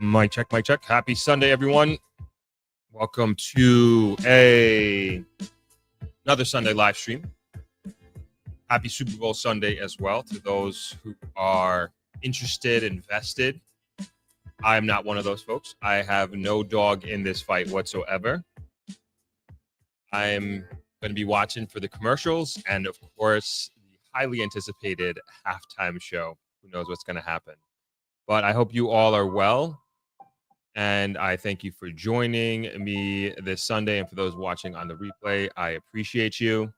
Mic check, mic check. Happy Sunday, everyone. Welcome to another Sunday live stream. Happy Super Bowl Sunday as well to those who are interested, invested. I am not one of those folks. I have no dog in this fight whatsoever. I am going to be watching for the commercials and, of course, the highly anticipated halftime show. Who knows what's going to happen? But I hope you all are well. And I thank you for joining me this Sunday. And for those watching on the replay, I appreciate you.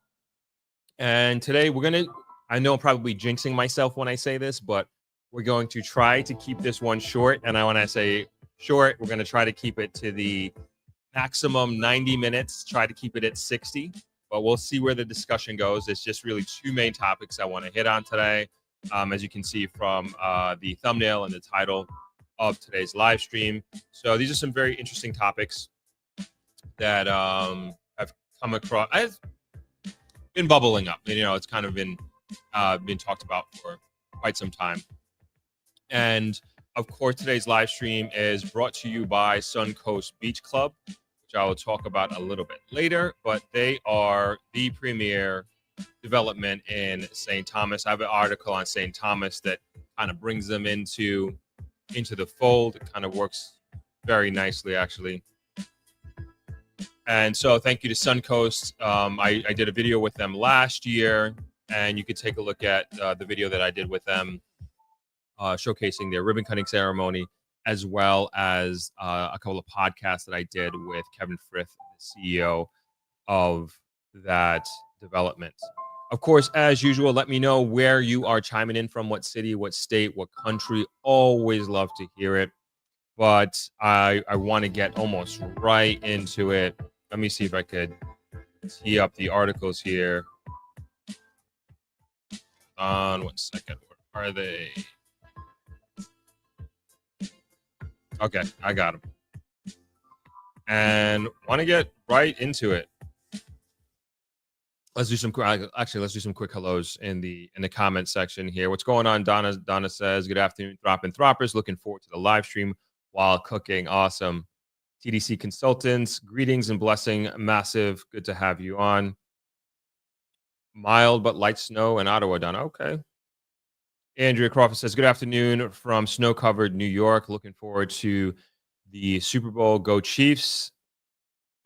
And today I know I'm probably jinxing myself when I say this, but we're going to try to keep this one short. And when I say short, we're going to try to keep it to the maximum 90 minutes, try to keep it at 60. But we'll see where the discussion goes. It's just really two main topics I want to hit on today. As you can see from the thumbnail and the title of today's live stream. So these are some very interesting topics that have come across. I've been bubbling up. It's kind of been talked about for quite some time. And of course, today's live stream is brought to you by Suncoast Beach Club, which I will talk about a little bit later. But they are the premier development in St. Thomas. I have an article on St. Thomas that kind of brings them into the fold. It kind of works very nicely, actually. And so thank you to Suncoast. I did a video with them last year, and you could take a look at the video that I did with them showcasing their ribbon cutting ceremony, as well as a couple of podcasts that I did with Kevin Frith, the CEO of that development. Of course, as usual, let me know where you are chiming in from, what city, what state, what country. Always love to hear it. But I want to get almost right into it. Let me see if I could tee up the articles here. On 1 second. Where are they? Okay, I got them. And want to get right into it. Let's do some quick hellos in the comment section here. What's going on? Donna says, good afternoon, Throp and Throppers. Looking forward to the live stream while cooking. Awesome. TDC Consultants, greetings and blessing. Massive. Good to have you on. Mild but light snow in Ottawa, Donna. Okay. Andrea Crawford says, good afternoon from snow-covered New York. Looking forward to the Super Bowl. Go Chiefs.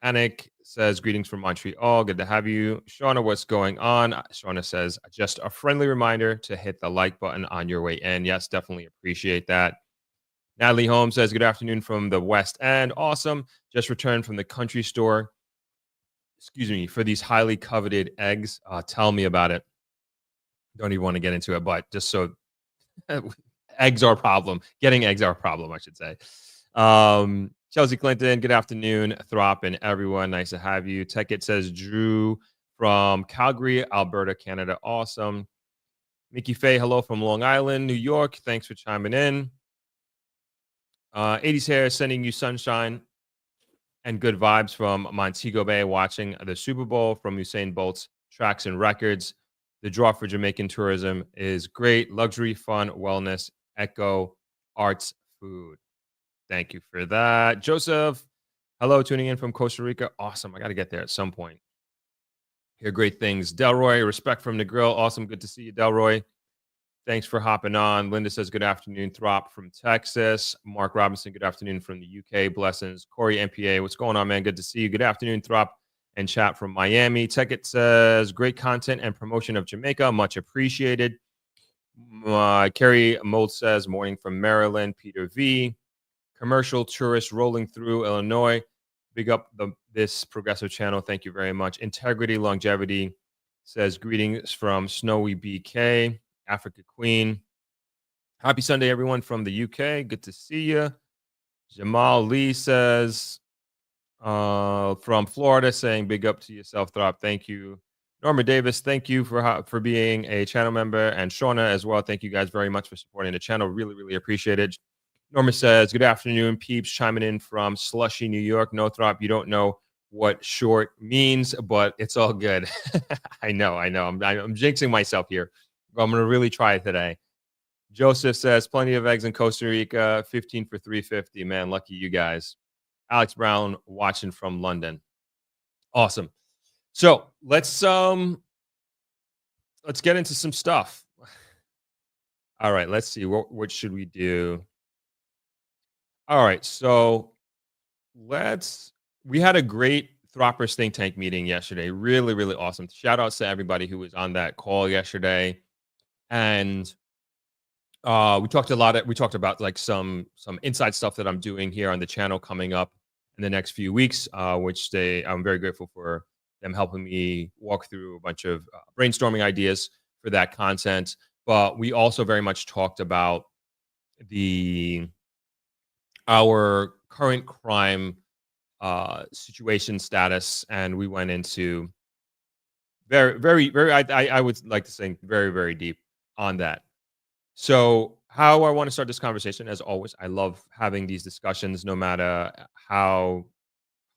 Anik says, greetings from Montreal. Good to have you. Shauna, what's going on? Shauna says, just a friendly reminder to hit the like button on your way in. Yes, definitely appreciate that. Natalie Holmes says, good afternoon from the West End. Awesome. Just returned from the country store. For these highly coveted eggs. Tell me about it. Don't even want to get into it, but just so eggs are a problem. Getting eggs are a problem, I should say. Chelsea Clinton, good afternoon, Throp and everyone. Nice to have you. Tech says Drew from Calgary, Alberta, Canada. Awesome. Mickey Faye, hello from Long Island, New York. Thanks for chiming in. 80s Hair sending you sunshine and good vibes from Montego Bay, watching the Super Bowl from Usain Bolt's Tracks and Records. The draw for Jamaican tourism is great. Luxury, fun, wellness, eco, arts, food. Thank you for that. Joseph, hello, tuning in from Costa Rica. Awesome. I got to get there at some point. Hear great things. Delroy, respect from Negril. Awesome. Good to see you, Delroy. Thanks for hopping on. Linda says, good afternoon, Throp from Texas. Mark Robinson, good afternoon from the UK. Blessings. Corey, MPA, what's going on, man? Good to see you. Good afternoon, Throp and chat from Miami. Tekkit says, great content and promotion of Jamaica. Much appreciated. Kerry Mold says, morning from Maryland. Peter V. Commercial tourists rolling through Illinois. Big up this progressive channel. Thank you very much. Integrity Longevity says, greetings from Snowy BK, Africa Queen. Happy Sunday, everyone from the UK. Good to see you. Jamal Lee says, from Florida, saying big up to yourself, Throp. Thank you. Norma Davis, thank you for being a channel member. And Shauna as well. Thank you guys very much for supporting the channel. Really, really appreciate it. Norma says, good afternoon, peeps, chiming in from Slushy, New York. No, Throp, you don't know what short means, but it's all good. I know. I'm jinxing myself here, but I'm going to really try it today. Joseph says plenty of eggs in Costa Rica, 15 for 350. Man, lucky you guys. Alex Brown watching from London. Awesome. So let's get into some stuff. All right, let's see. What should we do? All right, so let's we had a great Throppers think tank meeting yesterday. Really, really awesome. Shout outs to everybody who was on that call yesterday. And we talked about like some inside stuff that I'm doing here on the channel coming up in the next few weeks, which I'm very grateful for them helping me walk through a bunch of brainstorming ideas for that content. But we also very much talked about the our current crime situation status, and we went into very I would like to think very, very deep on that. So, how I want to start this conversation, as always, I love having these discussions no matter how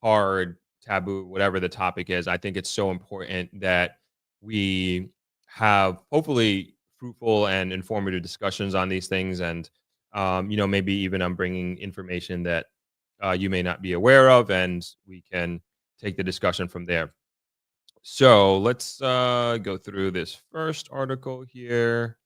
hard, taboo, whatever the topic is. I think it's so important that we have hopefully fruitful and informative discussions on these things. And, maybe even I'm bringing information that you may not be aware of, and we can take the discussion from there. So, let's go through this first article here.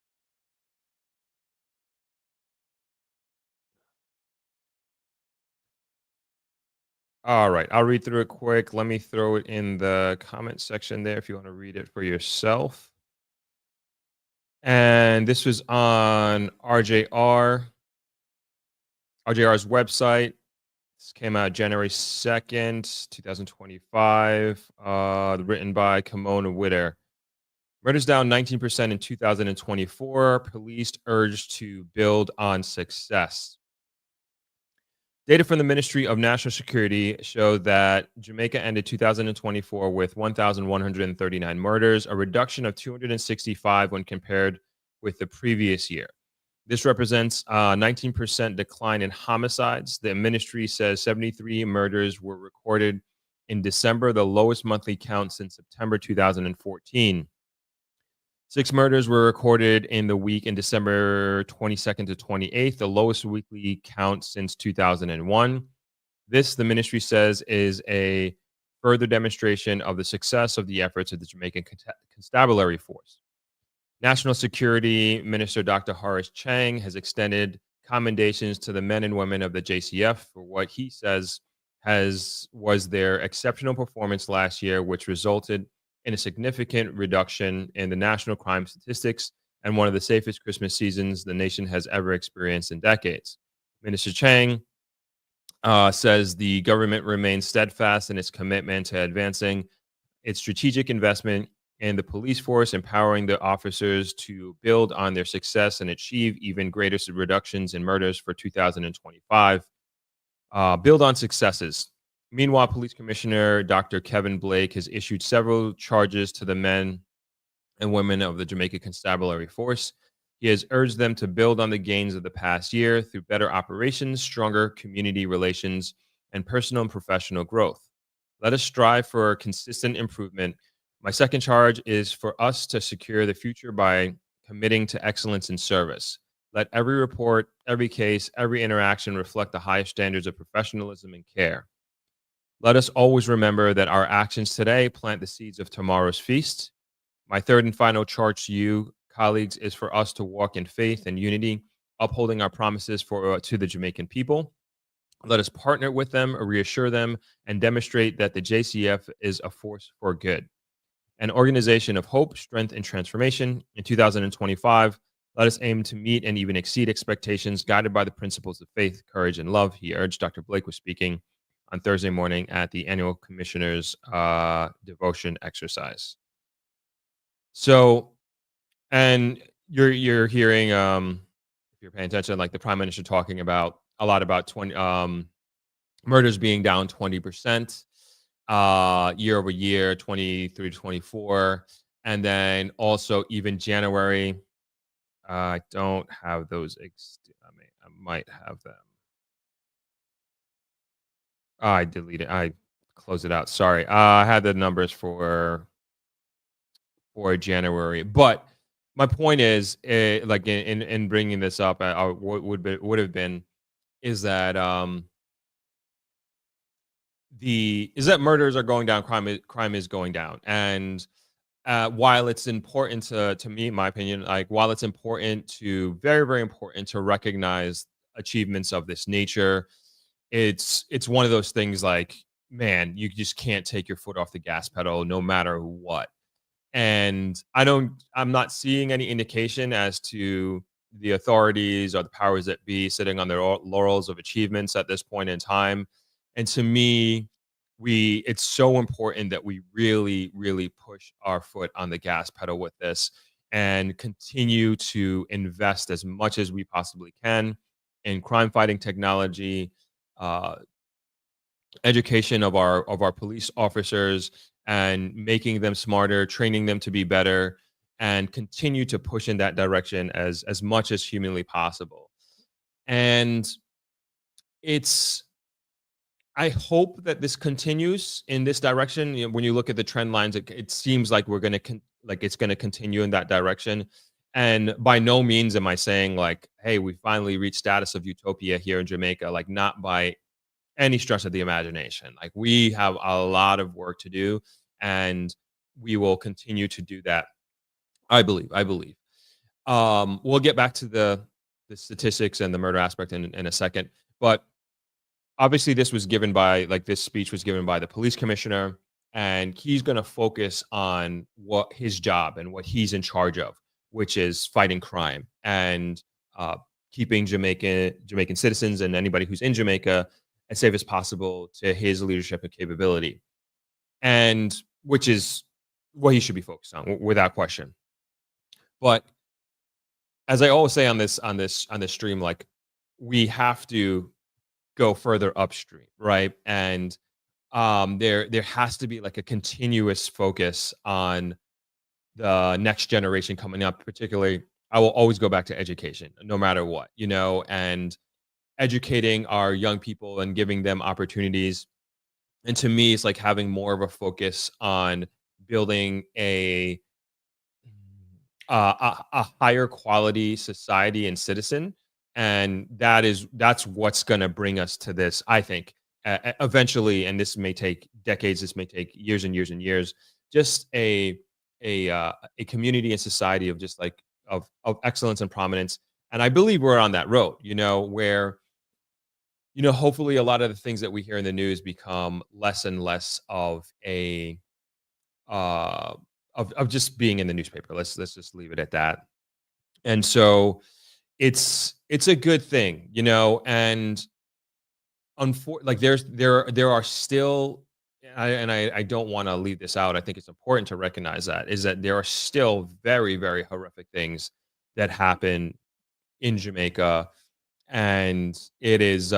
All right, I'll read through it quick. Let me throw it in the comment section there if you want to read it for yourself. And this was on RJR's website. This came out January 2nd, 2025, written by Kimona Witter. Murders down 19% in 2024. Police urged to build on success. Data from the Ministry of National Security showed that Jamaica ended 2024 with 1,139 murders, a reduction of 265 when compared with the previous year. This represents a 19% decline in homicides. The ministry says 73 murders were recorded in December, the lowest monthly count since September 2014. 6 murders were recorded in the week in December 22nd to 28th, the lowest weekly count since 2001. This, the ministry says, is a further demonstration of the success of the efforts of the Jamaican Constabulary Force. National Security Minister Dr. Horace Chang has extended commendations to the men and women of the JCF for what he says was their exceptional performance last year, which resulted in a significant reduction in the national crime statistics and one of the safest Christmas seasons the nation has ever experienced in decades. Minister Chang says the government remains steadfast in its commitment to advancing its strategic investment in the police force, empowering the officers to build on their success and achieve even greater reductions in murders for 2025. Build on successes. Meanwhile, Police Commissioner Dr. Kevin Blake has issued several charges to the men and women of the Jamaica Constabulary Force. He has urged them to build on the gains of the past year through better operations, stronger community relations, and personal and professional growth. Let us strive for consistent improvement. My second charge is for us to secure the future by committing to excellence in service. Let every report, every case, every interaction reflect the highest standards of professionalism and care. Let us always remember that our actions today plant the seeds of tomorrow's feast. My third and final charge to you, colleagues, is for us to walk in faith and unity, upholding our promises to the Jamaican people. Let us partner with them, reassure them, and demonstrate that the JCF is a force for good. An organization of hope, strength, and transformation. In 2025, let us aim to meet and even exceed expectations, guided by the principles of faith, courage, and love, he urged. Dr. Blake was speaking on Thursday morning at the annual commissioner's devotion exercise. So, and you're hearing, if you're paying attention, like the prime minister talking about a lot about 20 murders being down 20% year over year, 23 to 24, and then also even January. I don't have those. I might have them. I deleted. I closed it out. Sorry. I had the numbers for January, but my point is, like in bringing this up, what would have been is that the is that murders are going down, crime is going down, and while it's important to me, in my opinion, like while it's important to very important to recognize achievements of this nature, it's one of those things like, man, you just can't take your foot off the gas pedal no matter what. And I'm not seeing any indication as to the authorities or the powers that be sitting on their laurels of achievements at this point in time. And to me, it's so important that we really push our foot on the gas pedal with this and continue to invest as much as we possibly can in crime fighting technology, uh, education of our police officers, and making them smarter, training them to be better, and continue to push in that direction as much as humanly possible. And it's I hope that this continues in this direction. You know, when you look at the trend lines, it seems like we're going to like it's going to continue in that direction. And by no means am I saying like, hey, we finally reached status of utopia here in Jamaica. Like, not by any stretch of the imagination. Like, we have a lot of work to do, and we will continue to do that. I believe. I believe. We'll get back to the statistics and the murder aspect in a second, but obviously this speech was given by the police commissioner, and he's going to focus on what his job and what he's in charge of, which is fighting crime and keeping Jamaican citizens and anybody who's in Jamaica as safe as possible to his leadership and capability, and which is what he should be focused on without question. But as I always say on this stream, like, we have to go further upstream, right? And there has to be like a continuous focus on the next generation coming up. Particularly, I will always go back to education, no matter what, and educating our young people and giving them opportunities. And to me, it's like having more of a focus on building a higher quality society and citizen, and that's what's going to bring us to this, I think, eventually. And this may take decades, this may take years and years and years. Just a community and society of just like of excellence and prominence. And I believe we're on that road, where hopefully a lot of the things that we hear in the news become less and less of a uh of just being in the newspaper. Let's just leave it at that. And so it's a good thing, and like there are still, I don't want to leave this out. I think it's important to recognize that is that there are still very horrific things that happen in Jamaica, and it is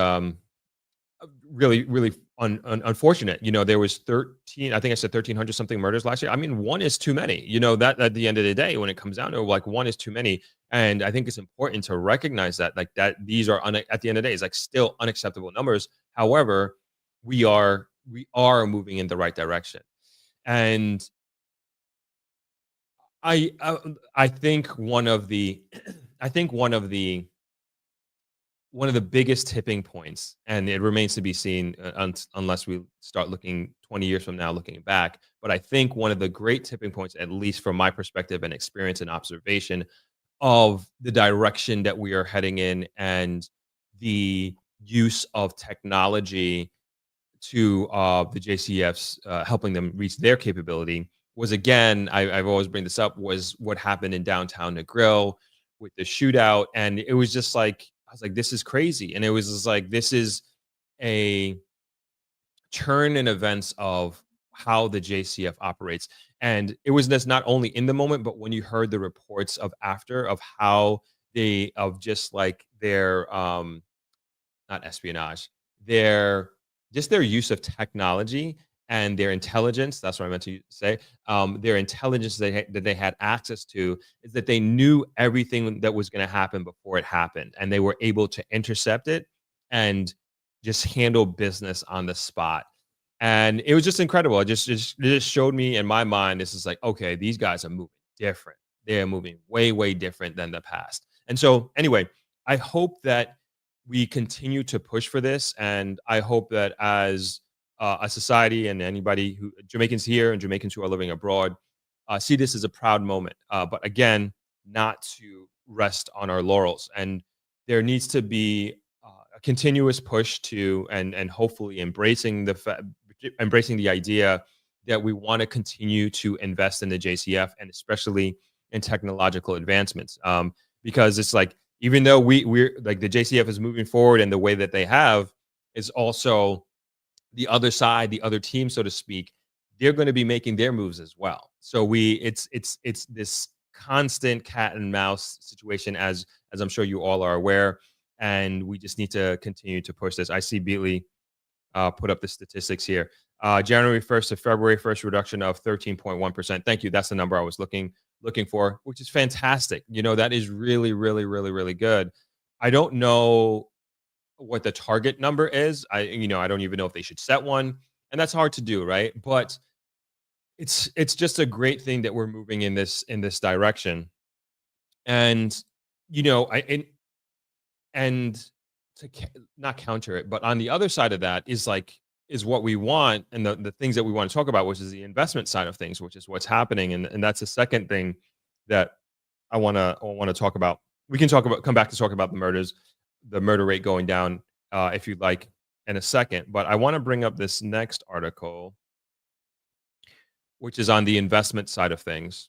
really unfortunate. There was 13, I think I said 1,300 something murders last year. I mean, one is too many. That at the end of the day, when it comes down to it, like, one is too many. And I think it's important to recognize that, like, that these are at the end of the day, it's like still unacceptable numbers. However, we are moving in the right direction. And I think one of the I think one of the biggest tipping points, and it remains to be seen, unless we start looking 20 years from now, looking back. But I think one of the great tipping points, at least from my perspective and experience and observation, of the direction that we are heading in, and the use of technology to the JCFs, helping them reach their capability, was, again, I've always bring this up, was what happened in downtown Negril with the shootout. And it was just like, I was like, this is crazy. And it was just like, this is a turn in events of how the JCF operates. And it was just not only in the moment, but when you heard the reports of after, of how of just like their not espionage, their just their use of technology and their intelligence. That's what I meant to say. Their intelligence that they had access to, is that they knew everything that was going to happen before it happened, and they were able to intercept it and just handle business on the spot. And it was just incredible. It just showed me in my mind, this is like, okay, these guys are moving different. They are moving way, way different than the past. And so, anyway, I hope that we continue to push for this. And I hope that as a society and anybody who Jamaicans here and Jamaicans who are living abroad see this as a proud moment. But again, not to rest on our laurels. And there needs to be a continuous push to and hopefully embracing the idea that we want to continue to invest in the JCF and especially in technological advancements. Because it's like even though we're like the JCF is moving forward and the way that they have is also the other side, the other team, so to speak, they're going to be making their moves as well. So it's this constant cat and mouse situation, as I'm sure you all are aware, and we just need to continue to push this. I see Beatley put up the statistics here. January 1st to February 1st, reduction of 13.1%. Thank you. That's the number I was looking for, which is fantastic. That is really, really, really, really good. I don't know what the target number is. I don't even know if they should set one, and that's hard to do, right? But it's just a great thing that we're moving in this direction. And I and to not counter it, but on the other side of that is what we want and the things that we want to talk about, which is the investment side of things, which is what's happening. And that's the second thing that I want to talk about. We can come back to talk about the murder rate going down if you'd like in a second. But I want to bring up this next article, which is on the investment side of things.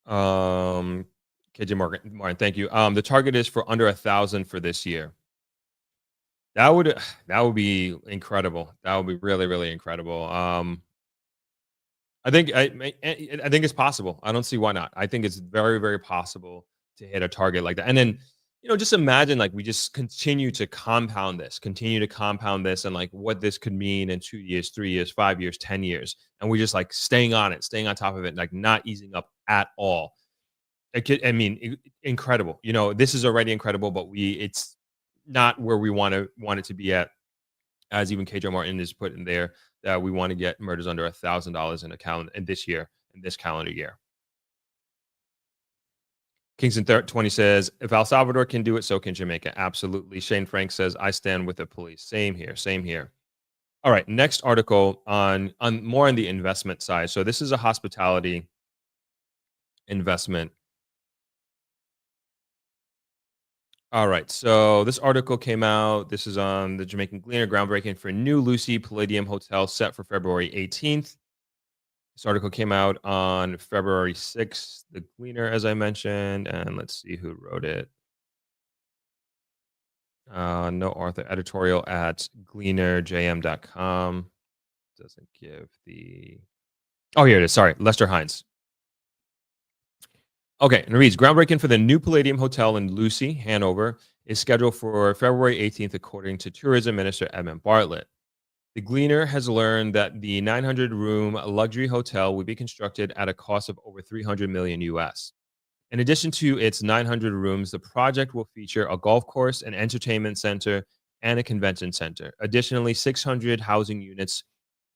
KJ Martin, thank you. The target is for under 1,000 for this year. That would be incredible. That would be really, really incredible. I think it's possible. I don't see why not. I think it's very, very possible to hit a target like that. And then, just imagine like we just continue to compound this and like what this could mean in 2 years, 3 years, 5 years, 10 years. And we just like staying on top of it, like not easing up at all. Incredible. This is already incredible, but it's not where we want it to be at. As even KJ Martin is put in there, that we want to get murders under $1,000 in this calendar year. Kingston 20 says, if El Salvador can do it, so can Jamaica. Absolutely. Shane Frank says, I stand with the police. Same here. All right, next article on more on the investment side. So this is a hospitality investment. All right, so this article came out. This is on the Jamaican Gleaner, groundbreaking for new Lucy Palladium Hotel set for February 18th. This article came out on February 6th, the Gleaner, as I mentioned, and let's see who wrote it. No author, editorial at gleanerjm.com. Doesn't give the... Oh, here it is. Sorry, Lester Hines. Okay, and it reads, groundbreaking for the new Palladium Hotel in Lucy, Hanover, is scheduled for February 18th, according to Tourism Minister Edmund Bartlett. The Gleaner has learned that the 900-room luxury hotel will be constructed at a cost of over $300 million US. In addition to its 900 rooms, the project will feature a golf course, an entertainment center, and a convention center. Additionally, 600 housing units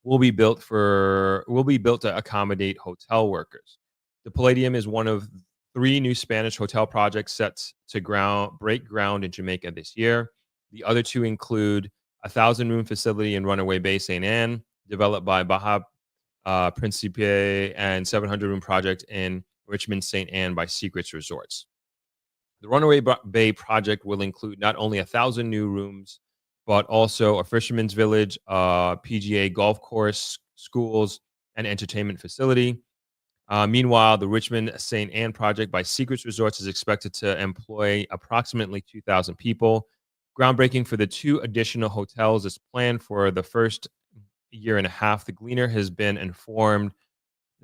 will be built to accommodate hotel workers. The Palladium is one of 3 new Spanish hotel projects set to break ground in Jamaica this year. The other 2 include a 1,000-room facility in Runaway Bay, St. Anne, developed by Baja Principe, and 700-room project in Richmond, St. Anne by Secrets Resorts. The Runaway Bay project will include not only 1,000 new rooms, but also a fisherman's village, PGA golf course, schools, and entertainment facility. Meanwhile, the Richmond St. Anne project by Secrets Resorts is expected to employ approximately 2,000 people. Groundbreaking for the 2 additional hotels is planned for the first year and a half. The Gleaner has been informed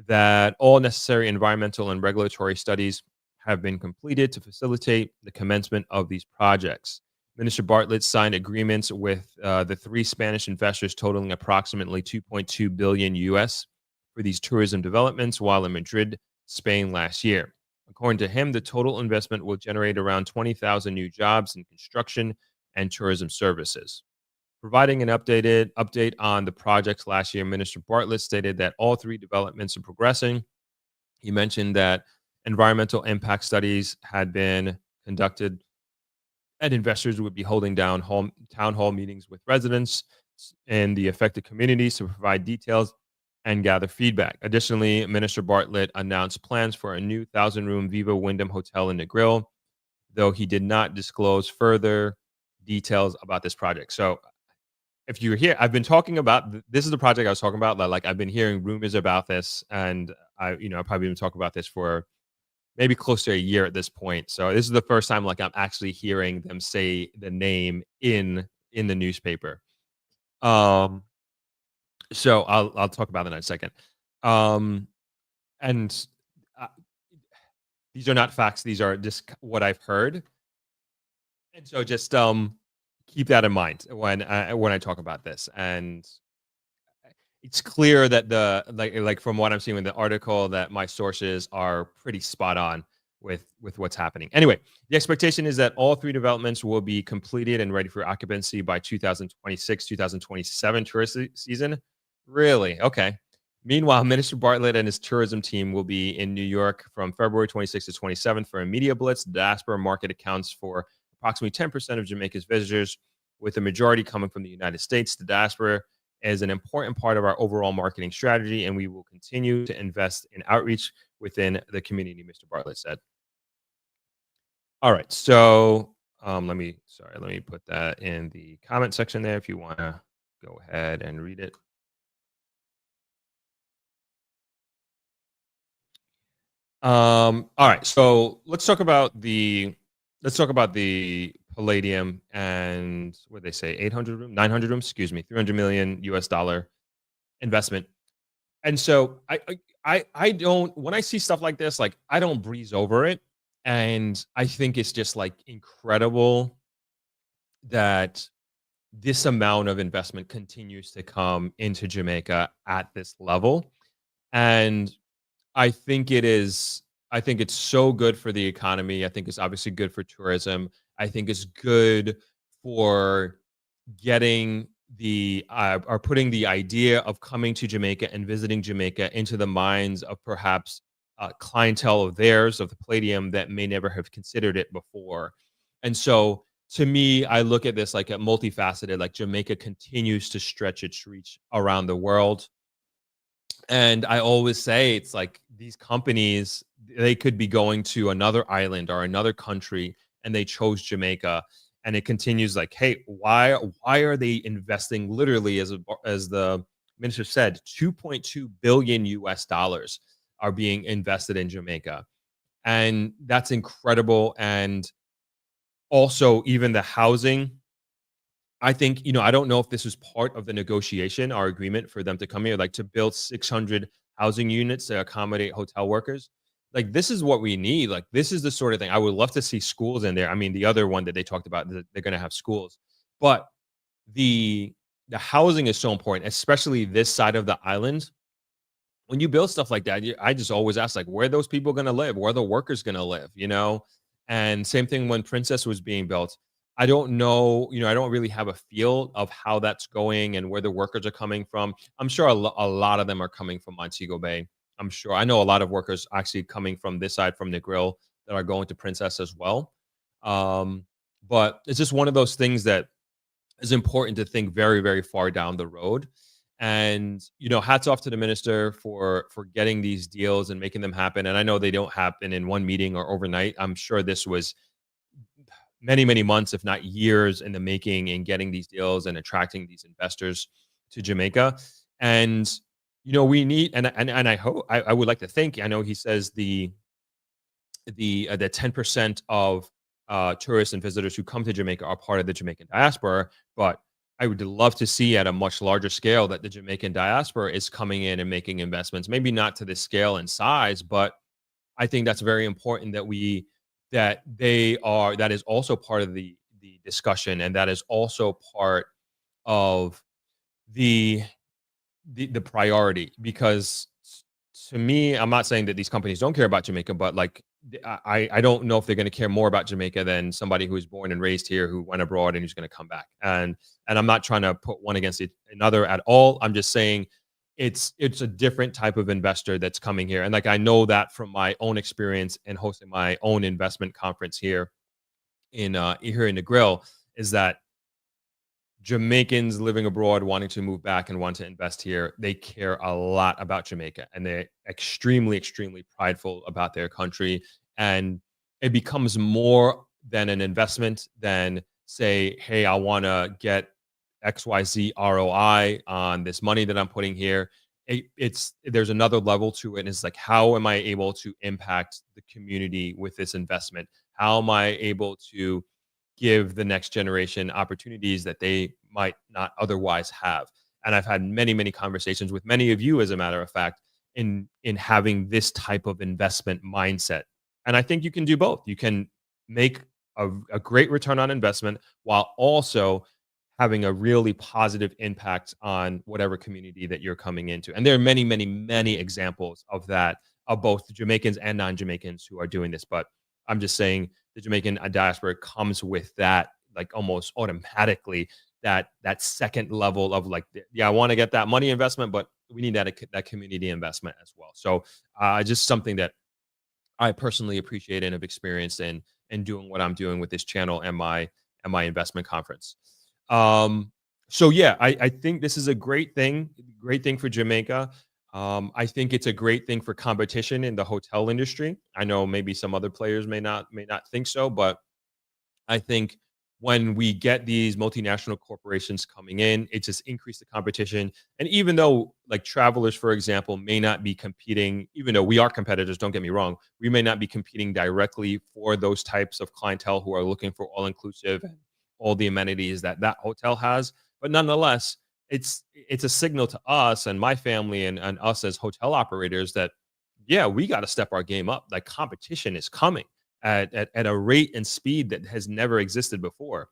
that all necessary environmental and regulatory studies have been completed to facilitate the commencement of these projects. Minister Bartlett signed agreements with the 3 Spanish investors totaling approximately $2.2 billion US for these tourism developments while in Madrid, Spain last year. According to him, the total investment will generate around 20,000 new jobs in construction and tourism services. Providing an update on the projects last year, Minister Bartlett stated that all three developments are progressing. He mentioned that environmental impact studies had been conducted and investors would be holding down town hall meetings with residents in the affected communities to provide details and gather feedback. Additionally, Minister Bartlett announced plans for a new 1,000-room Viva Wyndham Hotel in Negril, though he did not disclose further details about this project. So, if you were here, I've been talking about this is the project I was talking about. Like I've been hearing rumors about this, and I've probably been talking about this for maybe close to a year at this point. So this is the first time like I'm actually hearing them say the name in the newspaper. Um, so I'll talk about that in a second. Um, and uh, these are not facts; these are just what I've heard. And so just keep that in mind when I talk about this. And it's clear that the like from what I'm seeing in the article that my sources are pretty spot on with what's happening. Anyway, the expectation is that all three developments will be completed and ready for occupancy by 2026, 2027 season. Really? Okay. Meanwhile, Minister Bartlett and his tourism team will be in New York from February 26th to 27th for a media blitz. The diaspora market accounts for approximately 10% of Jamaica's visitors, with the majority coming from the United States. The diaspora is an important part of our overall marketing strategy, and we will continue to invest in outreach within the community, Mr. Bartlett said. All right, so let me put that in the comment section there if you want to go ahead and read it. All right, so let's talk about the Palladium and what they say 800 room 900 rooms, excuse me, 300 million US dollar investment. And so I don't, when I see stuff like this, like I don't breeze over it. And I think it's just like incredible that this amount of investment continues to come into Jamaica at this level. And I think it's so good for the economy. I think it's obviously good for tourism. I think it's good for getting or putting the idea of coming to Jamaica and visiting Jamaica into the minds of perhaps clientele of theirs of the Palladium that may never have considered it before. And so to me, I look at this like a multifaceted, like Jamaica continues to stretch its reach around the world. And I always say it's like these companies, they could be going to another island or another country, and they chose Jamaica. And it continues like, hey, why are they investing literally as the minister said, 2.2 billion US dollars are being invested in Jamaica. And that's incredible. And also even the housing, I think, I don't know if this was part of the negotiation or agreement for them to come here, like to build 600 housing units to accommodate hotel workers. Like, this is what we need. Like, this is the sort of thing I would love to see schools in there. I mean, the other one that they talked about, they're going to have schools, but the housing is so important, especially this side of the island. When you build stuff like that, I just always ask, like, where are those people going to live? Where are the workers going to live? And same thing when Princess was being built. I don't know, I don't really have a feel of how that's going and where the workers are coming from. I'm sure a lot of them are coming from Montego Bay. I'm sure I know a lot of workers actually coming from this side from Negril that are going to Princess as well. But it's just one of those things that is important to think very, very far down the road. And hats off to the minister for getting these deals and making them happen. And I know they don't happen in one meeting or overnight. I'm sure this was many, many months, if not years, in the making and getting these deals and attracting these investors to Jamaica. And we need, and I hope, I would like to think, I know he says the 10% of tourists and visitors who come to Jamaica are part of the Jamaican diaspora, but I would love to see at a much larger scale that the Jamaican diaspora is coming in and making investments. Maybe not to this scale and size, but I think that's very important that that is also part of the discussion, and that is also part of the priority. Because to me, I'm not saying that these companies don't care about Jamaica, but like I don't know if they're going to care more about Jamaica than somebody who was born and raised here, who went abroad and who's going to come back. And I'm not trying to put one against another at all. I'm just saying it's a different type of investor that's coming here. And like, I know that from my own experience and hosting my own investment conference here in Negril, is that Jamaicans living abroad wanting to move back and want to invest here, they care a lot about Jamaica, and they're extremely, extremely prideful about their country. And it becomes more than an investment than, say, hey, I want to get XYZ ROI on this money that I'm putting here. It's there's another level to it. And it's like, how am I able to impact the community with this investment? How am I able to give the next generation opportunities that they might not otherwise have? And I've had many, many conversations with many of you, as a matter of fact, in having this type of investment mindset. And I think you can do both. You can make a great return on investment while also having a really positive impact on whatever community that you're coming into. And there are many, many, many examples of that, of both Jamaicans and non-Jamaicans who are doing this. But I'm just saying the Jamaican diaspora comes with that, like, almost automatically, that second level of like, yeah, I want to get that money investment, but we need that community investment as well. So just something that I personally appreciate and have experienced in doing what I'm doing with this channel and my investment conference. So yeah, I think this is a great thing for Jamaica. I think it's a great thing for competition in the hotel industry. I know maybe some other players may not think so, but I think when we get these multinational corporations coming in, it just increases the competition. And even though, like, travelers, for example, may not be competing, even though we are competitors, don't get me wrong, we may not be competing directly for those types of clientele who are looking for all-inclusive and all the amenities that hotel has. But nonetheless, it's a signal to us and my family and us as hotel operators that, yeah, we got to step our game up. Like, competition is coming at a rate and speed that has never existed before.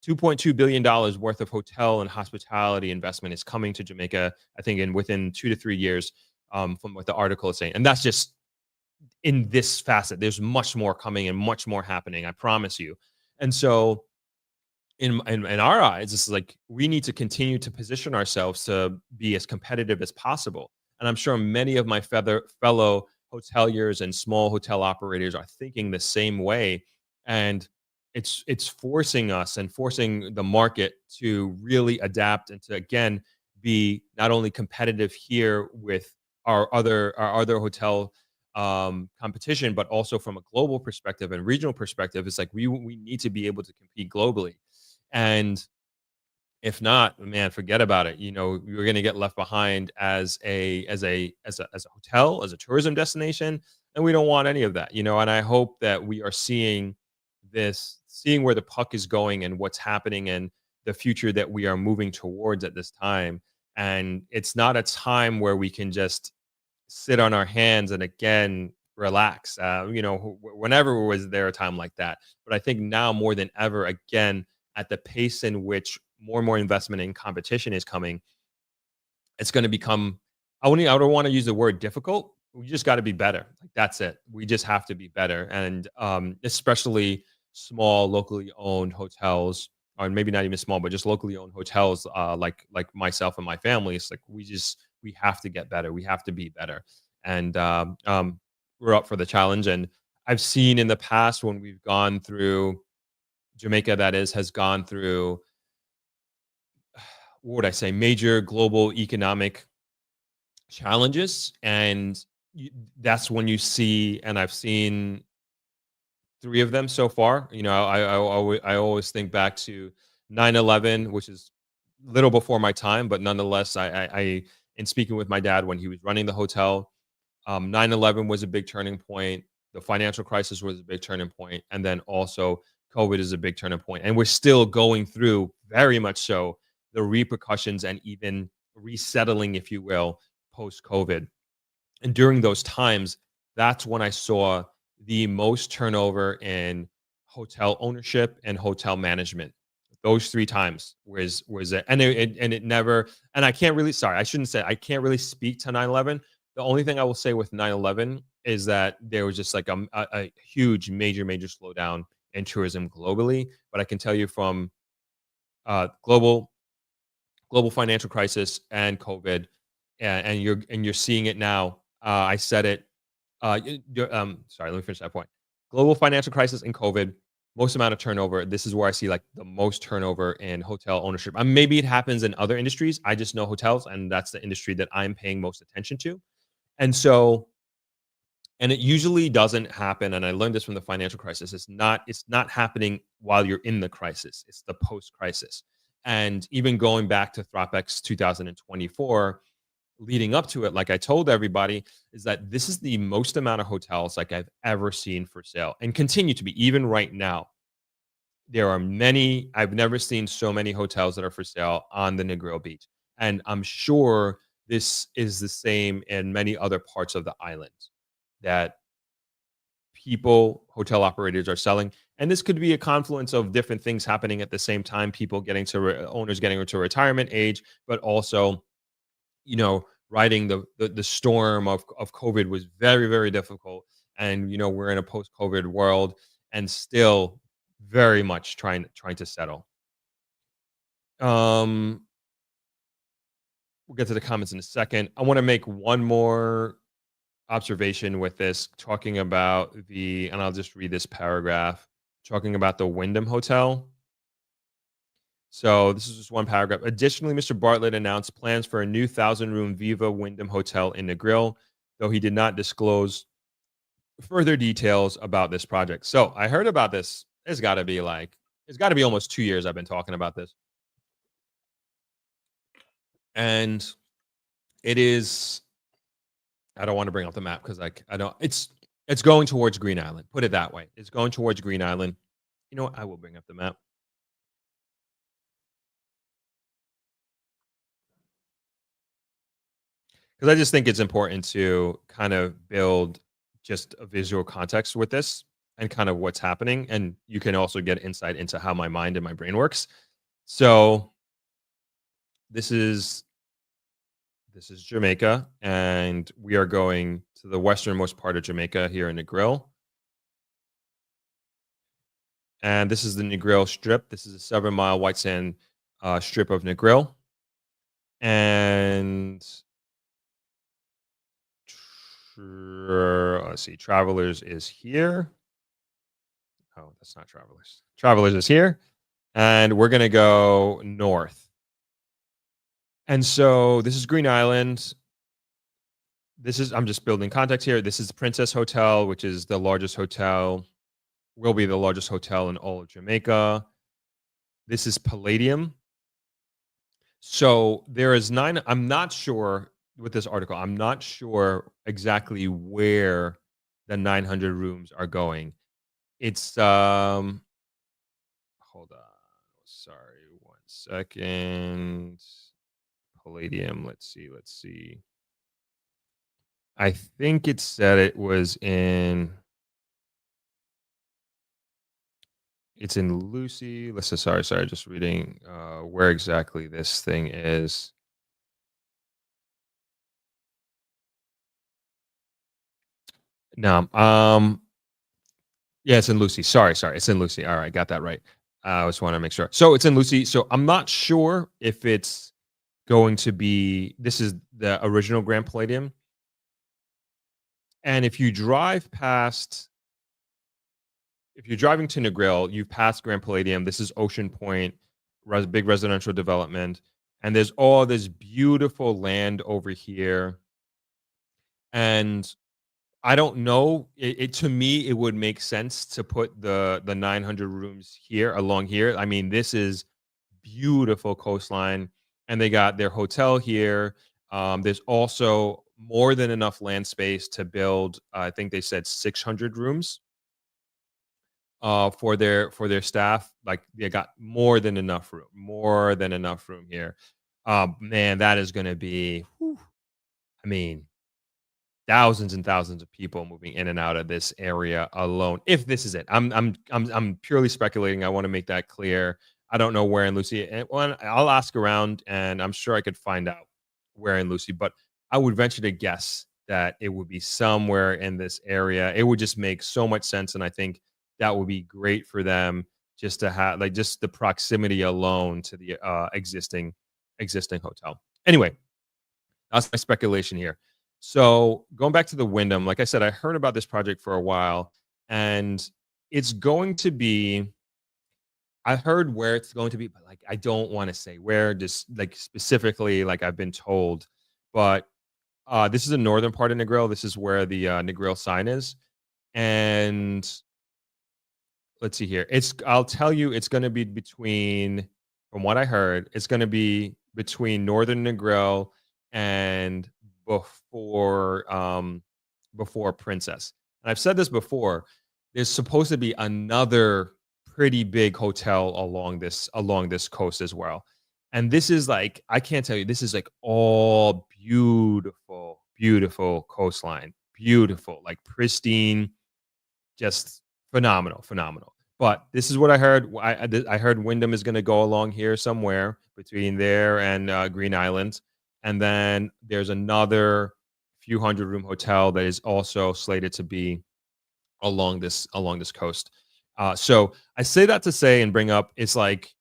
$2.2 billion worth of hotel and hospitality investment is coming to Jamaica, I think, within 2 to 3 years, from what the article is saying. And that's just in this facet. There's much more coming and much more happening, I promise you. And so in our eyes, it's like, we need to continue to position ourselves to be as competitive as possible. And I'm sure many of my fellow hoteliers and small hotel operators are thinking the same way. And it's forcing us and forcing the market to really adapt and to, again, be not only competitive here with our other hotel competition, but also from a global perspective and regional perspective. It's like, we need to be able to compete globally. And if not, man, forget about it. You know, you're going to get left behind as a hotel, as a tourism destination, and we don't want any of that. You know, and I hope that we are seeing where the puck is going and what's happening and the future that we are moving towards at this time. And it's not a time where we can just sit on our hands and, again, relax. You know, whenever was there a time like that? But I think now more than ever, again, at the pace in which more and more investment in competition is coming, it's going to become, I don't want to use the word difficult. We just got to be better. Like, that's it. We just have to be better. And especially small, locally owned hotels, or maybe not even small, but just locally owned hotels, like myself and my family. It's like, we have to get better. We have to be better. And we're up for the challenge. And I've seen in the past, when we've gone through, Jamaica, that is, has gone through, what would I say, major global economic challenges. And that's when you see, and I've seen 3 of them so far. You know, I always think back to 9/11, which is little before my time, but nonetheless, I in speaking with my dad when he was running the hotel, 9/11 was a big turning point. The financial crisis was a big turning point, and then also COVID is a big turning point. And we're still going through, very much so, the repercussions and even resettling, if you will, post COVID. And during those times, that's when I saw the most turnover in hotel ownership and hotel management. Those 3 times was it, and it never. And I can't really, sorry, I shouldn't say I can't really speak to 9/11, The only thing I will say with 9/11 is that there was just like a huge, major slowdown in tourism globally. But I can tell you from global financial crisis and COVID, and you're seeing it now. I said it. Sorry, let me finish that point. Global financial crisis and COVID, most amount of turnover. This is where I see like the most turnover in hotel ownership. Maybe it happens in other industries. I just know hotels, and that's the industry that I'm paying most attention to. And so, and it usually doesn't happen. And I learned this from the financial crisis. It's not happening while you're in the crisis. It's the post crisis. And even going back to Thropex 2024, leading up to it, like I told everybody, is that this is the most amount of hotels like I've ever seen for sale and continue to be even right now. There are many, I've never seen so many hotels that are for sale on the Negril beach. And I'm sure this is the same in many other parts of the island that hotel operators are selling. And this could be a confluence of different things happening at the same time, people getting to owners getting into retirement age, but also, riding the storm of COVID was very, very difficult. And we're in a post-COVID world and still very much trying to settle. Um, we'll get to the comments in a second. I want to make one more observation with this, talking about and I'll just read this paragraph, talking about the Wyndham Hotel. So this is just one paragraph. Additionally, Mr. Bartlett announced plans for a new 1,000-room Viva Wyndham Hotel in Negril, though he did not disclose further details about this project. So I heard about this. It's got to be almost 2 years I've been talking about this. And it is, I don't want to bring up the map because I don't, it's going towards Green Island. Put it that way. It's going towards Green Island. You know what? I will bring up the map. Because I just think it's important to kind of build just a visual context with this and kind of what's happening. And you can also get insight into how my mind and my brain works. So this is Jamaica, and we are going to the westernmost part of Jamaica here in Negril. And this is the Negril Strip. This is a 7-mile white sand strip of Negril. And let's see, Travelers is here. Oh, that's not Travelers. Travelers is here. And we're going to go north. And so this is Green Island. I'm just building context here. This is the Princess Hotel, which is the largest hotel, will be the largest hotel in all of Jamaica. This is Palladium. So there is I'm not sure with this article, I'm not sure exactly where the 900 rooms are going. It's, hold on. Sorry, 1 second. Palladium. Let's see. I think it said it was it's in Lucy. Listen, sorry, just reading where exactly this thing is. No, yeah, it's in Lucy. Sorry, it's in Lucy. All right, got that right. I just want to make sure. So it's in Lucy. So I'm not sure if it's going to be. This is the original Grand Palladium, and if you're driving to Negril, you pass Grand Palladium. This is Ocean Point, big residential development, and there's all this beautiful land over here. And I don't know. To me, it would make sense to put the 900 rooms here along here. I mean, this is beautiful coastline, and they got their hotel here. There's also more than enough land space to build. I think they said 600 rooms for their staff. Like they got more than enough room here. Man, that is going to be. Whew, I mean, thousands and thousands of people moving in and out of this area alone. If this is it, I'm purely speculating. I want to make that clear. I don't know where in Lucy. And I'll ask around, and I'm sure I could find out where in Lucy. But I would venture to guess that it would be somewhere in this area. It would just make so much sense, and I think that would be great for them just to have like just the proximity alone to the existing hotel. Anyway, that's my speculation here. So going back to the Wyndham, like I said, I heard about this project for a while, and it's going to be. I heard where it's going to be, but like I don't want to say where, just like specifically, like I've been told. But this is the northern part of Negril. This is where the Negril sign is, and let's see here. I'll tell you, it's going to be between, from what I heard, it's going to be between Northern Negril and before before Princess. And I've said this before. There's supposed to be another pretty big hotel along this coast as well. And this is like, I can't tell you, this is like all beautiful, beautiful coastline. Beautiful, like pristine, just phenomenal, phenomenal. But this is what I heard. I heard Wyndham is going to go along here somewhere between there and Green Island, and then there's another few hundred room hotel that is also slated to be along this coast. So I say that to say and bring up, it's like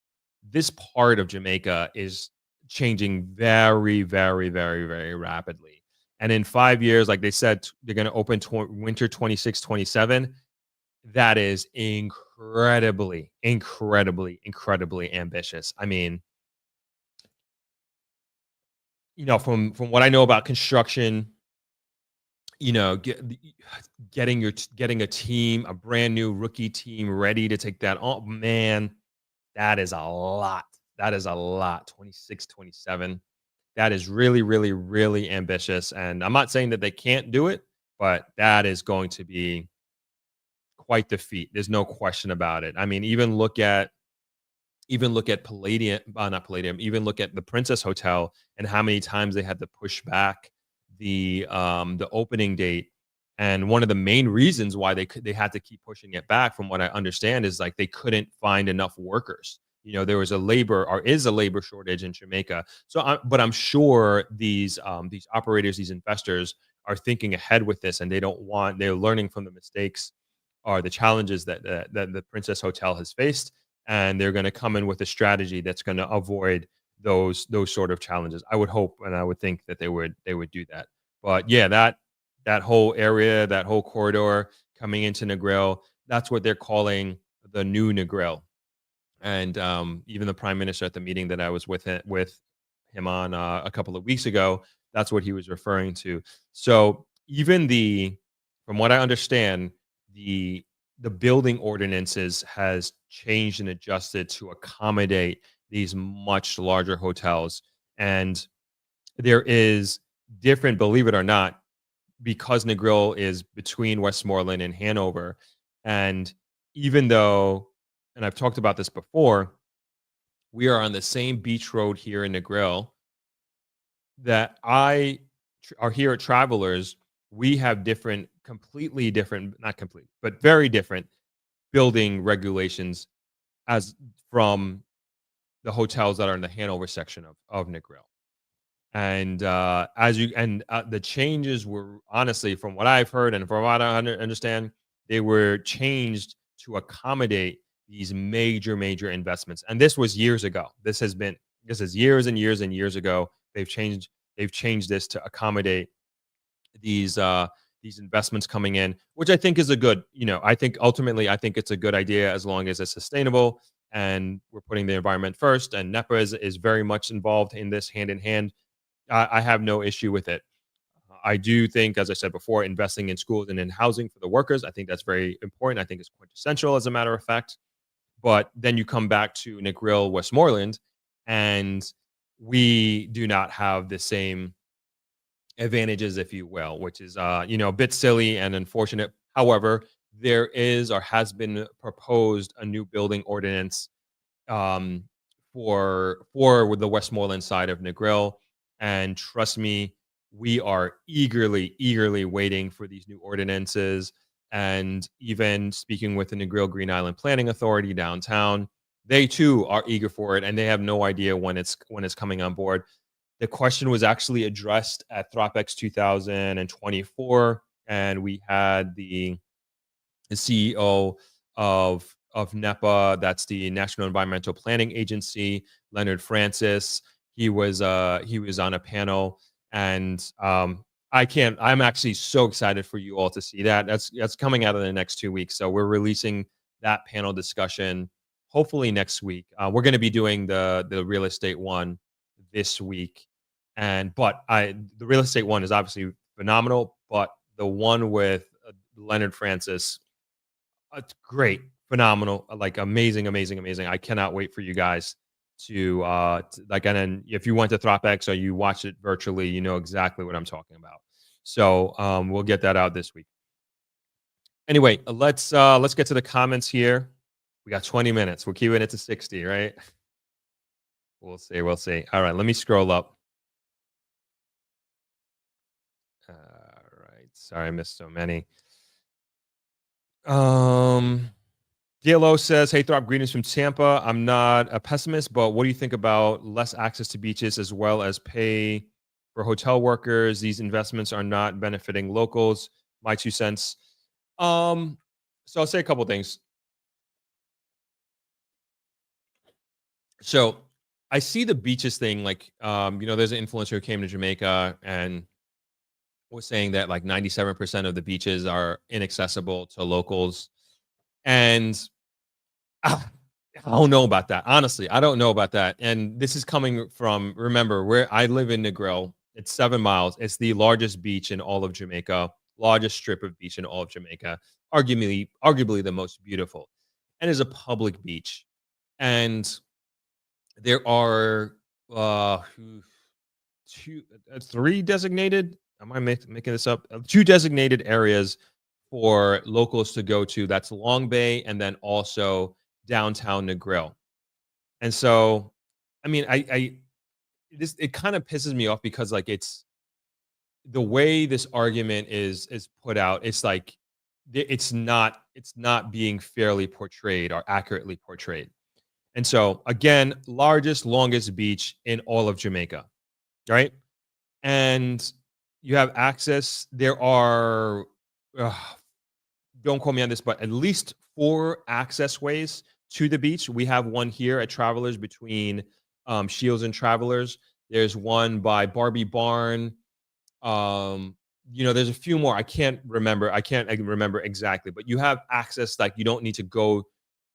this part of Jamaica is changing very, very, very, very rapidly. And in 5 years, like they said, they're going to open winter 26, 27. That is incredibly, incredibly, incredibly ambitious. I mean, from what I know about construction, getting a team, a brand new rookie team ready to take that on, man, that is a lot. That is a lot. 26, 27. That is really, really, really ambitious. And I'm not saying that they can't do it, but that is going to be quite the feat. There's no question about it. I mean, even look at Palladium, not Palladium, even look at the Princess Hotel and how many times they had to push back the opening date. And one of the main reasons why they had to keep pushing it back, from what I understand, is like they couldn't find enough workers. There was is a labor shortage in Jamaica. But I'm sure these operators, these investors, are thinking ahead with this, and they're learning from the mistakes or the challenges that the Princess Hotel has faced, and they're going to come in with a strategy that's going to avoid those sort of challenges. I would hope and I would think that they would do that. But yeah, that whole area, that whole corridor coming into Negril, that's what they're calling the new Negril. And even the prime minister at the meeting that I was with him on a couple of weeks ago, that's what he was referring to. So from what I understand, the building ordinances has changed and adjusted to accommodate these much larger hotels. And there is different, believe it or not, because Negril is between Westmoreland and Hanover. And even though, and I've talked about this before, we are on the same beach road here in Negril, that are here at Travelers, we have completely different, not complete, but very different building regulations as from the hotels that are in the Hanover section of Negril. And the changes were, honestly, from what I've heard and from what I understand, they were changed to accommodate these major, major investments. And this was years ago. This is years and years and years ago. They've changed this to accommodate these investments coming in, which I think is ultimately it's a good idea as long as it's sustainable and we're putting the environment first. And NEPA is very much involved in this hand in hand. I have no issue with it. I do think, as I said before, investing in schools and in housing for the workers, I think that's very important. I think it's quintessential, as a matter of fact. But then you come back to Negril, Westmoreland, and we do not have the same advantages, if you will, which is a bit silly and unfortunate. However, there is or has been proposed a new building ordinance for the Westmoreland side of Negril. And trust me, we are eagerly waiting for these new ordinances. And even speaking with the Negril Green Island Planning Authority downtown, they too are eager for it, and they have no idea when it's coming on board. The question was actually addressed at ThropX 2024, and we had the CEO of NEPA, that's the National Environmental Planning Agency, Leonard Francis. He was on a panel, and I'm actually so excited for you all to see that. That's coming out in the next 2 weeks. So we're releasing that panel discussion hopefully next week. We're going to be doing the real estate one this week, but the real estate one is obviously phenomenal, but the one with Leonard Francis, it's great, phenomenal, like amazing, amazing, amazing. I cannot wait for you guys like, and then if you went to ThropX or you watch it virtually, you know exactly what I'm talking about. So we'll get that out this week. Anyway, let's get to the comments here. We got 20 minutes. We're keeping it to 60, right? We'll see. We'll see. All right, let me scroll up. All right. Sorry, I missed so many. DLO says, "Hey, Throp, greetings from Tampa. I'm not a pessimist, but what do you think about less access to beaches as well as pay for hotel workers? These investments are not benefiting locals." My 2 cents. So I'll say a couple things. So I see the beaches thing, like, there's an influencer who came to Jamaica and was saying that like 97% of the beaches are inaccessible to locals. And I don't know about that. Honestly, I don't know about that. And this is coming from, remember, where I live in Negril. It's 7 miles. It's the largest beach in all of Jamaica, largest strip of beach in all of Jamaica, arguably the most beautiful, and is a public beach. And there are three designated. Am I making this up? 2 designated areas for locals to go to. That's Long Bay and then also downtown Negril. And so, I mean, it kind of pisses me off because like it's the way this argument is put out. It's like it's not being fairly portrayed or accurately portrayed. And so, again, largest, longest beach in all of Jamaica, right? And you have access. There are, don't quote me on this, but at least 4 access ways to the beach. We have one here at Travelers between Shields and Travelers. There's one by Barbie Barn. There's a few more. I can't remember exactly, but you have access. Like, you don't need to go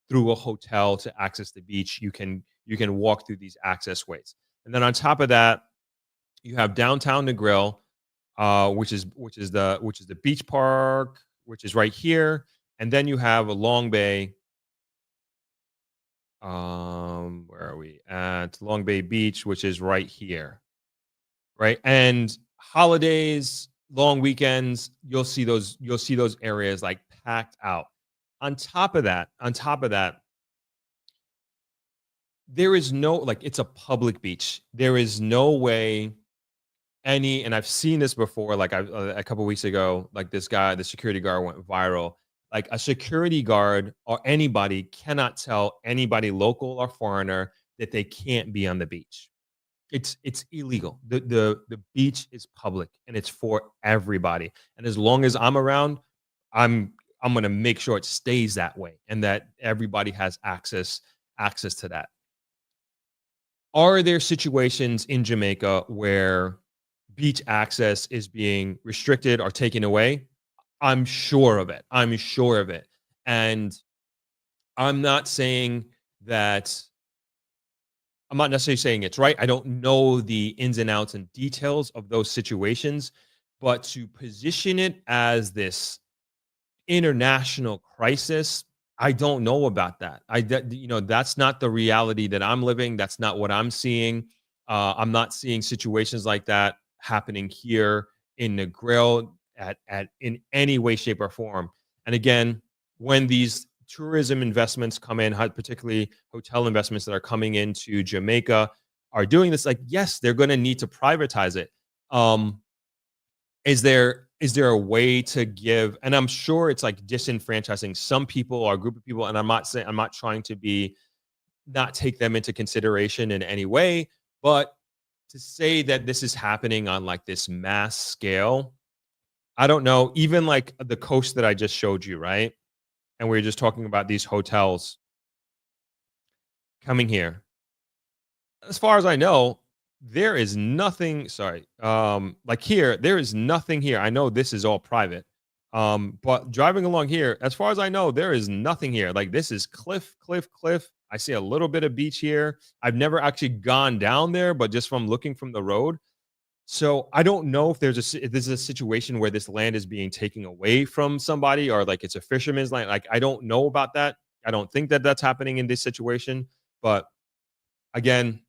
through a hotel to access the beach. You can walk through these access ways. And then on top of that, you have downtown Negril, which is the beach park, which is right here. And then you have a Long Bay. Where are we at? Long Bay Beach, which is right here. Right. And holidays, long weekends, you'll see those areas like packed out. On top of that, there is no, like, it's a public beach. There is no way and I've seen this before, like a couple weeks ago, like this guy, the security guard went viral. Like, a security guard or anybody cannot tell anybody, local or foreigner, that they can't be on the beach. It's illegal. The beach is public and it's for everybody. And as long as I'm around, I'm going to make sure it stays that way and that everybody has access to that. Are there situations in Jamaica where beach access is being restricted or taken away? I'm sure of it. And I'm not saying that, I'm not necessarily saying it's right. I don't know the ins and outs and details of those situations, but to position it as this international crisis, I don't know about that. That's not the reality that I'm living. That's not what I'm seeing. I'm not seeing situations like that happening here in Negril in any way, shape, or form. And again, when these tourism investments come in, particularly hotel investments that are coming into Jamaica, are doing this, like, yes, they're going to need to privatize it. Is there a way to give, and I'm sure it's like disenfranchising some people or a group of people, and I'm not trying to not take them into consideration in any way, but to say that this is happening on like this mass scale, I don't know. Even like the coast that I just showed you, right? And we were just talking about these hotels coming here. As far as I know, there is nothing. Sorry, like here, there is nothing here. I know this is all private, but driving along here, as far as I know, there is nothing here. Like this is cliff, cliff, cliff. I see a little bit of beach here. I've never actually gone down there, but just from looking from the road. So I don't know if if this is a situation where this land is being taken away from somebody or like it's a fisherman's land. Like I don't know about that. I don't think that that's happening in this situation. But again,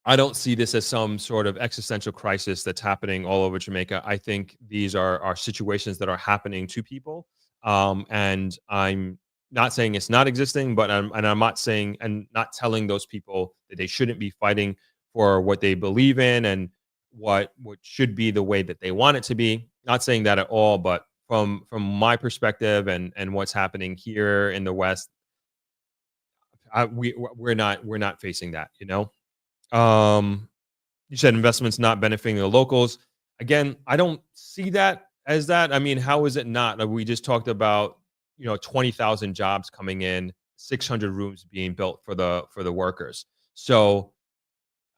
I don't see this as some sort of existential crisis that's happening all over Jamaica. I think these are situations that are happening to people, and I'm not saying it's not existing, but I'm not saying and not telling those people that they shouldn't be fighting for what they believe in and what should be the way that they want it to be. Not saying that at all, but from my perspective and what's happening here in the West, we're not facing that, you know. Um, you said investments not benefiting the locals. Again, I don't see that as that. I mean, how is it not? Like we just talked about, 20,000 jobs coming in, 600 rooms being built for the workers. So,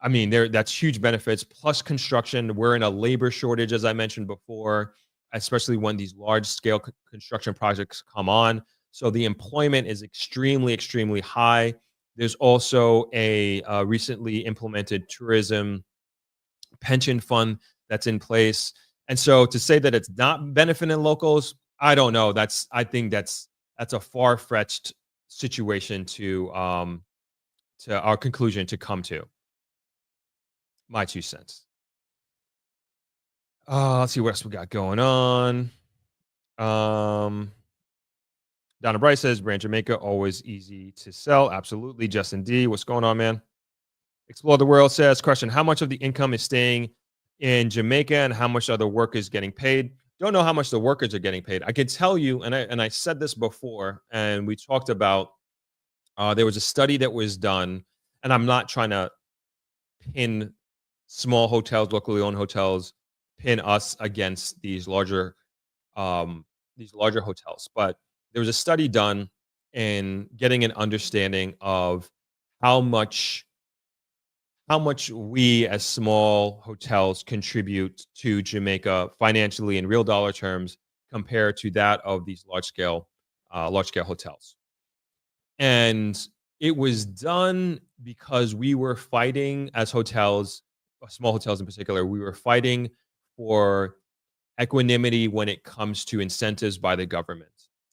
I mean, that's huge benefits plus construction. We're in a labor shortage, as I mentioned before, especially when these large scale construction projects come on. So the employment is extremely, extremely high. There's also a recently implemented tourism pension fund that's in place. And so to say that it's not benefiting locals, I don't know. I think that's a far fetched situation to our conclusion to come to. My 2 cents. Let's see what else we got going on. Um, Donna Bryce says, Brand Jamaica, always easy to sell. Absolutely. Justin D, what's going on, man? Explore the World says, question, how much of the income is staying in Jamaica and how much are the workers getting paid? Don't know how much the workers are getting paid. I can tell you, and I said this before, and we talked about there was a study that was done, and I'm not trying to pin small hotels, locally owned hotels, pin us against these larger hotels. But there was a study done in getting an understanding of how much how much we as small hotels contribute to Jamaica financially in real dollar terms compared to that of these large scale hotels. And it was done because we were fighting as hotels, small hotels in particular, we were fighting for equanimity when it comes to incentives by the government.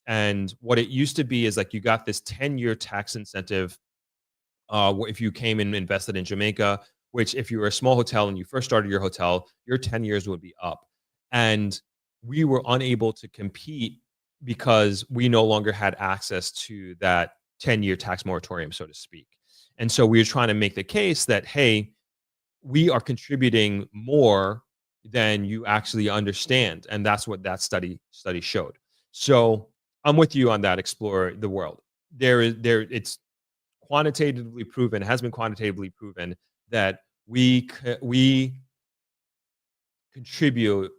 And what it used to be is like you got this 10-year tax incentive if you came and invested in Jamaica, which if you were a small hotel and you first started your hotel, your 10 years would be up. And we were unable to compete because we no longer had access to that 10-year tax moratorium, so to speak. And so we were trying to make the case that, hey, we are contributing more than you actually understand. And that's what that study showed. So I'm with you on that. Explore the world. It's quantitatively proven, has been quantitatively proven that we contribute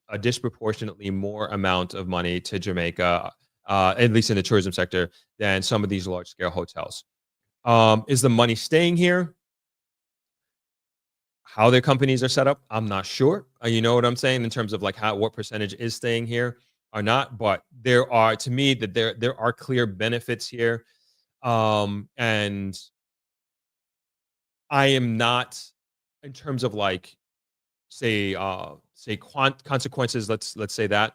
a disproportionately more amount of money to Jamaica, at least in the tourism sector, than some of these large scale hotels. Is the money staying here? How their companies are set up, I'm not sure. You know what I'm saying in terms of like what percentage is staying here or not. But there are, to me, that there are clear benefits here. And I am not, in terms of like say consequences, let's say that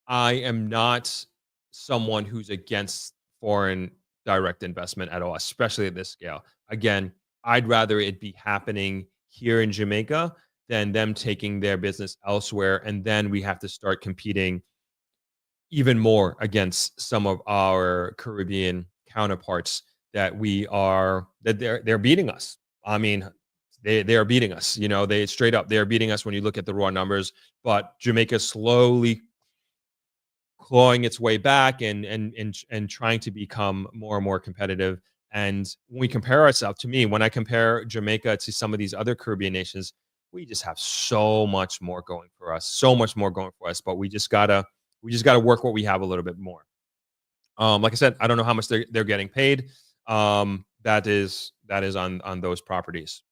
I am not someone who's against foreign direct investment at all, especially at this scale. Again, I'd rather it be happening here in Jamaica than them taking their business elsewhere, and then we have to start competing even more against some of our Caribbean counterparts that they're beating us. I mean, they are beating us. They straight up they are beating us when you look at the raw numbers. But Jamaica slowly clawing its way back and trying to become more and more competitive. And when we compare ourselves, to me, when I compare Jamaica to some of these other Caribbean nations, we just have so much more going for us, so much more going for us. But we just gotta work what we have a little bit more. Like I said, I don't know how much they're getting paid. That is on those properties.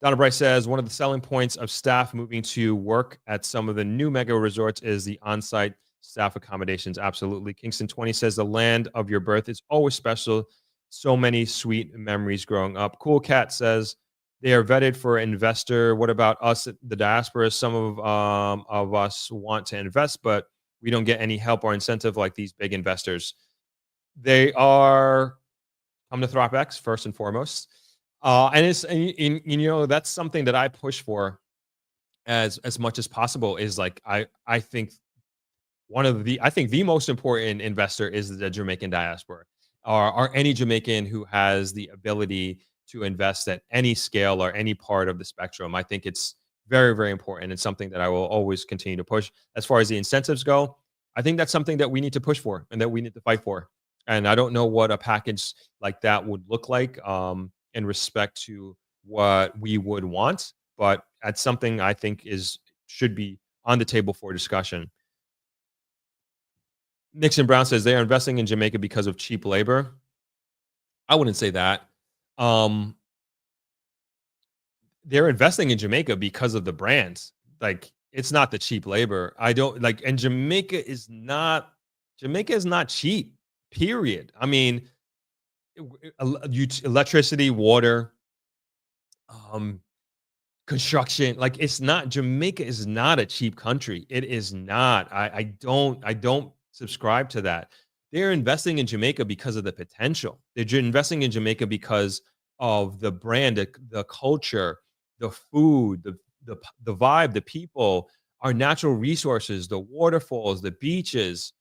Donna Bryce says one of the selling points of staff moving to work at some of the new mega resorts is the on-site staff accommodations. Absolutely. Kingston 20 says the land of your birth is always special. So many sweet memories growing up. Cool Cat says they are vetted for investor. What about us, the diaspora? Some of us want to invest, but we don't get any help or incentive like these big investors. They are come to ThropX first and foremost. And it's that's something that I push for as much as possible is like I think I think the most important investor is the Jamaican diaspora or any Jamaican who has the ability to invest at any scale or any part of the spectrum. I think it's very, very important. It's something that I will always continue to push. As far as the incentives go, I think that's something that we need to push for and that we need to fight for. And I don't know what a package like that would look like in respect to what we would want, but that's something I think is should be on the table for discussion. Nixon Brown says they are investing in Jamaica because of cheap labor. I wouldn't say that. Um, they're investing in Jamaica because of the brands. Like it's not the cheap labor. I don't like, and Jamaica is not cheap. Period. I mean, electricity, water, um, construction. Like it's not Jamaica is not a cheap country. It is not. I don't subscribe to that. They're investing in Jamaica because of the potential. They're investing in Jamaica because of the brand, the culture, the food, the vibe, the people, our natural resources, the waterfalls, the beaches,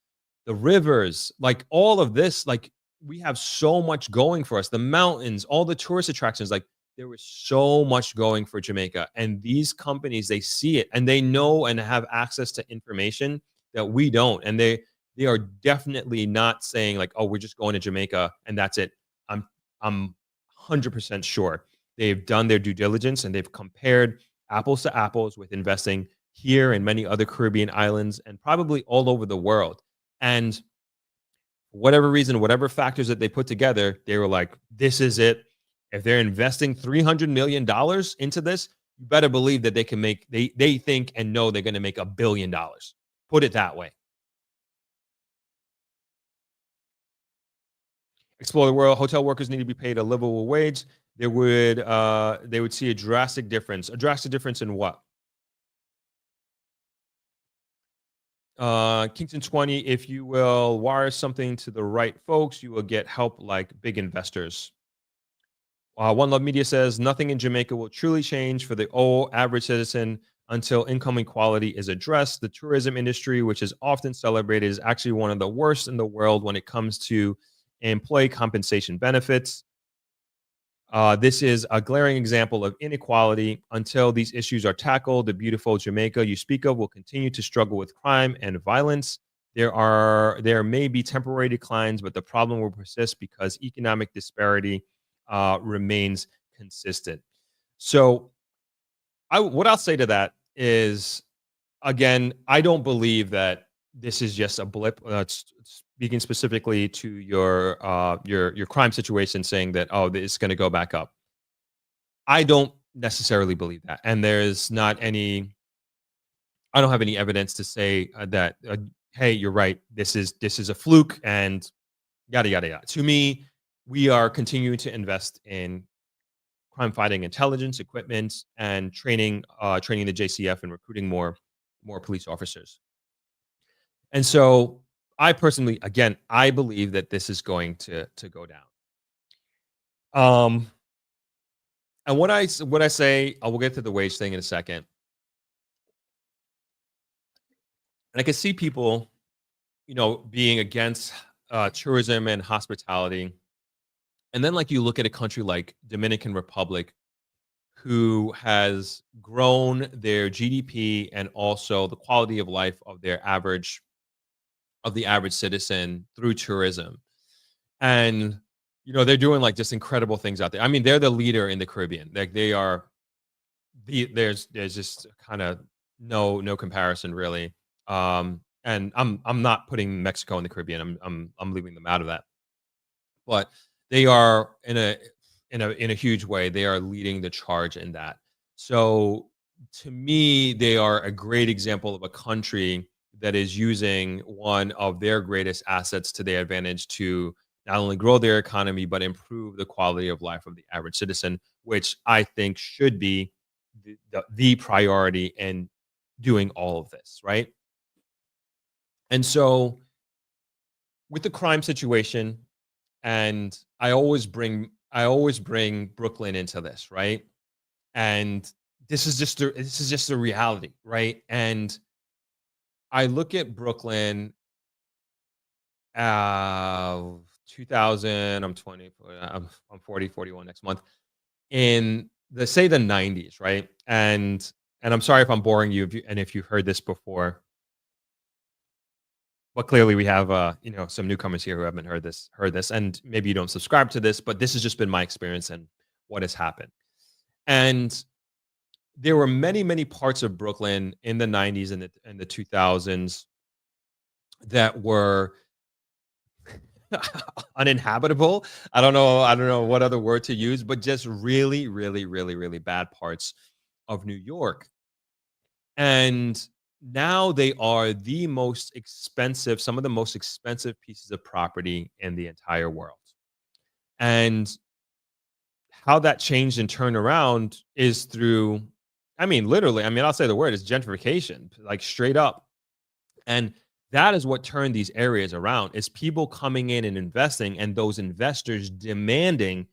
the rivers, like all of this, like we have so much going for us. The mountains, all the tourist attractions, like there was so much going for Jamaica. And these companies, they see it and they know and have access to information that we don't. And they are definitely not saying like, oh, we're just going to Jamaica and that's it. I'm 100% sure they've done their due diligence and they've compared apples to apples with investing here and many other Caribbean islands and probably all over the world. And for whatever reason, whatever factors that they put together, they were like, this is it. If they're investing $300 million into this, you better believe that they can make, they think and know they're going to make $1 billion. Put it that way. Explore the world. Hotel workers need to be paid a livable wage. They would see a drastic difference. A drastic difference in what? Kingston 20, if you will wire something to the right folks, you will get help like big investors. One Love Media says nothing in Jamaica will truly change for the average citizen until income equality is addressed. The tourism industry, which is often celebrated, is actually one of the worst in the world when it comes to employee compensation benefits. This is a glaring example of inequality. Until these issues are tackled, the beautiful Jamaica you speak of will continue to struggle with crime and violence. There may be temporary declines, but the problem will persist because economic disparity remains consistent. So, what I'll say to that is, again, I don't believe that this is just a blip. Speaking specifically to your crime situation, saying that it's going to go back up. I don't necessarily believe that, and there's not any. I don't have any evidence to say that. Hey, you're right. This is a fluke, and yada yada yada. To me, we are continuing to invest in crime fighting intelligence, equipment, and training the JCF and recruiting more police officers. And so I personally, again, I believe that this is going to go down. And what I say, I will get to the wage thing in a second. And I can see people, being against tourism and hospitality. And then like you look at a country like Dominican Republic, who has grown their GDP and also the quality of life of the average citizen through tourism. And they're doing like just incredible things out there. I mean, they're the leader in the Caribbean. Like they are there's just kind of no comparison really. And I'm not putting Mexico in the Caribbean. I'm leaving them out of that. But they are in a huge way. They are leading the charge in that. So to me, they are a great example of a country that is using one of their greatest assets to their advantage to not only grow their economy but improve the quality of life of the average citizen, which I think should be the priority in doing all of this, right? And so with the crime situation, and I always bring Brooklyn into this, right? And this is just the reality, right? And I look at Brooklyn, uh 2000, I'm 20, I'm 40, 41 next month. In the 90s, right? And I'm sorry if I'm boring you, if you've heard this before, but clearly we have some newcomers here who haven't heard this, and maybe you don't subscribe to this, but this has just been my experience and what has happened. And there were many parts of Brooklyn in the 90s and the 2000s that were uninhabitable. I don't know what other word to use, but just really bad parts of New York. And now they are some of the most expensive pieces of property in the entire world. And how that changed and turned around is through, I mean, literally, I mean, I'll say the word is gentrification, like straight up. And that is what turned these areas around, is people coming in and investing, and those investors demanding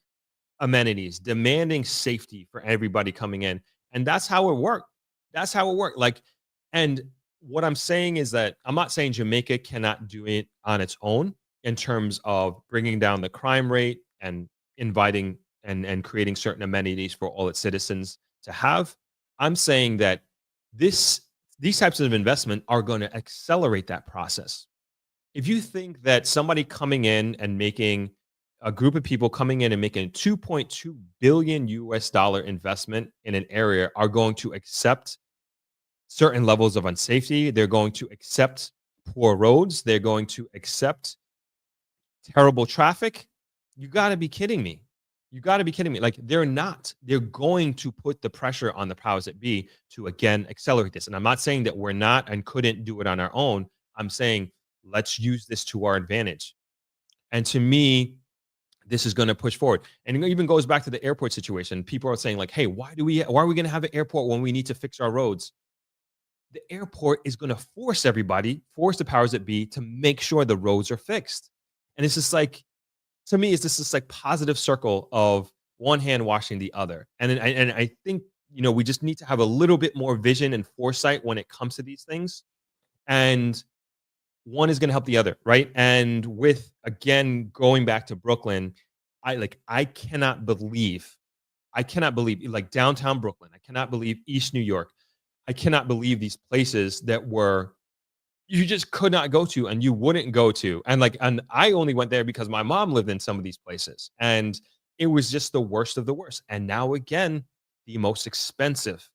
amenities, demanding safety for everybody coming in. And that's how it worked. That's how it worked. Like, and what I'm saying is that I'm not saying Jamaica cannot do it on its own in terms of bringing down the crime rate and inviting and creating certain amenities for all its citizens to have. I'm saying that this these types of investment are going to accelerate that process. If you think that somebody coming in and making a group of people coming in and making 2.2 billion US dollar investment in an area are going to accept certain levels of unsafety, they're going to accept poor roads, they're going to accept terrible traffic, you got to be kidding me. You got to be kidding me. Like, they're not. They're going to put the pressure on the powers that be to again accelerate this. And I'm not saying that we're not and couldn't do it on our own. I'm saying let's use this to our advantage. And to me, this is going to push forward. And it even goes back to the airport situation. People are saying like, "Hey, why are we going to have an airport when we need to fix our roads?" The airport is going to force the powers that be to make sure the roads are fixed. And it's just like, to me, it's just this like positive circle of one hand washing the other. And I think we just need to have a little bit more vision and foresight when it comes to these things. And one is going to help the other, right? And with, again, going back to Brooklyn, I cannot believe like downtown Brooklyn. I cannot believe East New York. I cannot believe these places that were you just could not go to and you wouldn't go to. And I only went there because my mom lived in some of these places, and it was just the worst of the worst. And now again, the most expensive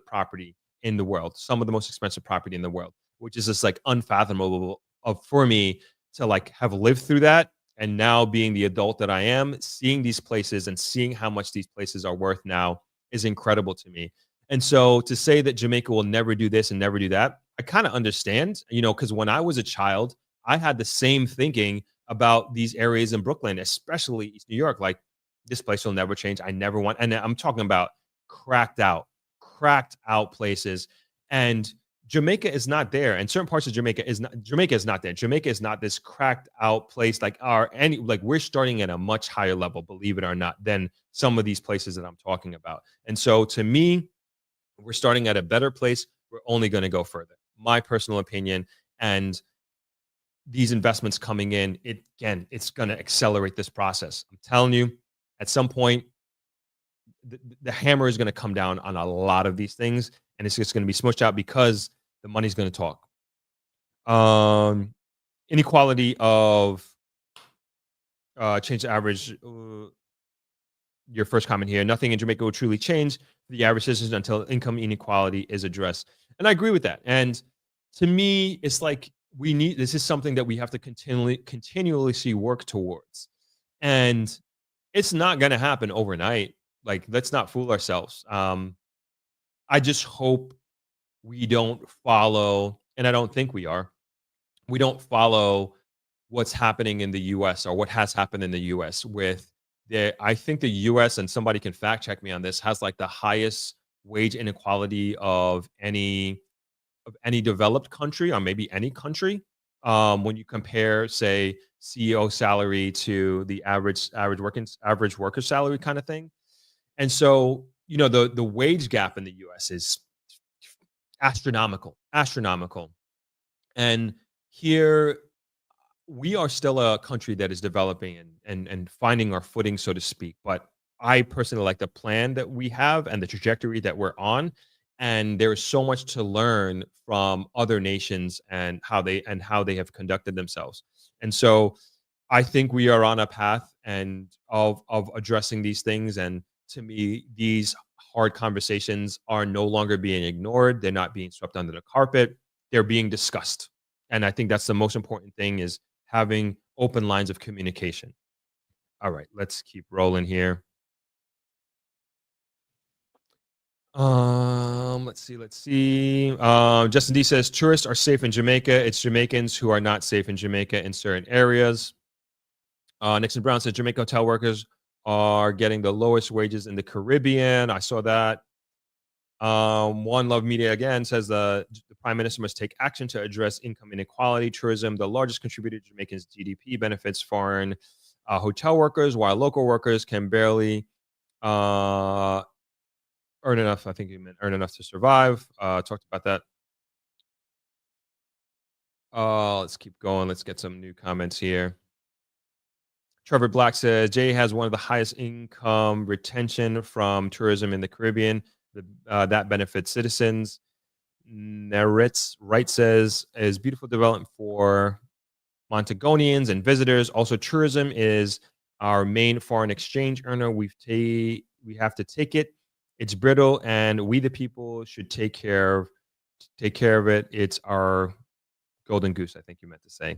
property in the world, some of the most expensive property in the world, which is just like unfathomable for me to like have lived through that. And now being the adult that I am, seeing these places and seeing how much these places are worth now is incredible to me. And so to say that Jamaica will never do this and never do that, I kind of understand, because when I was a child, I had the same thinking about these areas in Brooklyn, especially East New York. Like, this place will never change. I never want, and I'm talking about cracked out places. And Jamaica is not there. And certain parts of Jamaica is not there. Jamaica is not this cracked out place like we're starting at a much higher level, believe it or not, than some of these places that I'm talking about. And so to me, we're starting at a better place. We're only going to go further. My personal opinion. And these investments coming in, it's going to accelerate this process. I'm telling you, at some point, the hammer is going to come down on a lot of these things, and it's just going to be smushed out because the money's going to talk. Inequality of change the average. Your first comment here. Nothing in Jamaica will truly change for the average citizen until income inequality is addressed. And I agree with that. And to me, it's like we need this is something that we have to continually see work towards. And it's not going to happen overnight. Like, let's not fool ourselves. I just hope we don't follow, and I don't think we are. We don't follow what's happening in the US or what has happened in the US with I think the US, and somebody can fact check me on this, has like the highest wage inequality of any developed country, or maybe any country. When you compare, say, CEO salary to the average worker salary kind of thing. And so, the wage gap in the US is astronomical. And here we are still a country that is developing and finding our footing, so to speak. But I personally like the plan that we have and the trajectory that we're on. And there is so much to learn from other nations and how they have conducted themselves. And so I think we are on a path and of addressing these things. And to me, these hard conversations are no longer being ignored. They're not being swept under the carpet. They're being discussed. And I think that's the most important thing, is having open lines of communication. All right, let's keep rolling here. Let's see. Justin D says tourists are safe in Jamaica. It's Jamaicans who are not safe in Jamaica in certain areas. Nixon Brown says Jamaica hotel workers are getting the lowest wages in the Caribbean. I saw that. One Love Media again says the Prime Minister must take action to address income inequality. Tourism, the largest contributor to Jamaica's GDP, benefits foreign hotel workers, while local workers can barely earn enough. I think you meant earn enough to survive. Talked about that. Let's keep going. Let's get some new comments here. Trevor Black says Jay has one of the highest income retention from tourism in the Caribbean. That benefits citizens. Neritz Wright says is beautiful development for Montagonians and visitors. Also, tourism is our main foreign exchange earner. We have to take it. It's brittle, and we the people should take care of it. It's our golden goose, I think you meant to say.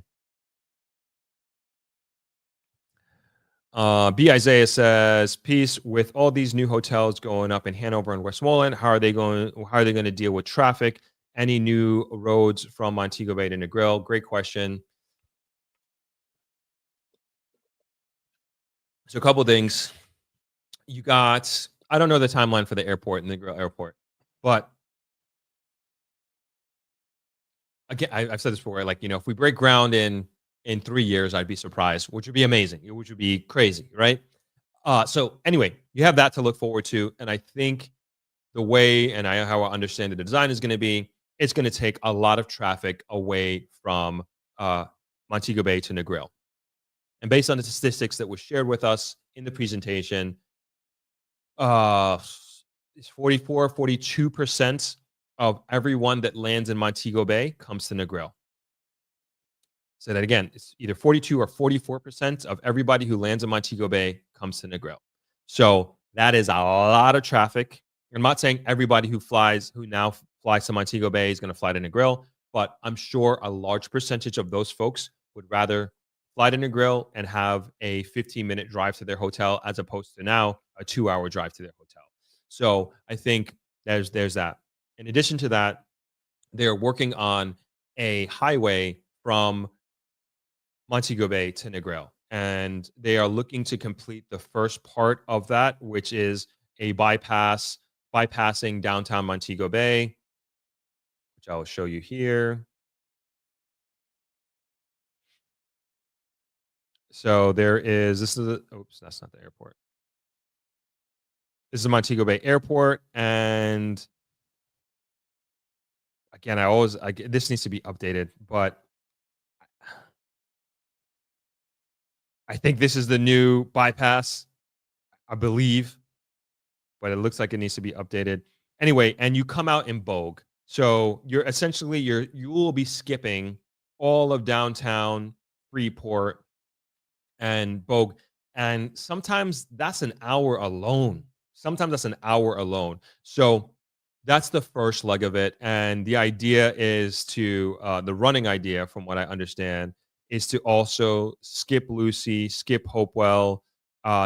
B. Isaiah says, peace. With all these new hotels going up in Hanover and Westmoreland, how are they going to deal with traffic? Any new roads from Montego Bay to Negril? Great question. So a couple of things. I don't know the timeline for the airport, Negril Airport, but again, I've said this before, like, if we break ground in 3 years, I'd be surprised, which would be amazing, which would be crazy, right? So anyway, you have that to look forward to. And I think the way how I understand the design is going to be, it's going to take a lot of traffic away from Montego Bay to Negril. And based on the statistics that were shared with us in the presentation, 42% of everyone that lands in Montego Bay comes to Negril. Say that again. It's either 42 or 44% of everybody who lands in Montego Bay comes to Negril. So that is a lot of traffic. I'm not saying everybody who now flies to Montego Bay is going to fly to Negril, but I'm sure a large percentage of those folks would rather fly to Negril and have a 15-minute drive to their hotel as opposed to now a 2-hour drive to their hotel. So I think there's that. In addition to that, they're working on a highway from Montego Bay to Negril, and they are looking to complete the first part of that, which is a bypassing downtown Montego Bay, which I will show you here. So this is oops, that's not the airport. This is Montego Bay Airport, and again, this needs to be updated, but I think this is the new bypass, I believe, but it looks like it needs to be updated. Anyway, and you come out in Bogue. So you will be skipping all of downtown Freeport and Bogue. And sometimes that's an hour alone. Sometimes that's an hour alone. So that's the first leg of it. And the idea is to, the running idea, from what I understand, is to also skip Lucy, skip Hopewell,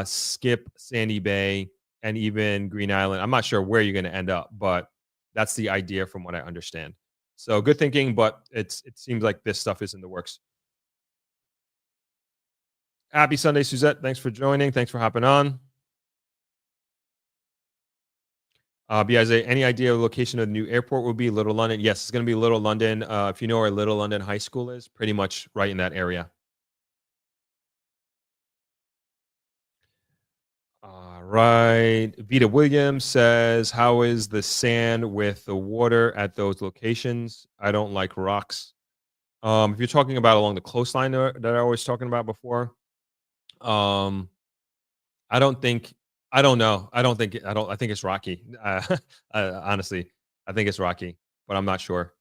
skip Sandy Bay, and even Green Island. I'm not sure where you're going to end up, but that's the idea from what I understand. So good thinking, but it seems like this stuff is in the works. Happy Sunday, Suzette. Thanks for joining. Thanks for hopping on. BIZ, any idea of the location of the new airport will be? Little London? Yes, it's going to be Little London. If you know where Little London High School is, pretty much right in that area. All right. Vita Williams says, how is the sand with the water at those locations? I don't like rocks. If you're talking about along the coastline that I was talking about before, um, I don't think I don't know. I think it's rocky. Honestly, I think it's rocky, but I'm not sure.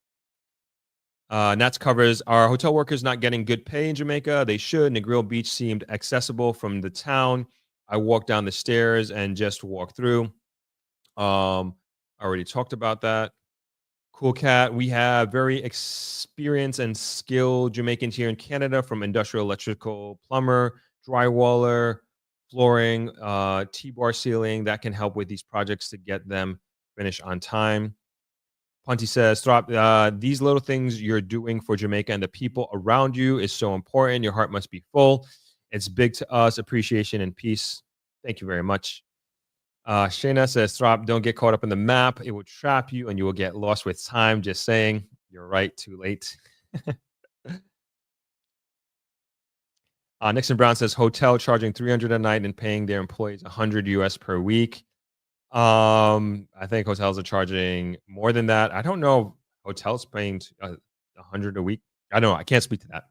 Nats covers, are hotel workers not getting good pay in Jamaica? They should. Negril Beach seemed accessible from the town. I walked down the stairs and just walked through. I already talked about that. Cool cat. We have very experienced and skilled Jamaicans here in Canada, from industrial electrical plumber, drywaller, flooring, T-bar ceiling, that can help with these projects to get them finished on time. Punty says, "Throp, these little things you're doing for Jamaica and the people around you is so important. Your heart must be full. It's big to us. Appreciation and peace. Thank you very much." Shayna says, "Throp, don't get caught up in the map. It will trap you and you will get lost with time. Just saying." You're right. Too late. Nixon Brown says, "Hotel charging 300 a night and paying their employees 100 US per week." I think hotels are charging more than that. I don't know. Hotels paying 100 a week. I don't know. I can't speak to that.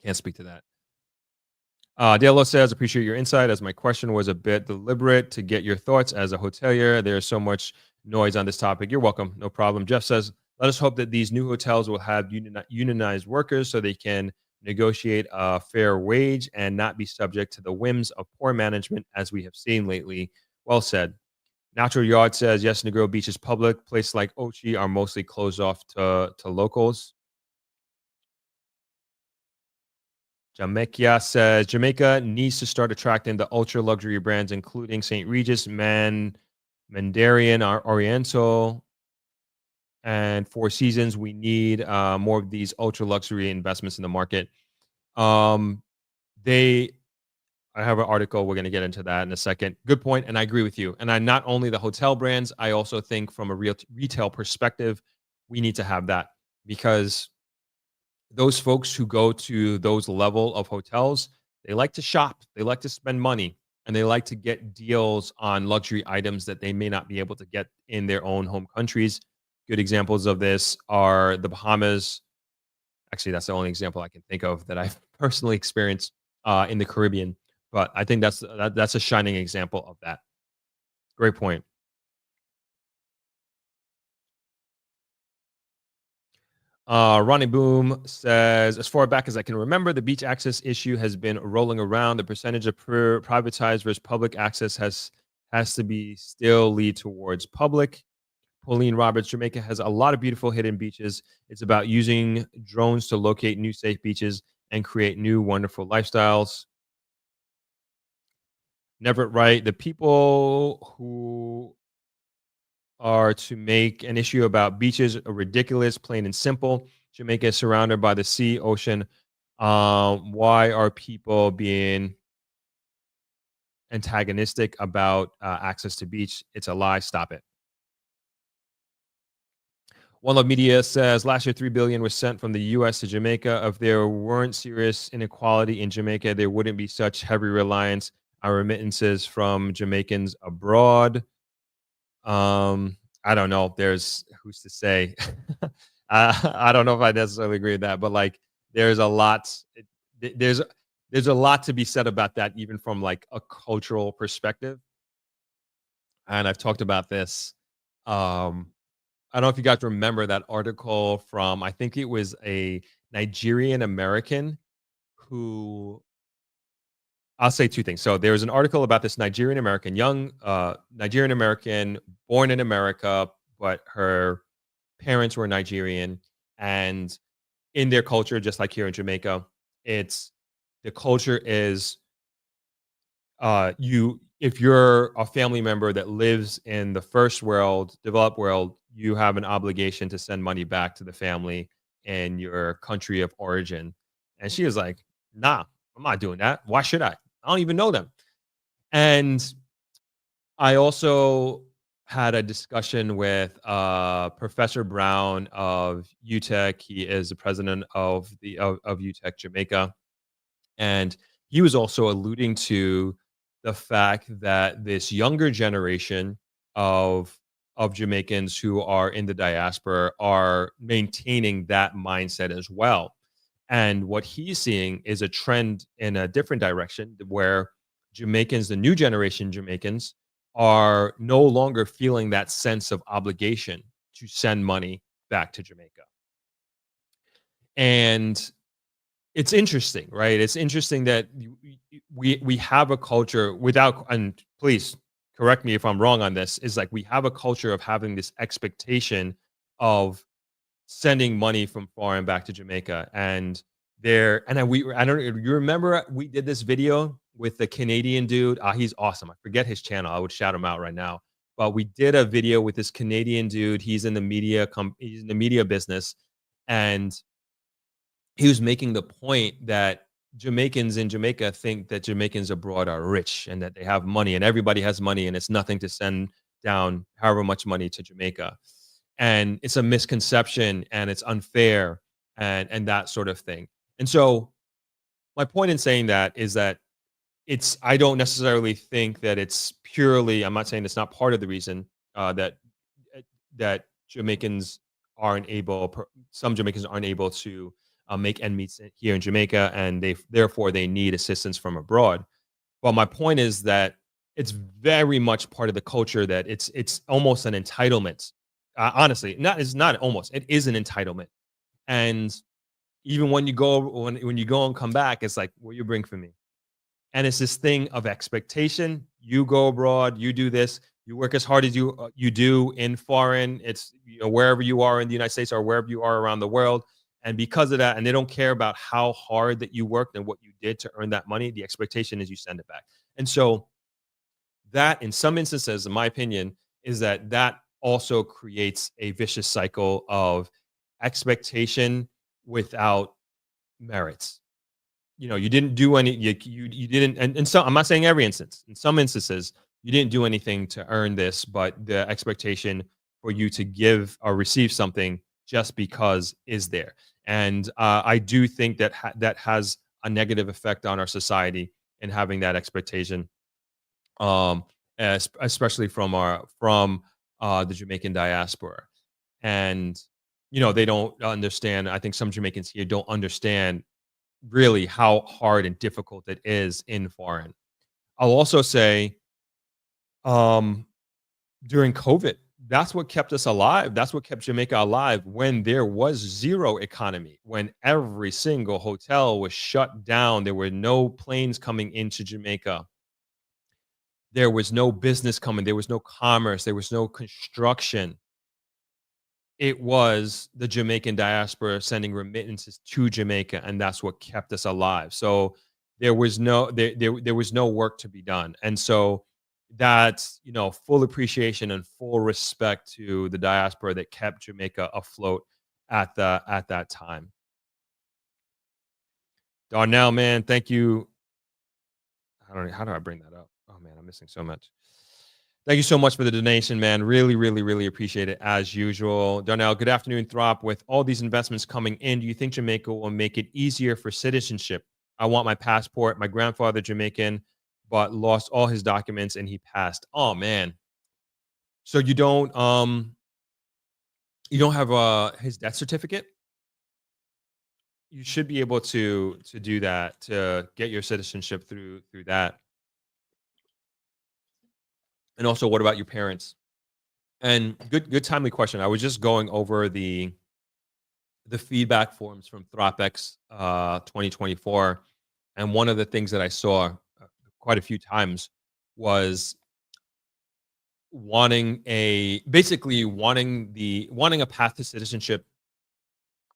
Can't speak to that. Diallo says, "Appreciate your insight, as my question was a bit deliberate to get your thoughts as a hotelier. There's so much noise on this topic." You're welcome. No problem. Jeff says, "Let us hope that these new hotels will have unionized workers so they can negotiate a fair wage and not be subject to the whims of poor management as we have seen lately." Well said. Natural Yard says, "Yes, Negril Beach is public. Places like Ochi are mostly closed off to locals." Jamaica says, "Jamaica needs to start attracting the ultra luxury brands, including St. Regis, Mandarin, Oriental, and Four Seasons. We need more of these ultra luxury investments in the market." Um, they, I have an article. We're going to get into that in a second. Good point, and I agree with you. And I not only the hotel brands, I also think from a real retail perspective, we need to have that, because those folks who go to those level of hotels, they like to shop, they like to spend money, and they like to get deals on luxury items that they may not be able to get in their own home countries. Good examples of this are the Bahamas. Actually, that's the only example I can think of that I've personally experienced in the Caribbean. But I think that's a shining example of that. Great point. Ronnie Boom says, "As far back as I can remember, the beach access issue has been rolling around. The percentage of privatized versus public access has to be still lead towards public." Pauline Roberts, "Jamaica has a lot of beautiful hidden beaches. It's about using drones to locate new safe beaches and create new wonderful lifestyles." Never right. "The people who are to make an issue about beaches are ridiculous, plain and simple. Jamaica is surrounded by the sea, ocean. Why are people being antagonistic about access to beach? It's a lie. Stop it." One Love Media says, "Last year 3 billion was sent from the U.S. to Jamaica. If there weren't serious inequality in Jamaica, there wouldn't be such heavy reliance on remittances from Jamaicans abroad." I don't know. There's who's to say. I don't know if I necessarily agree with that, but like, there's a lot. There's a lot to be said about that, even from like a cultural perspective. And I've talked about this. Um, I don't know if you guys remember that article from, I think it was a Nigerian American who I'll say two things. So there was an article about this Nigerian American, young Nigerian American, born in America, but her parents were Nigerian, and in their culture, just like here in Jamaica, it's the culture is you if you're a family member that lives in the first world, developed world, you have an obligation to send money back to the family in your country of origin. And she was like, nah, I'm not doing that. Why should I? I don't even know them. And I also had a discussion with Professor Brown of UTEC. He is the president of UTEC Jamaica, and he was also alluding to the fact that this younger generation of Jamaicans who are in the diaspora are maintaining that mindset as well. And what he's seeing is a trend in a different direction where Jamaicans, the new generation Jamaicans, are no longer feeling that sense of obligation to send money back to Jamaica. And it's interesting, right? It's interesting that we have a culture without, and please correct me if I'm wrong on this, is like we have a culture of having this expectation of sending money from foreign back to Jamaica. And there, and I don't, you remember we did this video with the Canadian dude? He's awesome. I forget his channel. I would shout him out right now. But we did a video with this Canadian dude. He's in the media, he's in the media business. And he was making the point that Jamaicans in Jamaica think that Jamaicans abroad are rich and that they have money and everybody has money and it's nothing to send down however much money to Jamaica. And it's a misconception and it's unfair and that sort of thing. And so my point in saying that is that I don't necessarily think that it's purely, I'm not saying it's not part of the reason that Jamaicans aren't able, some Jamaicans aren't able to make ends meet here in Jamaica, and therefore they need assistance from abroad. But my point is that it's very much part of the culture that it's almost an entitlement. Honestly, it's not almost. It is an entitlement, and even when you go when you go and come back, it's like, what you bring for me? And it's this thing of expectation. You go abroad, you do this, you work as hard as you do in foreign. It's wherever you are in the United States or wherever you are around the world. And because of that, and they don't care about how hard that you worked and what you did to earn that money, the expectation is you send it back. And so that, in some instances, in my opinion, is that also creates a vicious cycle of expectation without merits. You didn't do any, you didn't, and so I'm not saying every instance. In some instances, you didn't do anything to earn this, but the expectation for you to give or receive something just because is there. And I do think that that has a negative effect on our society in having that expectation, especially from the Jamaican diaspora. And they don't understand. I think some Jamaicans here don't understand really how hard and difficult it is in foreign. I'll also say, during COVID, that's what kept us alive. That's what kept Jamaica alive when there was zero economy, when every single hotel was shut down. There were no planes coming into Jamaica. There was no business coming. There was no commerce. There was no construction. It was the Jamaican diaspora sending remittances to Jamaica, and that's what kept us alive. So there was no work to be done. And so that's full appreciation and full respect to the diaspora that kept Jamaica afloat at that time. Darnell, man, thank you. How do I bring that up? Oh man, I'm missing so much. Thank you so much for the donation, man. Really, really, really appreciate it as usual. Darnell, good afternoon, Throp. With all these investments coming in, do you think Jamaica will make it easier for citizenship? I want my passport. My grandfather Jamaican, but lost all his documents and he passed. Oh man. So you don't have his death certificate? You should be able to do that, to get your citizenship through that. And also, what about your parents? And good timely question. I was just going over the feedback forms from Thropex 2024, and one of the things that I saw, quite a few times was wanting a path to citizenship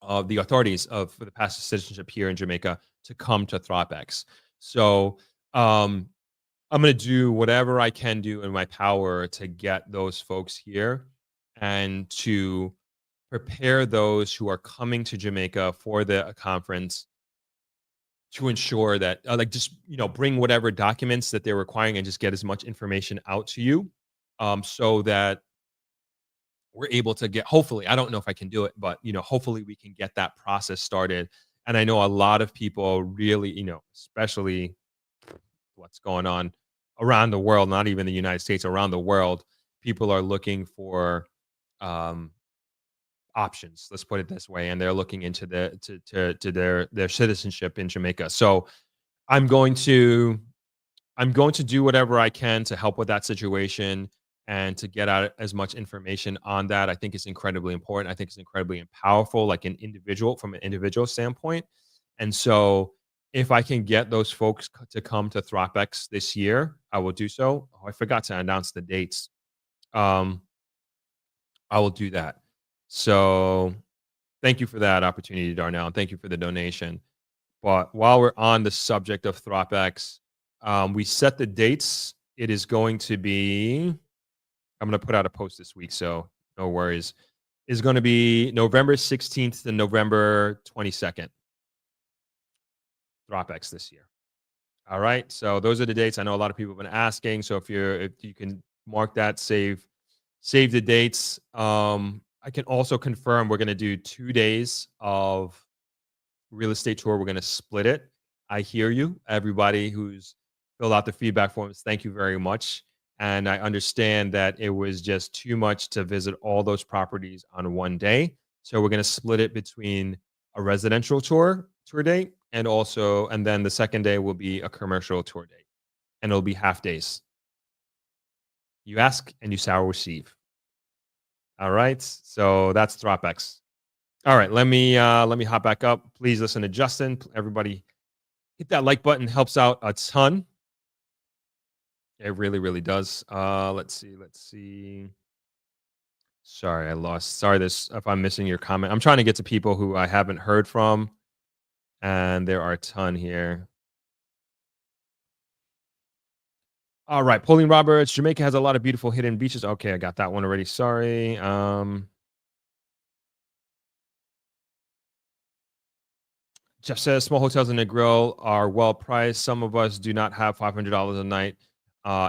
of the authorities of for the path to citizenship here in Jamaica to come to Thropex. So um, I'm going to do whatever I can do in my power to get those folks here and to prepare those who are coming to Jamaica for the conference to ensure that like just bring whatever documents that they're requiring and just get as much information out to you so that we're able to get, hopefully, I don't know if I can do it, but hopefully we can get that process started. And I know a lot of people really, especially what's going on around the world, not even the United States, around the world, people are looking for um options, let's put it this way, and they're looking into to their citizenship in Jamaica. So I'm going to I'm going to do whatever I can to help with that situation and to get out as much information on that. I think it's incredibly important. I think it's incredibly powerful, like an individual from an individual standpoint. And so, if I can get those folks to come to Thropex this year, I will do so. Oh, I forgot to announce the dates. Um, I will do that. So, thank you for that opportunity, Darnell. And thank you for the donation. But while we're on the subject of Thropex, we set the dates. It is going to be, I'm going to put out a post this week, so no worries. It's going to be November 16th to November 22nd. Thropex this year. All right. So those are the dates. I know a lot of people have been asking. So if you can mark that, save the dates. I can also confirm we're going to do 2 days of real estate tour. We're going to split it. I hear you, everybody who's filled out the feedback forms. Thank you very much. And I understand that it was just too much to visit all those properties on one day. So we're going to split it between a residential tour date and then the second day will be a commercial tour date, and it'll be half days. You ask and you shall receive. All right. So that's Thropex. All right, let me hop back up. Please listen to Justin. Everybody, hit that like button. Helps out a ton. It really, really does. Let's see. Sorry, I lost. Sorry, this if I'm missing your comment. I'm trying to get to people who I haven't heard from, and there are a ton here. All right, Pauline Roberts. Jamaica has a lot of beautiful hidden beaches. Okay, I got that one already. Sorry. Jeff says small hotels in Negril are well priced. Some of us do not have $500 a night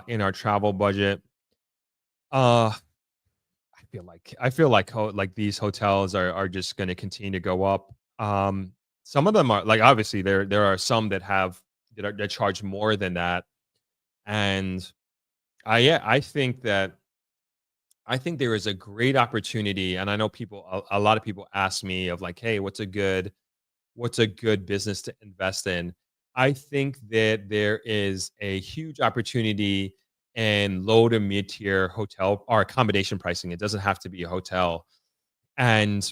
in our travel budget. Uh, I feel like these hotels are just going to continue to go up. Some of them are like obviously there are some that charge more than that, and I think that I think there is a great opportunity, and I know a lot of people ask me of like, hey, what's a good business to invest in? I think that there is a huge opportunity in low to mid tier hotel or accommodation pricing. It doesn't have to be a hotel. And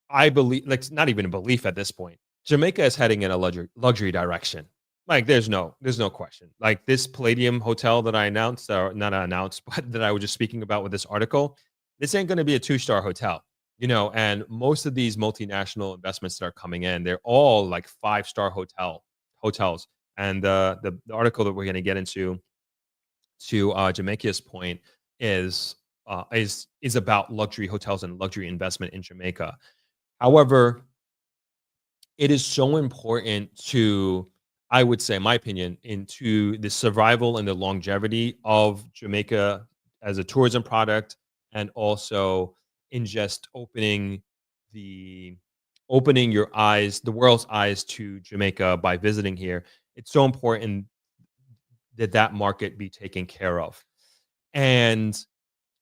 I believe, like, not even a belief at this point. Jamaica is heading in a luxury direction. Like, there's no question. Like this Palladium hotel that I announced, or not announced, but that I was just speaking about with this article. This ain't going to be a 2-star hotel, And most of these multinational investments that are coming in, they're all like 5-star hotels. And the article that we're going to get into, to Jamaica's point, is about luxury hotels and luxury investment in Jamaica. However, it is so important to, I would say, in my opinion, into the survival and the longevity of Jamaica as a tourism product, and also in just opening your eyes, the world's eyes to Jamaica by visiting here. It's so important that that market be taken care of. And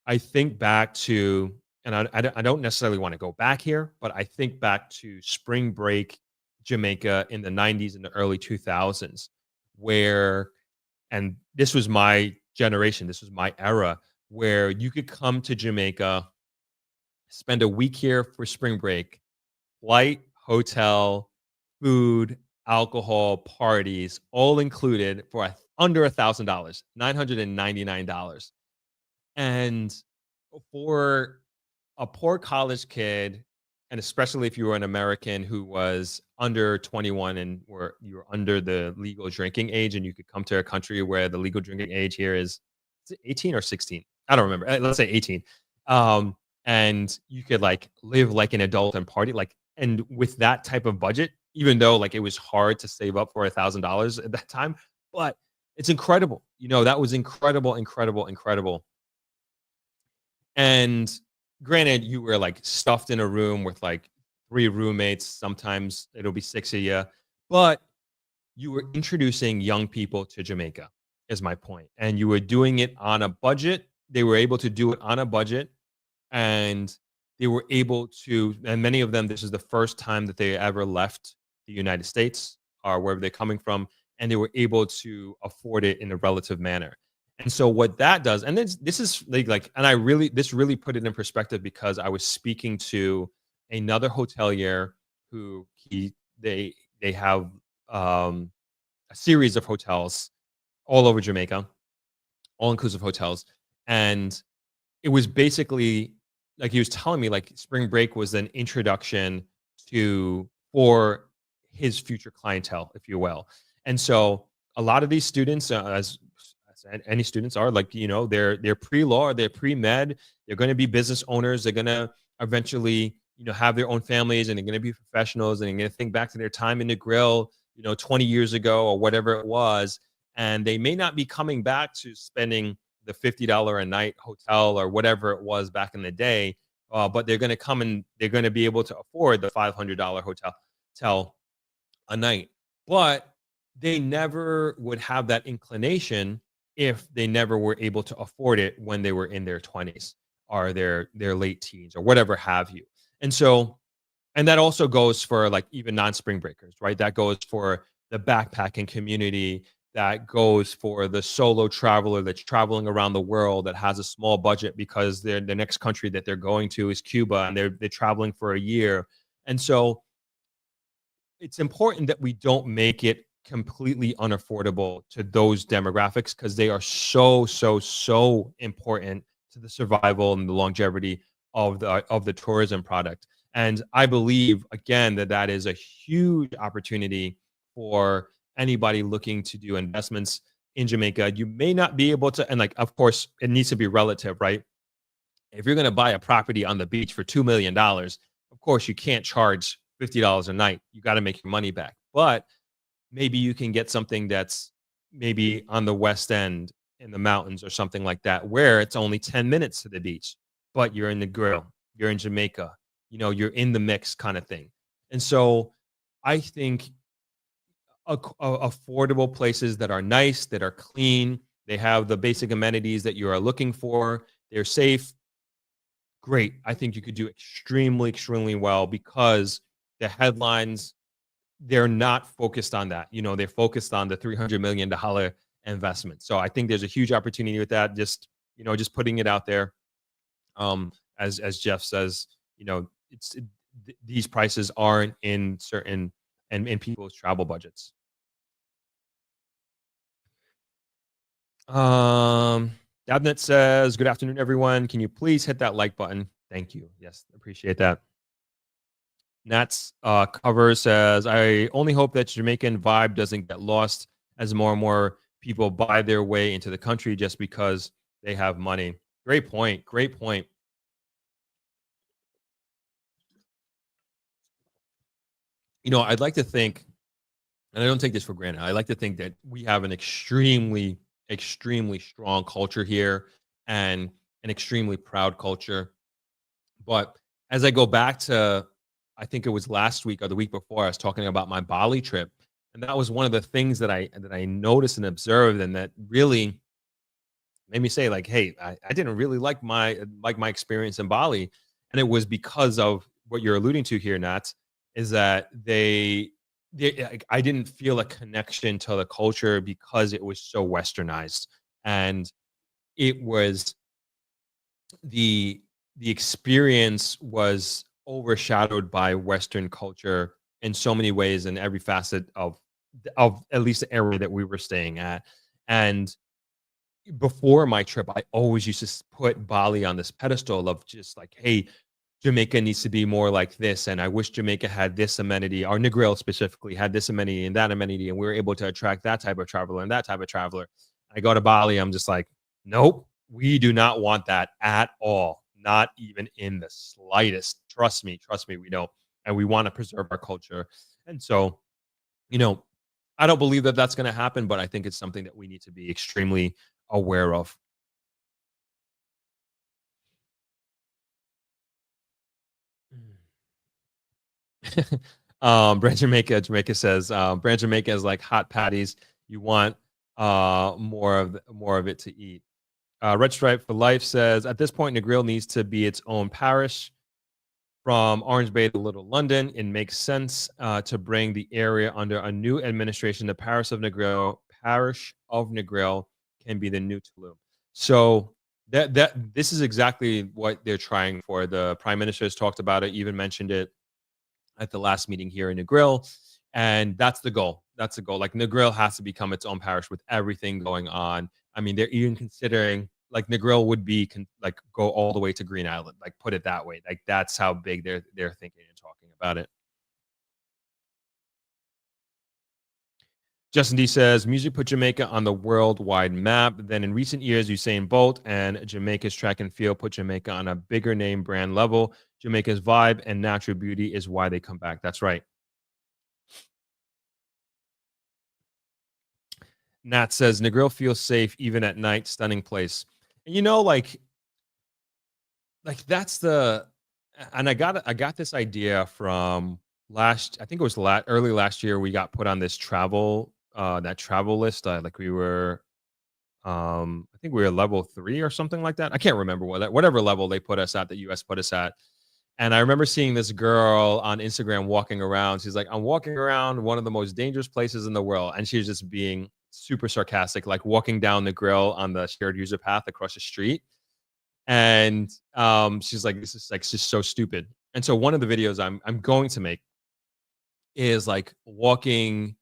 I think back to, and I don't necessarily want to go back here, but I think back to spring break Jamaica in the 90s and the early 2000s, where, and this was my generation, this was my era, where you could come to Jamaica, spend a week here for spring break, flight, hotel, food, alcohol parties, all included for under $1,000, $999. And for a poor college kid, and especially if you were an American who was under 21 and you were under the legal drinking age, and you could come to a country where the legal drinking age here is it 18 or 16? I don't remember. Let's say 18. Um, and you could like live like an adult and party and with that type of budget, even though like it was hard to save up for $1,000 at that time, but it's incredible. That was incredible, incredible, incredible. And granted, you were like stuffed in a room with like three roommates. Sometimes it'll be six of you, but you were introducing young people to Jamaica, is my point. And you were doing it on a budget. They were able to do it on a budget, and they were able to, and many of them, this is the first time that they ever left the United States or wherever they're coming from, and they were able to afford it in a relative manner. And so what that does, and this is and this really put it in perspective because I was speaking to another hotelier who they have a series of hotels all over Jamaica, all inclusive hotels, and it was basically like he was telling me like spring break was an introduction for his future clientele, if you will. And so a lot of these students, as any students are, like they're pre-law, they're pre-med, they're going to be business owners, they're going to eventually have their own families, and they're going to be professionals, and they're going to think back to their time in Negril 20 years ago or whatever it was, and they may not be coming back to spending the $50 a night hotel or whatever it was back in the day, but they're going to come and they're going to be able to afford the $500 hotel a night. But they never would have that inclination if they never were able to afford it when they were in their 20s or their late teens or whatever have you. And so, and that also goes for like even non-spring breakers, right? That goes for the backpacking community, that goes for the solo traveler that's traveling around the world that has a small budget because the next country that they're going to is Cuba, and they're traveling for a year. And so it's important that we don't make it completely unaffordable to those demographics, because they are so important to the survival and the longevity of the tourism product. And I believe again that is a huge opportunity for anybody looking to do investments in Jamaica. You may not be able to, and like of course it needs to be relative, right? If you're going to buy a property on the beach for $2 million, of course you can't charge $50 a night. You got to make your money back. But maybe you can get something that's maybe on the West End in the mountains or something like that, where it's only 10 minutes to the beach, but you're in Negril, you're in Jamaica, you're in the mix kind of thing. And so I think affordable places that are nice, that are clean, they have the basic amenities that you are looking for, they're safe. Great. I think you could do extremely, extremely well, because the headlines, they're not focused on that. They're focused on the $300 million investment. So I think there's a huge opportunity with that. Just putting it out there. As Jeff says, these prices aren't in certain and in people's travel budgets. Dabnet says, good afternoon, everyone. Can you please hit that like button? Thank you. Yes, appreciate that. Nat's cover says, I only hope that Jamaican vibe doesn't get lost as more and more people buy their way into the country just because they have money. Great point. Great point. I'd like to think, and I don't take this for granted, I like to think that we have an extremely, extremely strong culture here, and an extremely proud culture. But as I go back to, I think it was last week or the week before, I was talking about my Bali trip, and that was one of the things that I noticed and observed, and that really made me say, like, hey, I didn't really like my experience in Bali. And it was because of what you're alluding to here, Nat, is that I didn't feel a connection to the culture because it was so westernized, and it was the experience was overshadowed by Western culture in so many ways in every facet of at least the area that we were staying at. And before my trip, I always used to put Bali on this pedestal of just like, hey, Jamaica needs to be more like this, and I wish Jamaica had this amenity, or Negril specifically had this amenity and that amenity, and we were able to attract that type of traveler and that type of traveler. I go to Bali, I'm just like, nope, we do not want that at all, not even in the slightest. Trust me, we don't, and we want to preserve our culture. And so, you know, I don't believe that that's going to happen, but I think it's something that we need to be extremely aware of. Brand Jamaica says, Brand Jamaica is like hot patties. You want more of it to eat. Red Stripe for Life says, at this point, Negril needs to be its own parish. From Orange Bay to Little London, it makes sense to bring the area under a new administration. The parish of Negril can be the new Tulum. So that this is exactly what they're trying for. The prime minister has talked about it, even mentioned it at the last meeting here in Negril. And that's the goal. That's the goal. Like Negril has to become its own parish with everything going on. I mean, they're even considering like Negril would be like go all the way to Green Island, like put it that way. Like that's how big they're thinking and talking about it. Justin D says, music put Jamaica on the worldwide map. Then in recent years, Usain Bolt and Jamaica's track and field put Jamaica on a bigger name brand level. Jamaica's vibe and natural beauty is why they come back. That's right. Nat says Negril feels safe even at night. Stunning place. And that's the and I got this idea from last. I think it was early last year. We got put on this travel list. Like we were, I think we were level 3 or something like that. I can't remember whatever level they put us at. The U.S. put us at. And I remember seeing this girl on Instagram walking around. She's like, I'm walking around one of the most dangerous places in the world. And she's just being super sarcastic, like walking down the grill on the shared user path across the street. And she's like, this is like just so stupid. And so one of the videos I'm going to make is like walking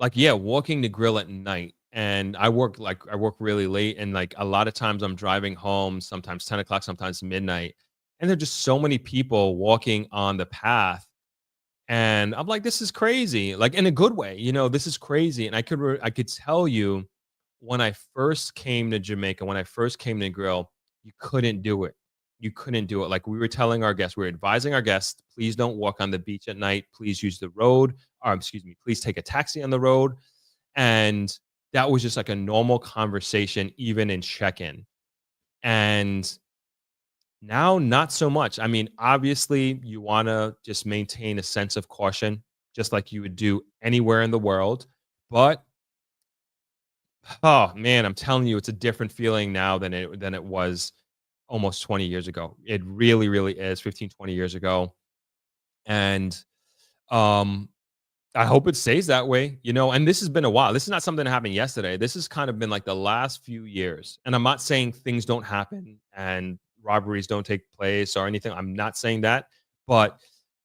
the grill at night. And I work really late, and like a lot of times I'm driving home, sometimes 10 o'clock, sometimes midnight, and there're just so many people walking on the path, and I'm like, this is crazy, like in a good way, this is crazy. And I could tell you, when I first came to Jamaica, when I first came to Grill, you couldn't do it. You couldn't do it. Like we were telling our guests, we were advising our guests, please don't walk on the beach at night. Please use the road. Or excuse me, please take a taxi on the road. And that was just like a normal conversation, even in check-in. And now, not so much. I mean, obviously, you want to just maintain a sense of caution, just like you would do anywhere in the world. But oh man, I'm telling you, it's a different feeling now than it was almost 20 years ago. It really, really is 15, 20 years ago. And um I hope it stays that way, and this has been a while. This is not something that happened yesterday. This has kind of been like the last few years. And I'm not saying things don't happen and robberies don't take place or anything. I'm not saying that, but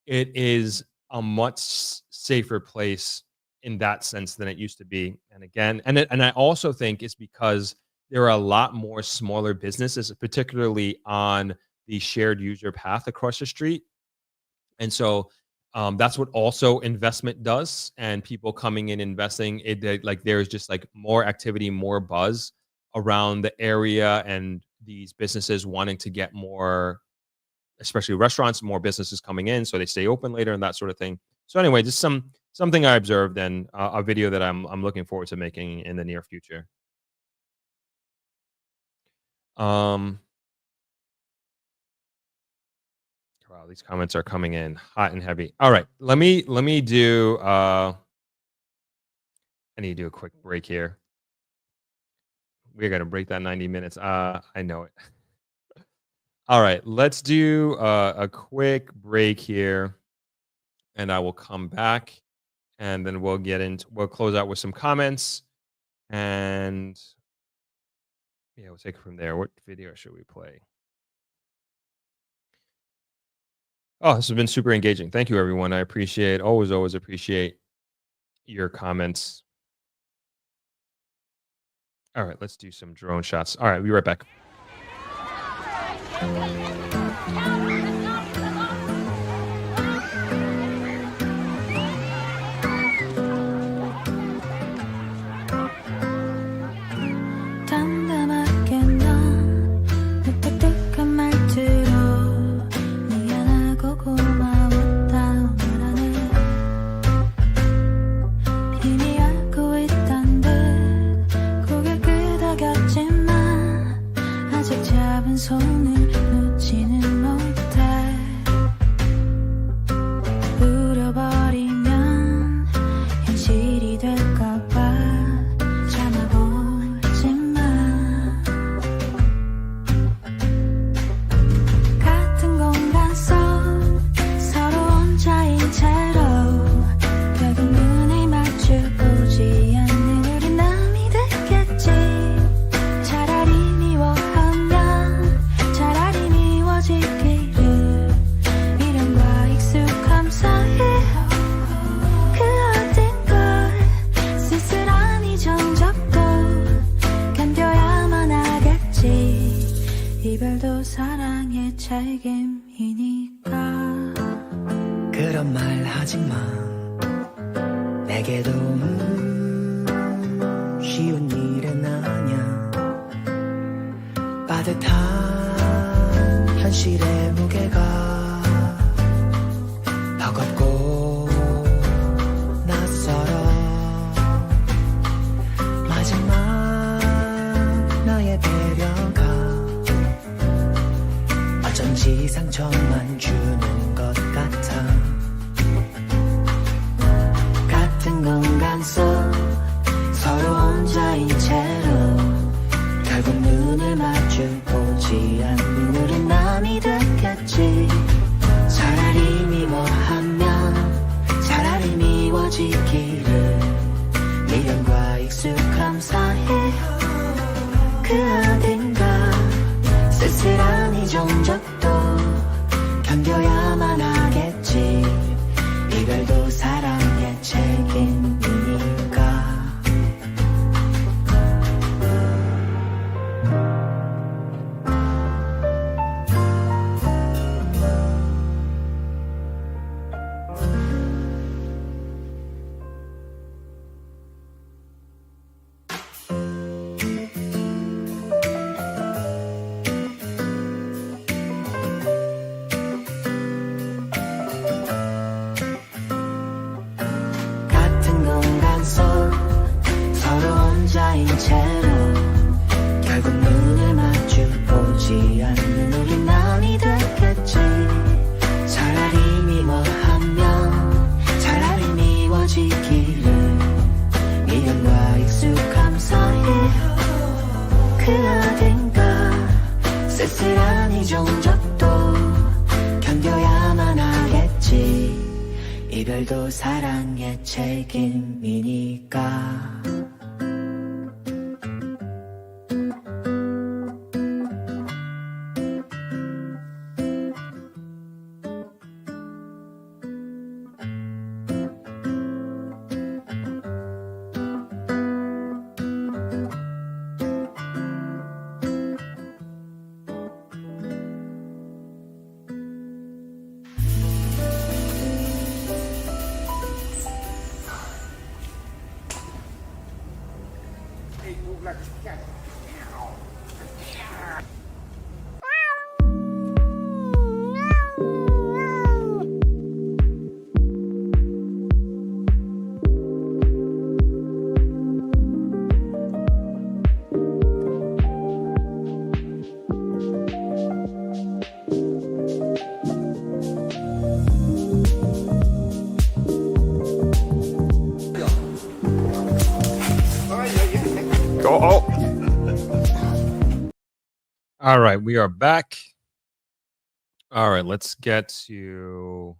it is a much safer place in that sense than it used to be. And again, and I also think it's because there are a lot more smaller businesses, particularly on the shared user path across the street. And so that's what also investment does, and people coming in investing. Like there's just like more activity, more buzz around the area, and these businesses wanting to get more, especially restaurants, more businesses coming in, so they stay open later and that sort of thing. So anyway, just something I observed, and a video that I'm looking forward to making in the near future. Um, wow, these comments are coming in hot and heavy. All right, let me do. I need to do a quick break here. We're gonna break that 90 minutes. I know it. All right, let's do a quick break here, and I will come back, and then we'll close out with some comments, and yeah, we'll take it from there. What video should we play? Oh, this has been super engaging. Thank you, everyone. I appreciate, always appreciate your comments. All right, let's do some drone shots. All right, we'll be right back. 담담하게 넌 무뚝뚝한 말투로 미안하고 고마웠다 말하네. 이미 알고 있던 듯 고개 끄덕였지만 아직 잡은 손을 놓지는 못해. 울어버리면 현실이 될까봐 참아보지만 같은 공간 속 서로 혼자인 채로 결국 눈을 마주보지 않는 우리 남이 됐겠지. 차라리 미워하면 차라리 미워지기를. 미련과 익숙함 사이 그 어딘가 쓸쓸한 이 정적도 견뎌야만 하겠지. 이별도 사랑의 책임이니까. 그런 말 하지마. 내게도 쉬운 일은 아냐. 빠듯한 현실의 무게가 버겁고 낯설어. 마지막 나의 배려가 어쩐지 상처만 주는 것 같아. 같은 공간 속 서로 혼자인 채로 결국 눈을 마주보지 않는 우리 남이 됐겠지. 차라리 미워하면 차라리 미워지기를. 미련과 익숙함 사이 그 어딘가 쓸쓸한 이 정적도 견뎌야만 하겠지. 이별도 사랑의 책임이니까. 같은 공간 속 서로 혼자인 채로 결국 눈을 마주보지 않는 우리 남이 됐겠지. 차라리 미워하면 차라리 미워지기를. 미련과 익숙함 사이 그 어딘가 쓸쓸한 이 정적도 견뎌야만 하겠지. 이별도 사랑의 책임이니까. All right, we are back. All right, let's get to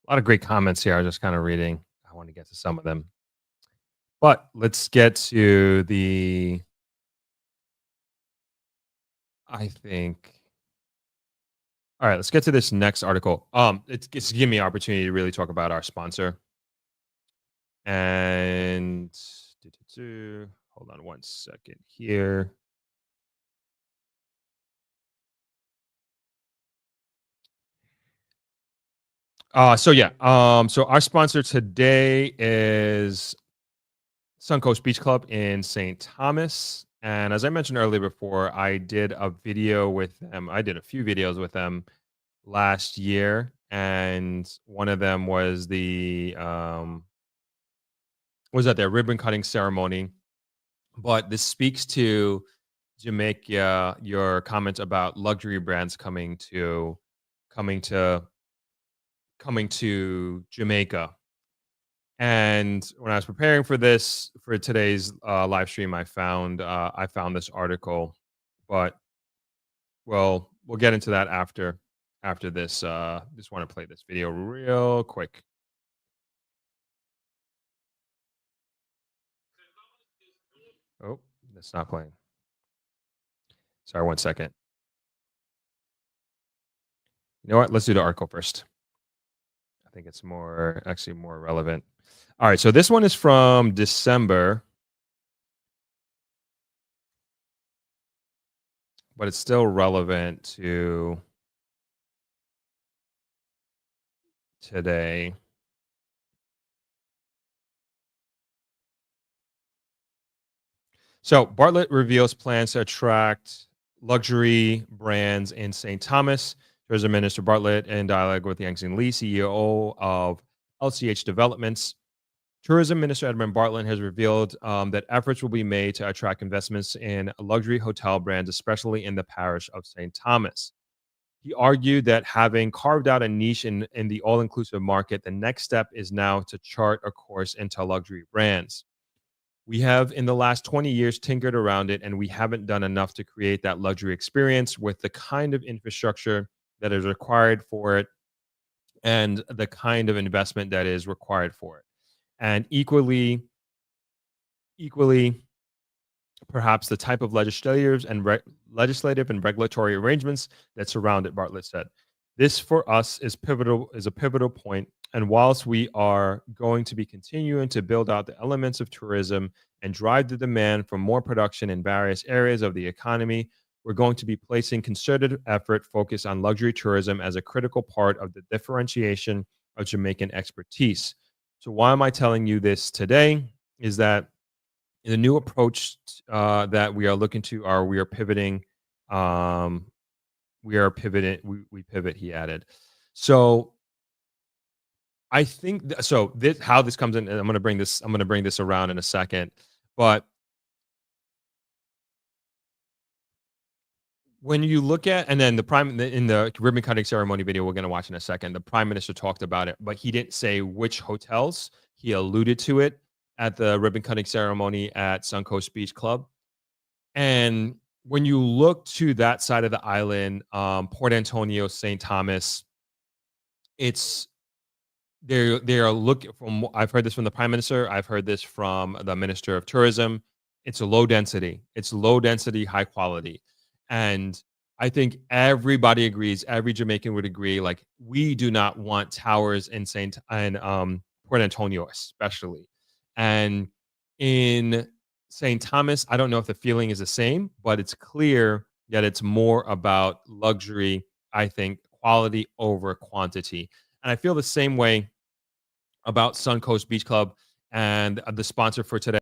a lot of great comments here. I was just kind of reading. I want to get to some of them. But let's get to the, I think, All right, let's get to this next article. It's giving me an opportunity to really talk about our sponsor. And hold on one second here. So our sponsor today is Suncoast Beach Club in St. Thomas. And as I mentioned earlier before, I did a video with them. I did a few videos with them last year, and one of them was at their ribbon cutting ceremony. But this speaks to Jamaica, your comment about luxury brands coming to coming to Jamaica. And when I was preparing for today's live stream, I found this article, but we'll get into that after this. Just want to play this video real quick. Oh, that's not playing. Sorry, one second. You know what? Let's do the article first. I think it's more relevant. All right, so this one is from December, but it's still relevant to today. So Bartlett reveals plans to attract luxury brands in St. Thomas. Tourism Minister Bartlett, in dialogue with Yang Lee, CEO of LCH Developments. Tourism Minister Edmund Bartlett has revealed that efforts will be made to attract investments in luxury hotel brands, especially in the parish of St. Thomas. He argued that having carved out a niche in the all inclusive market, the next step is now to chart a course into luxury brands. We have, in the last 20 years, tinkered around it, and we haven't done enough to create that luxury experience with the kind of infrastructure that is required for it and the kind of investment that is required for it. And equally, perhaps the type of legislative and regulatory arrangements that surround it, Bartlett said. This for us is a pivotal point. And whilst we are going to be continuing to build out the elements of tourism and drive the demand for more production in various areas of the economy, we're going to be placing concerted effort focused on luxury tourism as a critical part of the differentiation of Jamaican expertise. So why am I telling you this today? Is that the new approach that we are looking to we are pivoting. We pivot, he added. So I think so this how this comes in, and I'm going to bring this around in a second. But when you look at, and then in the ribbon cutting ceremony video we're going to watch in a second, the prime minister talked about it, but he didn't say which hotels. He alluded to it at the ribbon cutting ceremony at Suncoast Beach Club. And when you look to that side of the island, Port Antonio, St. Thomas, it's they are looking from. I've heard this from the prime minister. I've heard this from the minister of tourism. It's a low density. It's low density, high quality, and I think everybody agrees. Every Jamaican would agree. Like, we do not want towers in Port Antonio, especially, and in St. Thomas. I don't know if the feeling is the same, but it's clear that it's more about luxury. I think quality over quantity, and I feel the same way about Suncoast Beach Club and the sponsor for today.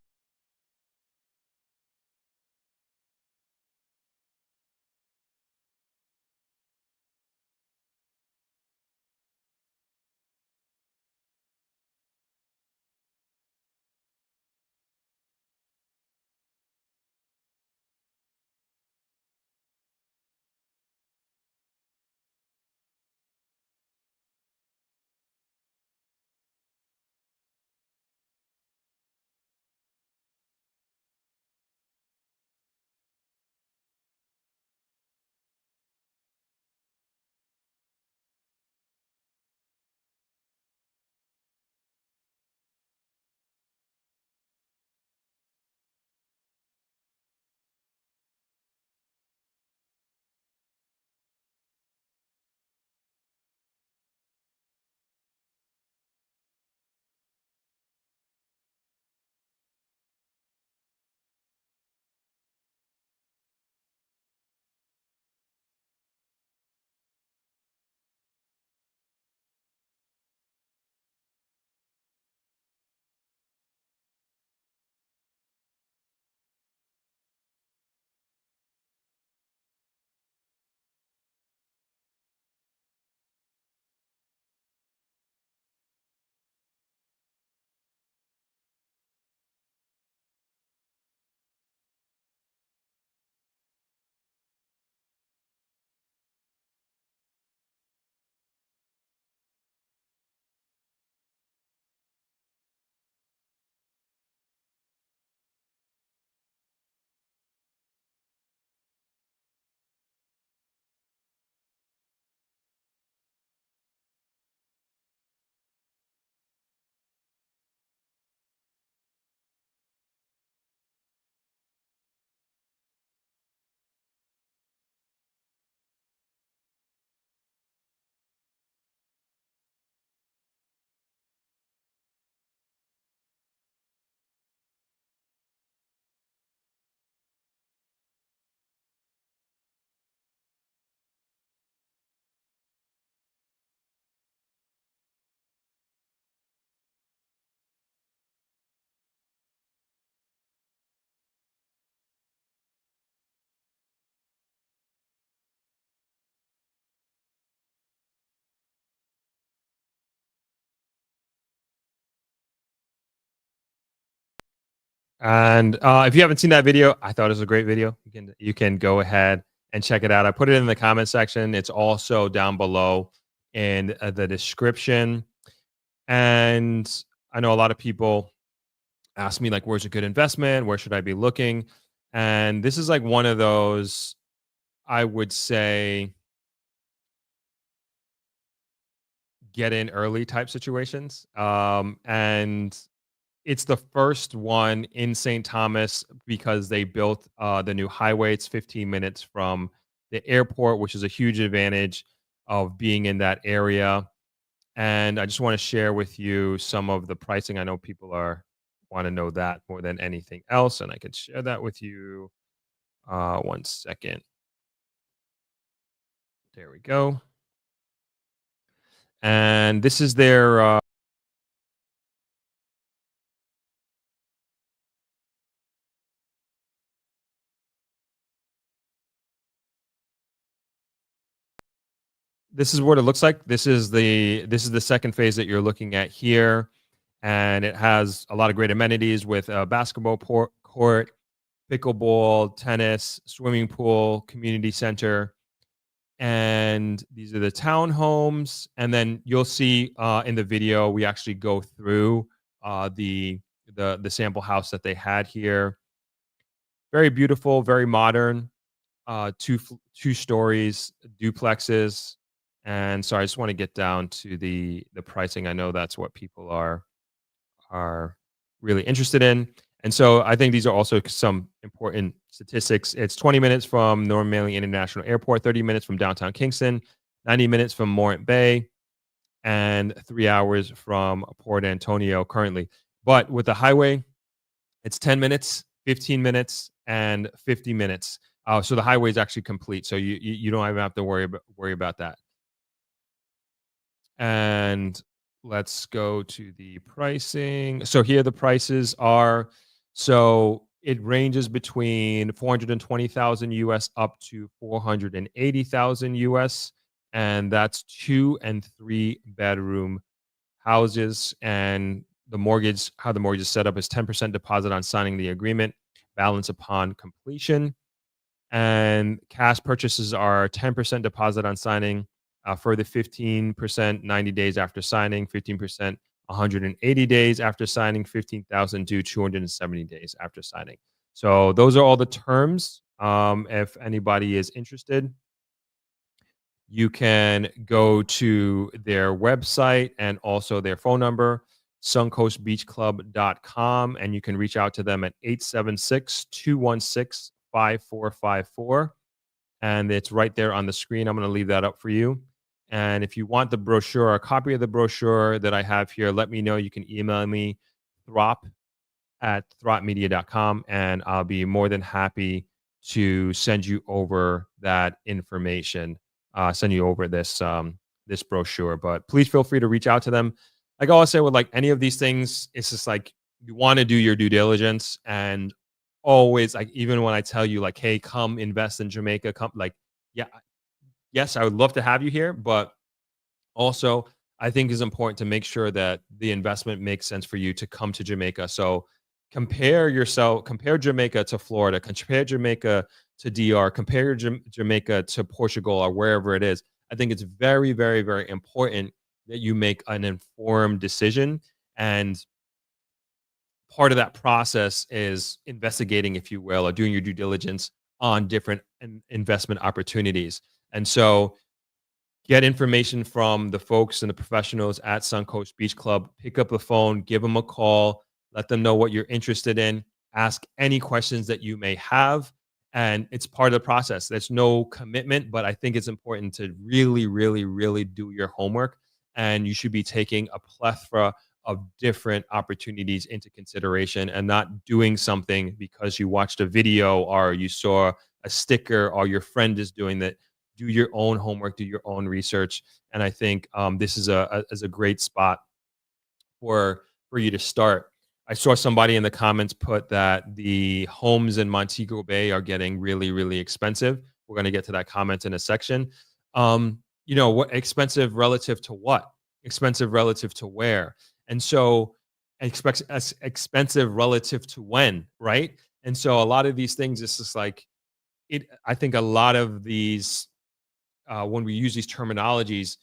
And if you haven't seen that video, I thought it was a great video. You can go ahead and check it out. I put it in the comment section. It's also down below in the description. And I know a lot of people ask me like, where's a good investment? Where should I be looking? And this is like one of those, I would say, get in early type situations. And it's the first one in St. Thomas because they built the new highway. It's 15 minutes from the airport, which is a huge advantage of being in that area. And I just want to share with you some of the pricing. I know people want to know that more than anything else, and I could share that with you. 1 second. There we go. And this is their this is what it looks like. This is the second phase that you're looking at here, and it has a lot of great amenities with a basketball court, pickleball, tennis, swimming pool, community center, and these are the townhomes. And then you'll see in the video we actually go through the sample house that they had here. Very beautiful, very modern. Two stories, duplexes. And so I just want to get down to the pricing. I know that's what people are really interested in. And so I think these are also some important statistics. It's 20 minutes from North Manley International Airport, 30 minutes from downtown Kingston, 90 minutes from Morant Bay, and 3 hours from Port Antonio currently. But with the highway, it's 10 minutes, 15 minutes, and 50 minutes. So the highway is actually complete. So you don't even have to worry about that. And let's go to the pricing. So here the prices are. So it ranges between 420,000 US up to 480,000 US, and that's 2 and 3 bedroom houses. And how the mortgage is set up is 10% deposit on signing the agreement, balance upon completion. And cash purchases are 10% deposit on signing, for the 15% 90 days after signing, 15% 180 days after signing, 15,000 due 270 days after signing. So those are all the terms. If anybody is interested, you can go to their website and also their phone number, suncoastbeachclub.com, and you can reach out to them at 876-216-5454. And it's right there on the screen. I'm going to leave that up for you. And if you want the brochure, a copy of the brochure that I have here, let me know. You can email me, throp@thropmedia.com, and I'll be more than happy to send you over that information, send you over this brochure. But please feel free to reach out to them. Like I always say with like any of these things, it's just like you want to do your due diligence. And always, like, even when I tell you like, hey, come invest in Jamaica, come, like, yeah, yes, I would love to have you here, but also I think it's important to make sure that the investment makes sense for you to come to Jamaica. So compare Jamaica to Florida, compare Jamaica to DR, compare Jamaica to Portugal or wherever it is. I think it's very, very, very important that you make an informed decision. And part of that process is investigating, if you will, or doing your due diligence on different investment opportunities. And so get information from the folks and the professionals at Suncoast Beach Club. Pick up the phone, give them a call, let them know what you're interested in, ask any questions that you may have. And it's part of the process. There's no commitment, but I think it's important to really, really, really do your homework. And you should be taking a plethora of different opportunities into consideration and not doing something because you watched a video or you saw a sticker or your friend is doing that. Do your own homework, do your own research. And I think this is a great spot for you to start. I saw somebody in the comments put that the homes in Montego Bay are getting really, really expensive. We're going to get to that comment in a section. What expensive relative to what? Expensive relative to where? And so expensive relative to when, right? And so a lot of these things, it's just like it. I think a lot of these when we use these terminologies,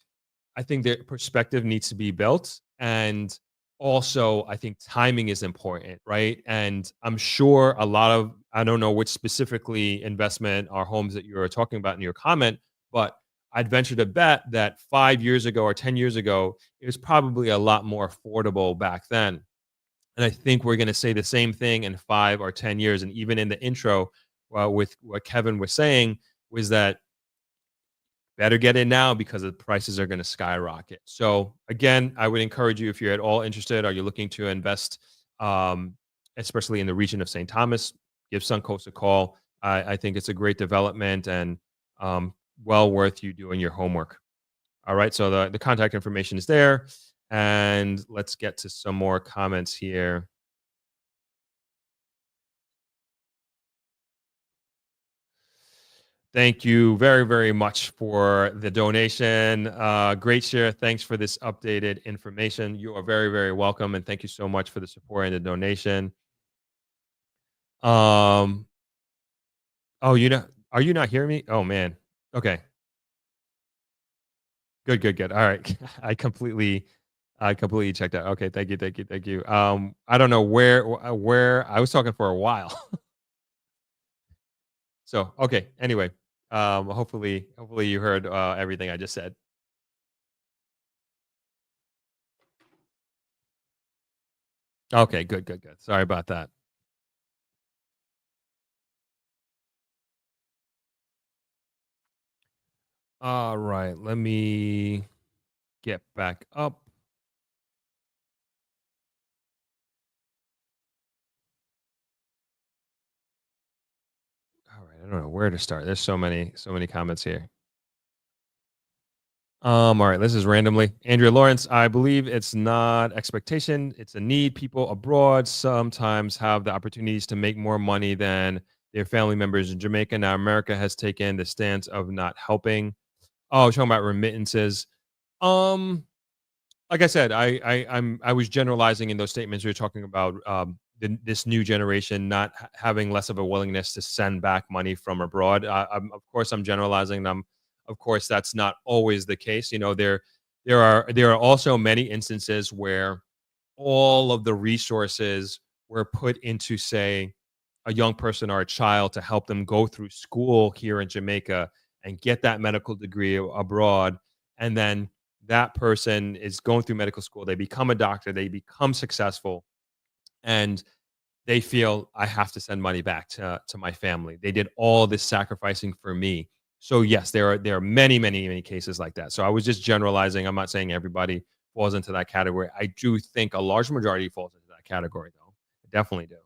I think their perspective needs to be built. And also, I think timing is important, right? And I'm sure a lot of, I don't know which specifically investment or homes that you're talking about in your comment, but I'd venture to bet that 5 years ago or 10 years ago, it was probably a lot more affordable back then. And I think we're going to say the same thing in 5 or 10 years. And even in the intro, with what Kevin was saying, was that better get in now because the prices are going to skyrocket. So again, I would encourage you, if you're at all interested or you're looking to invest, um, especially in the region of St. Thomas, give Suncoast a call. I think it's a great development and well worth you doing your homework. All right, so the contact information is there, and let's get to some more comments here. Thank you very, very much for the donation. Great share. Thanks for this updated information. You are very, very welcome, and thank you so much for the support and the donation. Um, oh, are you not hearing me? Oh man. Okay. Good, good, good. All right. I completely checked out. Okay, thank you, thank you, thank you. I don't know where I was talking for a while. So okay. Anyway, hopefully you heard everything I just said. Okay, good, good, good. Sorry about that. All right, let me get back up. All right, I don't know where to start. There's so many comments here. All right, this is randomly. Andrea Lawrence, I believe it's not expectation, it's a need. People abroad sometimes have the opportunities to make more money than their family members in Jamaica. Now, America has taken the stance of not helping. Oh, talking about remittances. Um, like I said, I was generalizing in those statements. We were talking about this new generation not having less of a willingness to send back money from abroad. Of course, I'm generalizing. And of course, that's not always the case. You know, there are also many instances where all of the resources were put into, say, a young person or a child to help them go through school here in Jamaica and get that medical degree abroad, and then that person is going through medical school, they become a doctor, they become successful, and they feel I have to send money back to my family. They did all this sacrificing for me. So yes, there are many, many, many cases like that. So I was just generalizing. I'm not saying everybody falls into that category. I do think a large majority falls into that category, though. I definitely do.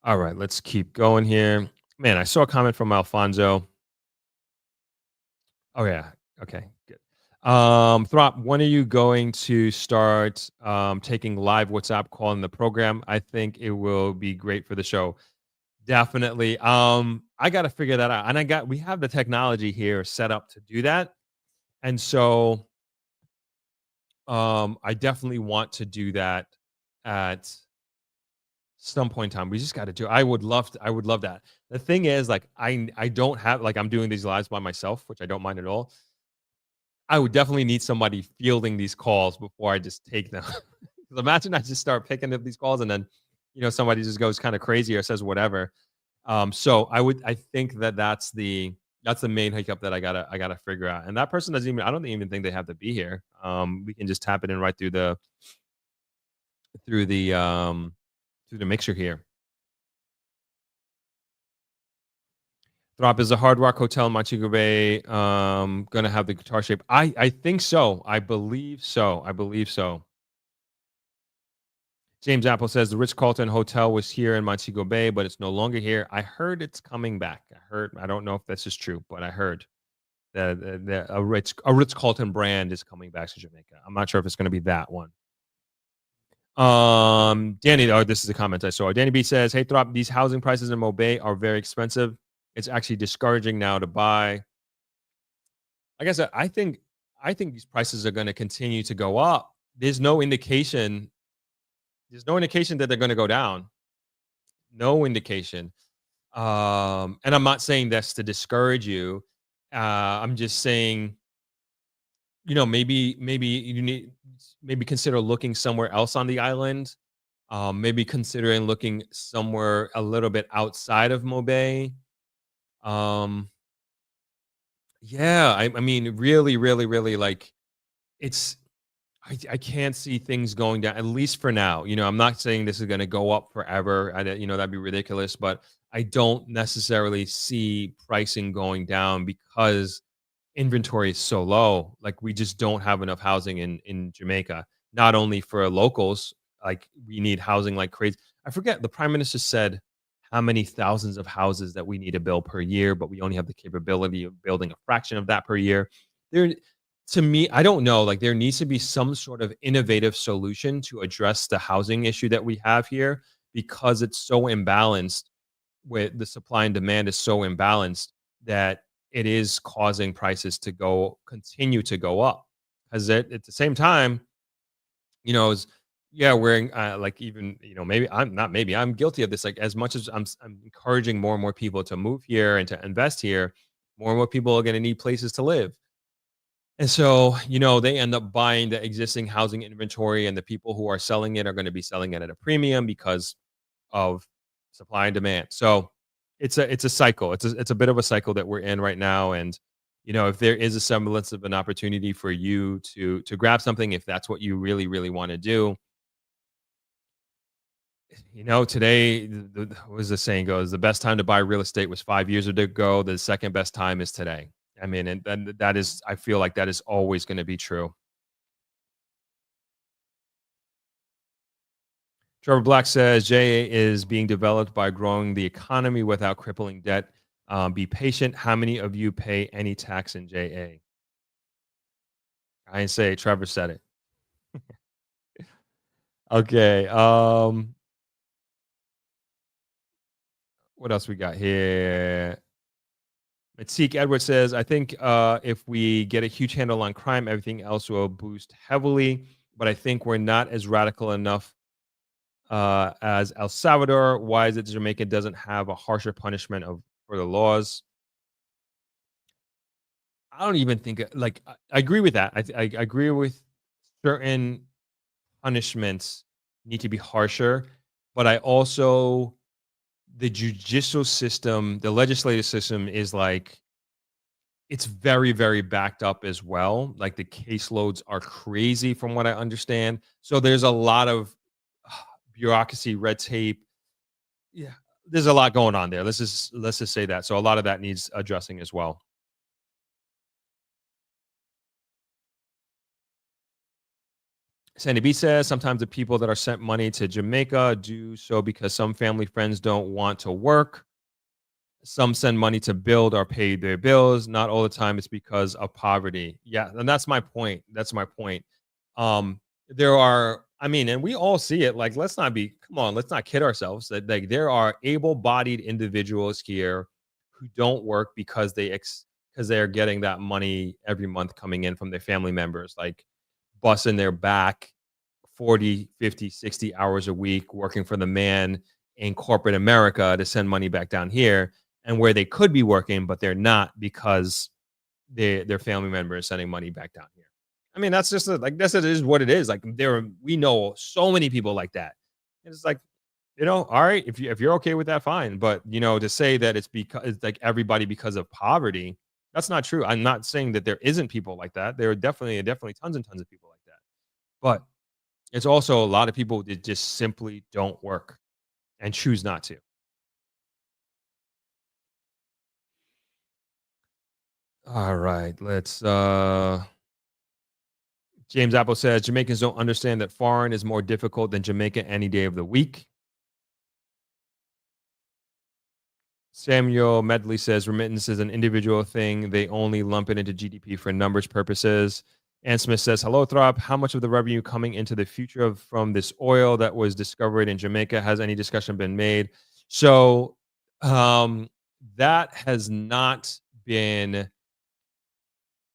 All right, let's keep going here. Man, I saw a comment from Alfonso. Oh yeah. Okay. Good. Throp, when are you going to start taking live WhatsApp call in the program? I think it will be great for the show. Definitely. I got to figure that out, and we have the technology here set up to do that, and so I definitely want to do that at some point in time. We just got to do. I would love that. The thing is, like, I don't have, like, I'm doing these lives by myself, which I don't mind at all. I would definitely need somebody fielding these calls before I just take them. 'Cause imagine I just start picking up these calls and then, somebody just goes kind of crazy or says whatever. So I think that's the main hiccup that I gotta figure out. And that person doesn't even, I don't even think they have to be here. We can just tap it in right through the um through the mixer here. Drop, is the Hard Rock Hotel in Montego Bay gonna have the guitar shape? I think so. I believe so. I believe so. James Apple says the Ritz Carlton Hotel was here in Montego Bay, but it's no longer here. I heard it's coming back. I don't know if this is true, but I heard that a Ritz Carlton brand is coming back to Jamaica. I'm not sure if it's going to be that one. Danny, this is a comment I saw. Danny B says, "Hey, Throp, these housing prices in Mo Bay are very expensive. It's actually discouraging now to buy. like I said, I think these prices are going to continue to go up. There's no indication. There's no indication that they're going to go down. No indication. And I'm not saying that's to discourage you. I'm just saying, maybe you need maybe consider looking somewhere else on the island. Maybe considering looking somewhere a little bit outside of Mobay. Um, yeah, I mean, really, really, really, like it's. I can't see things going down, at least for now. I'm not saying this is going to go up forever. That'd be ridiculous, but I don't necessarily see pricing going down because inventory is so low. Like we just don't have enough housing in Jamaica. Not only for locals, like we need housing like crazy. I forget the prime minister said how many thousands of houses that we need to build per year, but we only have the capability of building a fraction of that per year. There, to me, I don't know. Like there needs to be some sort of innovative solution to address the housing issue that we have here because it's so imbalanced with the supply and demand is so imbalanced that it is causing prices to continue to go up. Because at the same time, is yeah, wearing like even maybe I'm guilty of this. Like as much as I'm encouraging more and more people to move here and to invest here, more and more people are going to need places to live. And so, they end up buying the existing housing inventory, and the people who are selling it are going to be selling it at a premium because of supply and demand. So it's a cycle. It's a bit of a cycle that we're in right now. And if there is a semblance of an opportunity for you to grab something, if that's what you really, really want to do, today, what as the saying goes, the best time to buy real estate was 5 years ago. The second best time is today. I mean, and that is, I feel like that is always going to be true. Trevor Black says JA is being developed by growing the economy without crippling debt. Be patient. How many of you pay any tax in JA? I didn't say it. Trevor said it. Okay. What else we got here? Matique Edwards says, I think if we get a huge handle on crime, everything else will boost heavily. But I think we're not as radical enough as El Salvador. Why is it Jamaica doesn't have a harsher punishment for the laws? I don't even think like I agree with that. I agree with certain punishments need to be harsher, but I also the judicial system, the legislative system is like it's very, very backed up as well. Like the caseloads are crazy from what I understand. So there's a lot of bureaucracy, red tape. Yeah, there's a lot going on there. Let's just say that. So a lot of that needs addressing as well. Sandy B says sometimes the people that are sent money to Jamaica do so because some family friends don't want to work. Some send money to build or pay their bills. Not all the time. It's because of poverty. Yeah, and that's my point. That's my point. There are, I mean, and we all see it. Like, come on, let's not kid ourselves that like there are able-bodied individuals here who don't work because because they are getting that money every month coming in from their family members, like busting their back 40, 50, 60 hours a week working for the man in corporate America to send money back down here, and where they could be working, but they're not because their family member is sending money back down here. I mean, that's just it is what it is. Like we know so many people like that. And it's like, all right, if you're okay with that, fine. But to say that it's because it's like everybody because of poverty, that's not true. I'm not saying that there isn't people like that. There are definitely tons and tons of people like that. But it's also a lot of people that just simply don't work and choose not to. All right, let's James Apple says Jamaicans don't understand that foreign is more difficult than Jamaica any day of the week. Samuel Medley says remittance is an individual thing. They only lump it into GDP for numbers purposes. Ann Smith says, hello, Throp. How much of the revenue coming into the future from this oil that was discovered in Jamaica? Has any discussion been made? So that has not been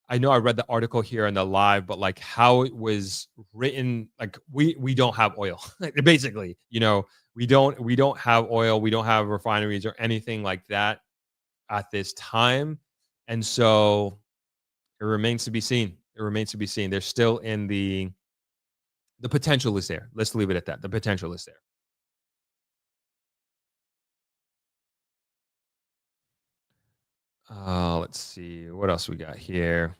I know I read the article here in the live, but like how it was written, like we don't have oil. Basically, we don't have oil, we don't have refineries or anything like that at this time. And so it remains to be seen. It remains to be seen. They're still in the potential is there. Let's leave it at that. The potential is there. Let's see what else we got here.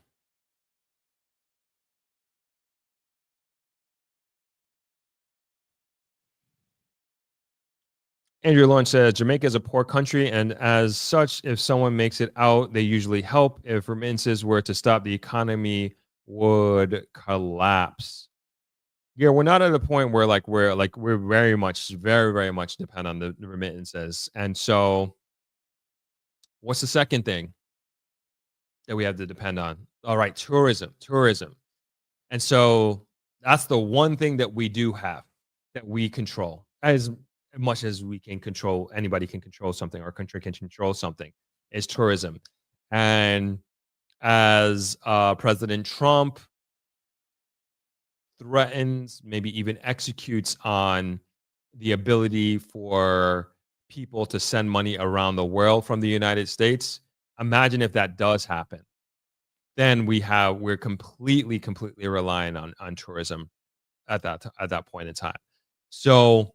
Andrew Lawrence says Jamaica is a poor country, and as such, if someone makes it out, they usually help. If remittances were to stop, the economy would collapse. Yeah, we're not at a point where we're very much depend on the remittances. And so, what's the second thing that we have to depend on? All right, tourism. And so that's the one thing that we do have that we control as much as we can control. Anybody can control something. Our country can control something. Is tourism, and as President Trump threatens, maybe even executes on the ability for people to send money around the world from the United States. Imagine if that does happen. Then we're completely relying on tourism at that point in time. So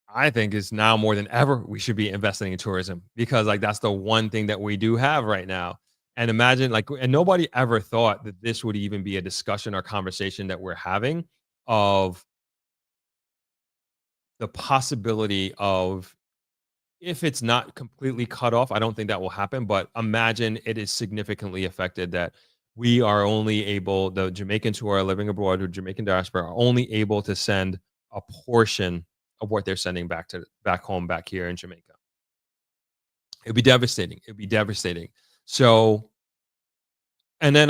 I think it's now more than ever we should be investing in tourism because like that's the one thing that we do have right now. And imagine and nobody ever thought that this would even be a discussion or conversation that we're having of the possibility of if it's not completely cut off, I don't think that will happen, but imagine it is significantly affected that we are only able, the Jamaicans who are living abroad or Jamaican diaspora are only able to send a portion of what they're sending back home, back here in Jamaica. It'd be devastating. It'd be devastating. So, and then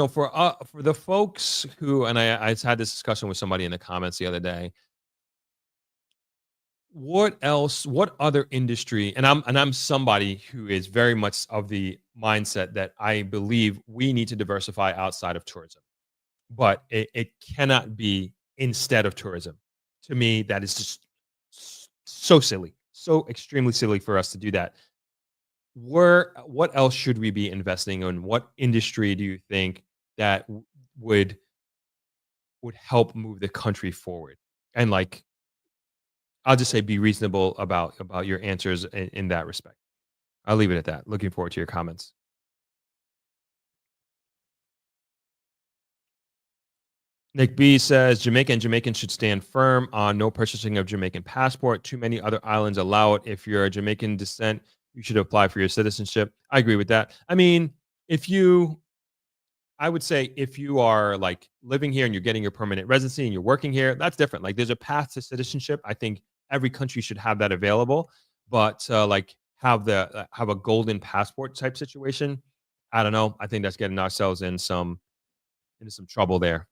for the folks who, and I had this discussion with somebody in the comments the other day. What else? What other industry? And I'm somebody who is very much of the mindset that I believe we need to diversify outside of tourism, but it cannot be instead of tourism. To me, that is just so silly, so extremely silly for us to do that. What else should we be investing in? What industry do you think that would help move the country forward? And like I'll just say be reasonable about your answers in that respect. I'll leave it at that. Looking forward to your comments. Nick B says Jamaica and Jamaicans should stand firm on no purchasing of Jamaican passport. Too many other islands allow it. If you're a Jamaican descent, you should apply for your citizenship. I agree with that. I mean, I would say if you are like living here and you're getting your permanent residency and you're working here, that's different. Like there's a path to citizenship. I think every country should have that available, but like have a golden passport type situation. I don't know. I think that's getting ourselves into some trouble there.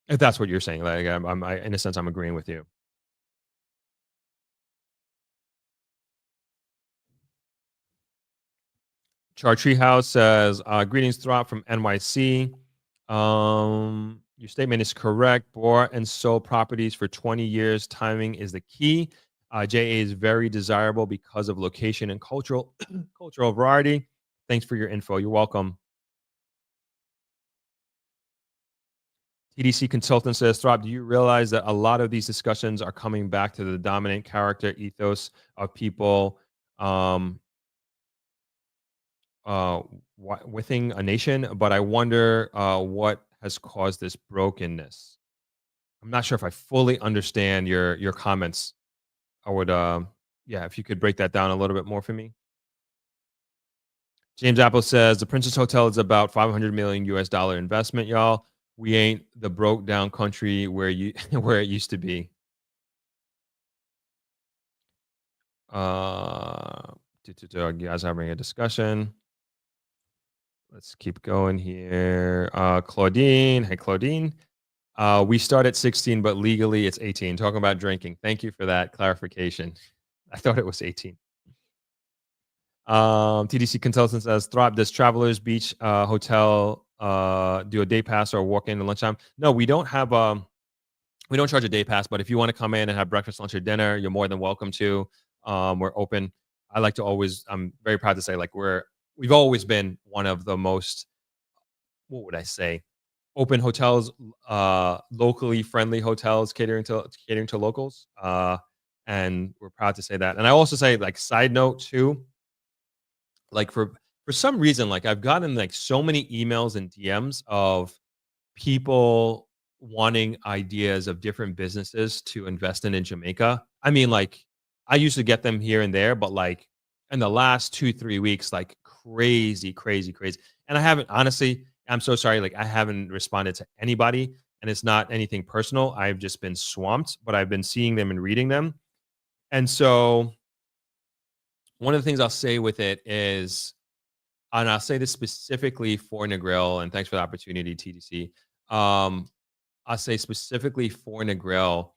If that's what you're saying, like in a sense, I'm agreeing with you. Char Treehouse says, greetings, Throp from NYC. Your statement is correct. Bought and sold properties for 20 years. Timing is the key. JA is very desirable because of location and cultural variety. Thanks for your info. You're welcome. TDC consultant says, Throp, do you realize that a lot of these discussions are coming back to the dominant character ethos of people within a nation? But I wonder what has caused this brokenness. I'm not sure if I fully understand your comments. I would, if you could break that down a little bit more for me. James Apple says the Princess Hotel is about $500 million US investment, y'all. We ain't the broke down country where it used to be. You guys having a discussion. Let's keep going here. Claudine. Hey, Claudine. We start at 16, but legally it's 18. Talking about drinking. Thank you for that clarification. I thought it was 18. TDC Consultant says, Thrive, does Travelers Beach Hotel do a day pass or walk in at lunchtime? No, we don't have we don't charge a day pass, but if you want to come in and have breakfast, lunch, or dinner, you're more than welcome to. We're open. I like to always, I'm very proud to say, like, we've always been one of the most, what would I say, open hotels, locally friendly hotels catering to locals. And we're proud to say that. And I also say, like, side note too, like for some reason, like I've gotten like so many emails and DMs of people wanting ideas of different businesses to invest in Jamaica. I mean, like, I used to get them here and there, but like in the last 2, 3 weeks, like crazy, crazy, crazy. And I haven't, honestly, I'm so sorry. Like, I haven't responded to anybody, and it's not anything personal. I've just been swamped, but I've been seeing them and reading them. And so one of the things I'll say with it is, and I'll say this specifically for Negril, and thanks for the opportunity, TDC. I'll say specifically for Negril,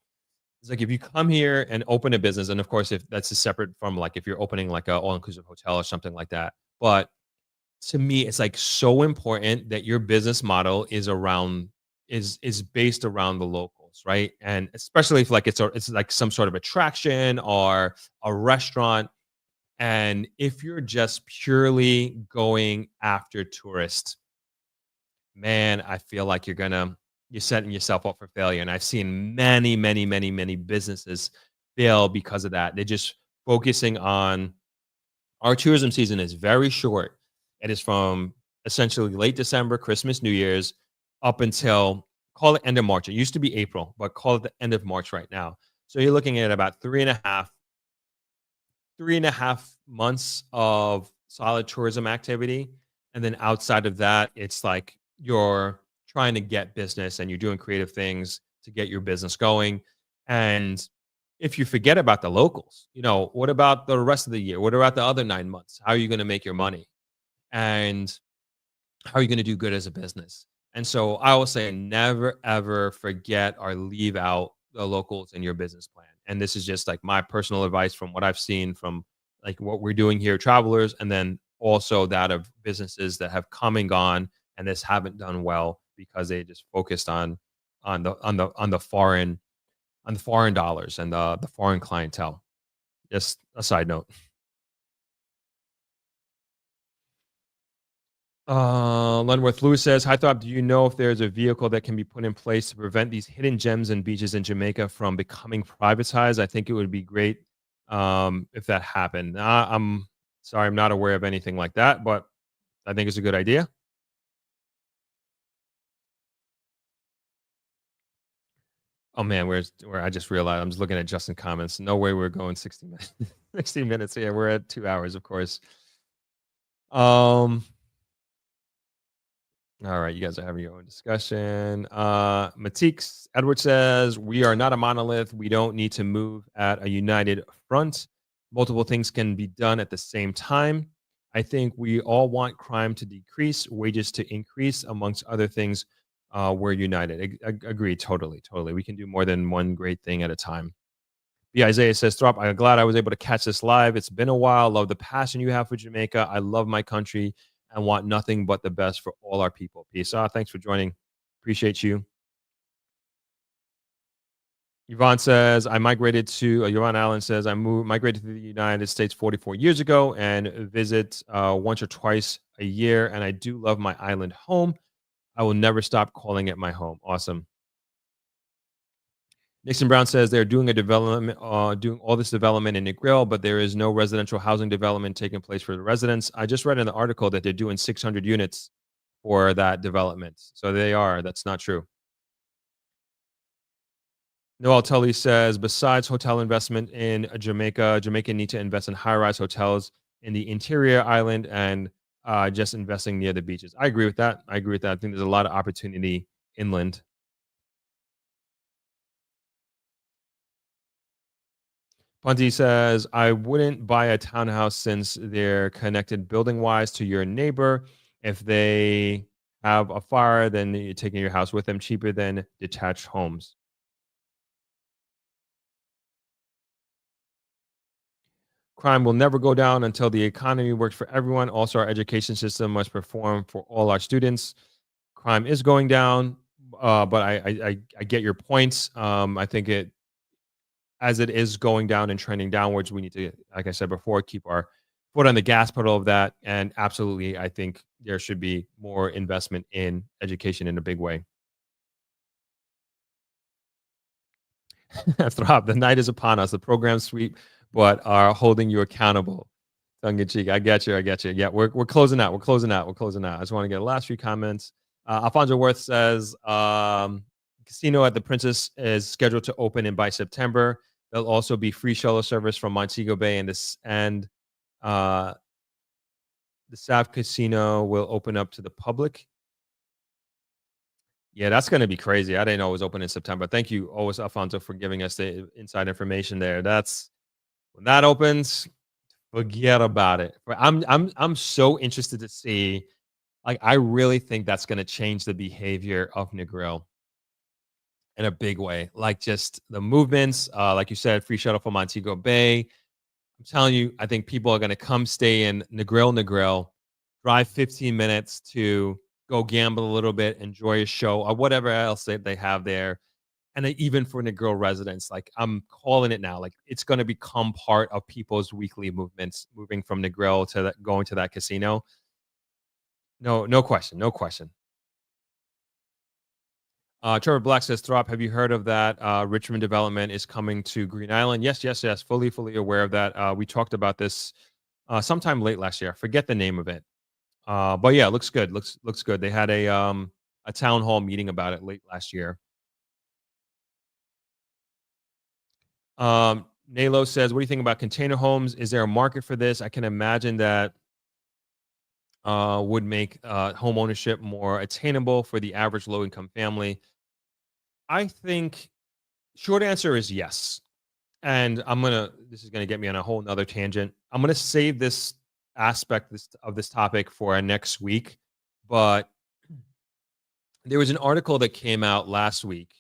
it's like if you come here and open a business, and of course, if that's a separate from like if you're opening like a all-inclusive hotel or something like that. But to me, it's like so important that your business model is based around the locals, right? And especially if like it's like some sort of attraction or a restaurant. And if you're just purely going after tourists, man, I feel like you're setting yourself up for failure. And I've seen many, many, many, many businesses fail because of that. They're just focusing on, our tourism season is very short. It is from essentially late December, Christmas, New Year's, up until, call it end of March. It used to be April, but call it the end of March right now. So you're looking at about 3.5 months of solid tourism activity. And then outside of that, it's like you're trying to get business and you're doing creative things to get your business going. And if you forget about the locals, what about the rest of the year? What about the other 9 months? How are you going to make your money? And how are you going to do good as a business? And so I will say, never, ever forget or leave out the locals in your business plan. And this is just like my personal advice from what I've seen from like what we're doing here, Travelers, and then also that of businesses that have come and gone and this haven't done well because they just focused on the foreign dollars and the foreign clientele. Just a side note. Lenworth Lewis says, Hi Thought, do you know if there's a vehicle that can be put in place to prevent these hidden gems and beaches in Jamaica from becoming privatized? I think it would be great if that happened. I'm sorry, I'm not aware of anything like that, but I think it's a good idea. Oh man, where I just realized I'm just looking at Justin comments. No way we're going 60 minutes. 60 minutes. Yeah, we're at 2 hours, of course. All right, you guys are having your own discussion. Matix Edward says, we are not a monolith. We don't need to move at a united front. Multiple things can be done at the same time. I think we all want crime to decrease, wages to increase, amongst other things. We're united. Agree, totally, totally. We can do more than one great thing at a time. B. Isaiah says, Throp, I'm glad I was able to catch this live. It's been a while. Love the passion you have for Jamaica. I love my country and want nothing but the best for all our people. Peace. Thanks for joining. Appreciate you. Yvonne says, Yvonne Allen says, migrated to the United States 44 years ago and visit once or twice a year. And I do love my island home. I will never stop calling it my home. Awesome. Nixon Brown says they're doing doing all this development in Negril, but there is no residential housing development taking place for the residents. I just read in the article that they're doing 600 units for that development. So that's not true. Noel Tully says, besides hotel investment in Jamaica need to invest in high-rise hotels in the interior island and just investing near the beaches. I agree with that. I think there's a lot of opportunity inland. Ponzi says, I wouldn't buy a townhouse since they're connected building-wise to your neighbor. If they have a fire, then you're taking your house with them, cheaper than detached homes. Crime will never go down until the economy works for everyone. Also, our education system must perform for all our students. Crime is going down, but I get your points. I think it as it is going down and trending downwards, we need to, like I said before, keep our foot on the gas pedal of that. And absolutely, I think there should be more investment in education in a big way. Throb, the night is upon us. The program sweep, but are holding you accountable. Tongue in cheek. I get you. I get you. Yeah, we're closing out. We're closing out. We're closing out. I just want to get the last few comments. Alfonso Worth says, casino at the Princess is scheduled to open in by September. There'll also be free shuttle service from Montego Bay and the SAF casino will open up to the public. Yeah, that's going to be crazy. I didn't know it was open in September. Thank you, always Alfonso, for giving us the inside information there. That's when that opens. Forget about it. I'm so interested to see. Like, I really think that's going to change the behavior of Negril in a big way. Like, just the movements, like you said, free shuttle from Montego Bay. I'm telling you, I think people are going to come stay in Negril, drive 15 minutes to go gamble a little bit, enjoy a show, or whatever else they have there. And even for Negril residents, like, I'm calling it now, like, it's going to become part of people's weekly movements, moving from Negril to going to that casino. No question, no question. Trevor Black says, Throp, have you heard of that? Richmond development is coming to Green Island. Yes. Fully aware of that. We talked about this sometime late last year. I forget the name of it. But yeah, it looks good. Looks good. They had a town hall meeting about it late last year. Nalo says, what do you think about container homes? Is there a market for this? I can imagine that would make home ownership more attainable for the average low-income family. I think short answer is yes. And this is gonna get me on a whole nother tangent. I'm gonna save this aspect of this topic for our next week. But there was an article that came out last week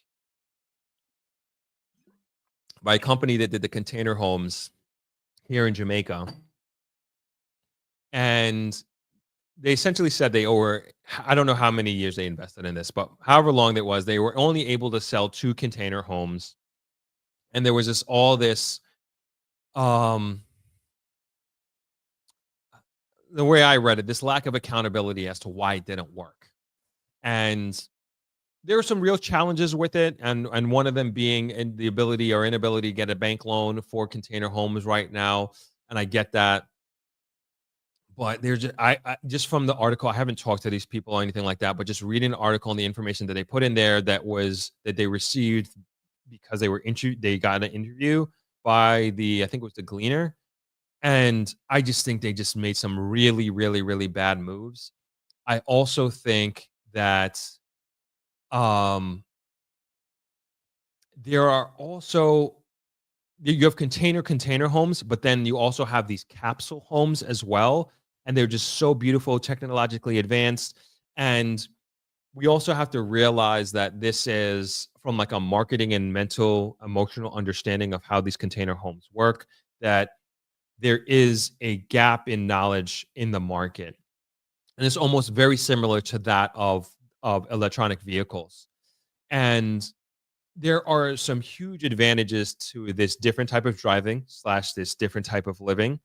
by a company that did the container homes here in Jamaica. And they essentially said I don't know how many years they invested in this, but however long it was, they were only able to sell 2 container homes. And there was the way I read it, this lack of accountability as to why it didn't work. And there were some real challenges with it. And one of them being in the ability or inability to get a bank loan for container homes right now. And I get that. But there's just, I just from the article, I haven't talked to these people or anything like that, but just reading the article and the information that they put in there that they received because they got an interview by I think it was the Gleaner. And I just think they just made some really, really, really bad moves. I also think that there are also you have container homes, but then you also have these capsule homes as well. And they're just so beautiful, technologically advanced. And we also have to realize that this is from like a marketing and mental, emotional understanding of how these container homes work, that there is a gap in knowledge in the market. And it's almost very similar to that of electronic vehicles. And there are some huge advantages to this different type of driving / this different type of living.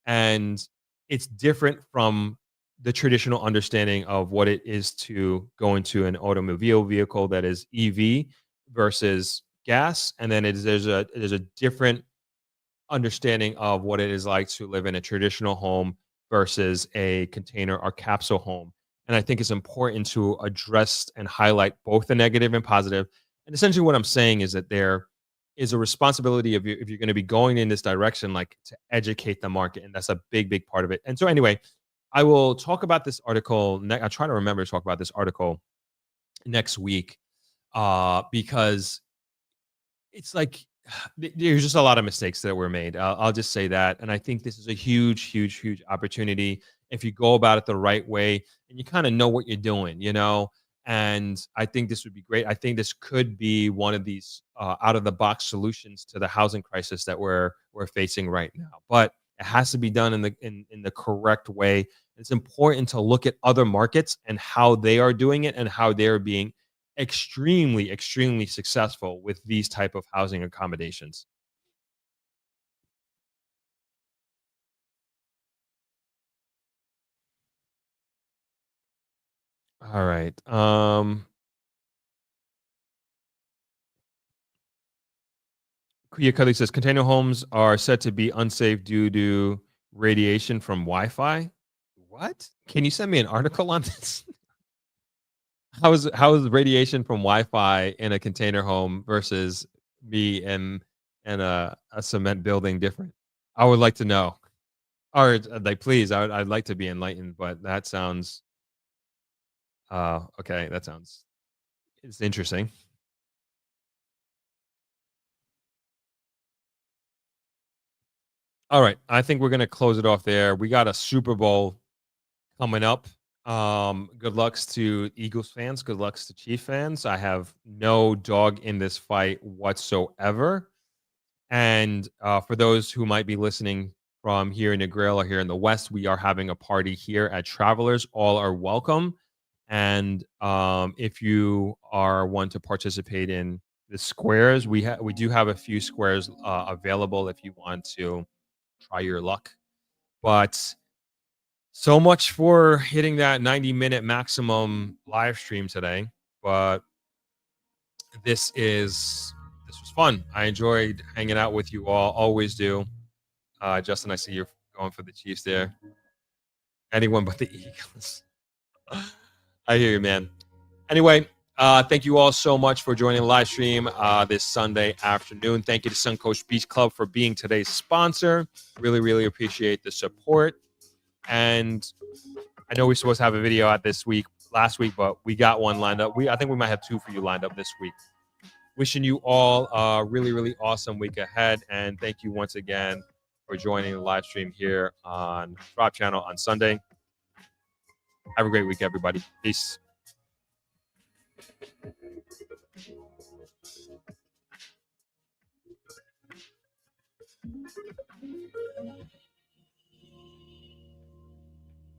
And it's different from the traditional understanding of what it is to go into an automobile vehicle that is EV versus gas. And then there's a different understanding of what it is like to live in a traditional home versus a container or capsule home. And I think it's important to address and highlight both the negative and positive. And essentially what I'm saying is that there is a responsibility of you, if you're going to be going in this direction, like to educate the market. And that's a big, big part of it. And so anyway, I will talk about this article. I'll try to remember to talk about this article next week because it's like, there's just a lot of mistakes that were made. I'll just say that. And I think this is a huge, huge, huge opportunity if you go about it the right way and you kind of know what you're doing, And I think this would be great. I think this could be one of these out of the box solutions to the housing crisis that we're facing right now. But It has to be done in the correct way. It's important to look at other markets and how they are doing it and how they're being extremely, extremely successful with these type of housing accommodations. All right. Kuya Cuddy says container homes are said to be unsafe due to radiation from Wi-Fi. What? Can you send me an article on this? How is radiation from Wi-Fi in a container home versus me and a cement building different? I would like to know. Or like, please, I'd like to be enlightened, but that sounds okay. That sounds it's interesting. All right, I think we're gonna close it off there. We got a Super Bowl coming up. Good lucks to Eagles fans. Good lucks to Chief fans. I have no dog in this fight whatsoever. And for those who might be listening from here in Negril or here in the West, we are having a party here at Travelers. All are welcome. And if you are one to participate in the squares, we do have a few squares available if you want to try your luck. But so much for hitting that 90-minute maximum live stream today. But this was fun. I enjoyed hanging out with you all. Always do. Justin, I see you're going for the Chiefs there. Anyone but the Eagles. I hear you, man. Anyway, thank you all so much for joining the live stream this Sunday afternoon. Thank you to Suncoast Beach Club for being today's sponsor. Really, really appreciate the support. And I know we're supposed to have a video out last week, but we got one lined up. I think we might have two for you lined up this week. Wishing you all a really, really awesome week ahead. And thank you once again for joining the live stream here on Drop Channel on Sunday. Have a great week, everybody. Peace.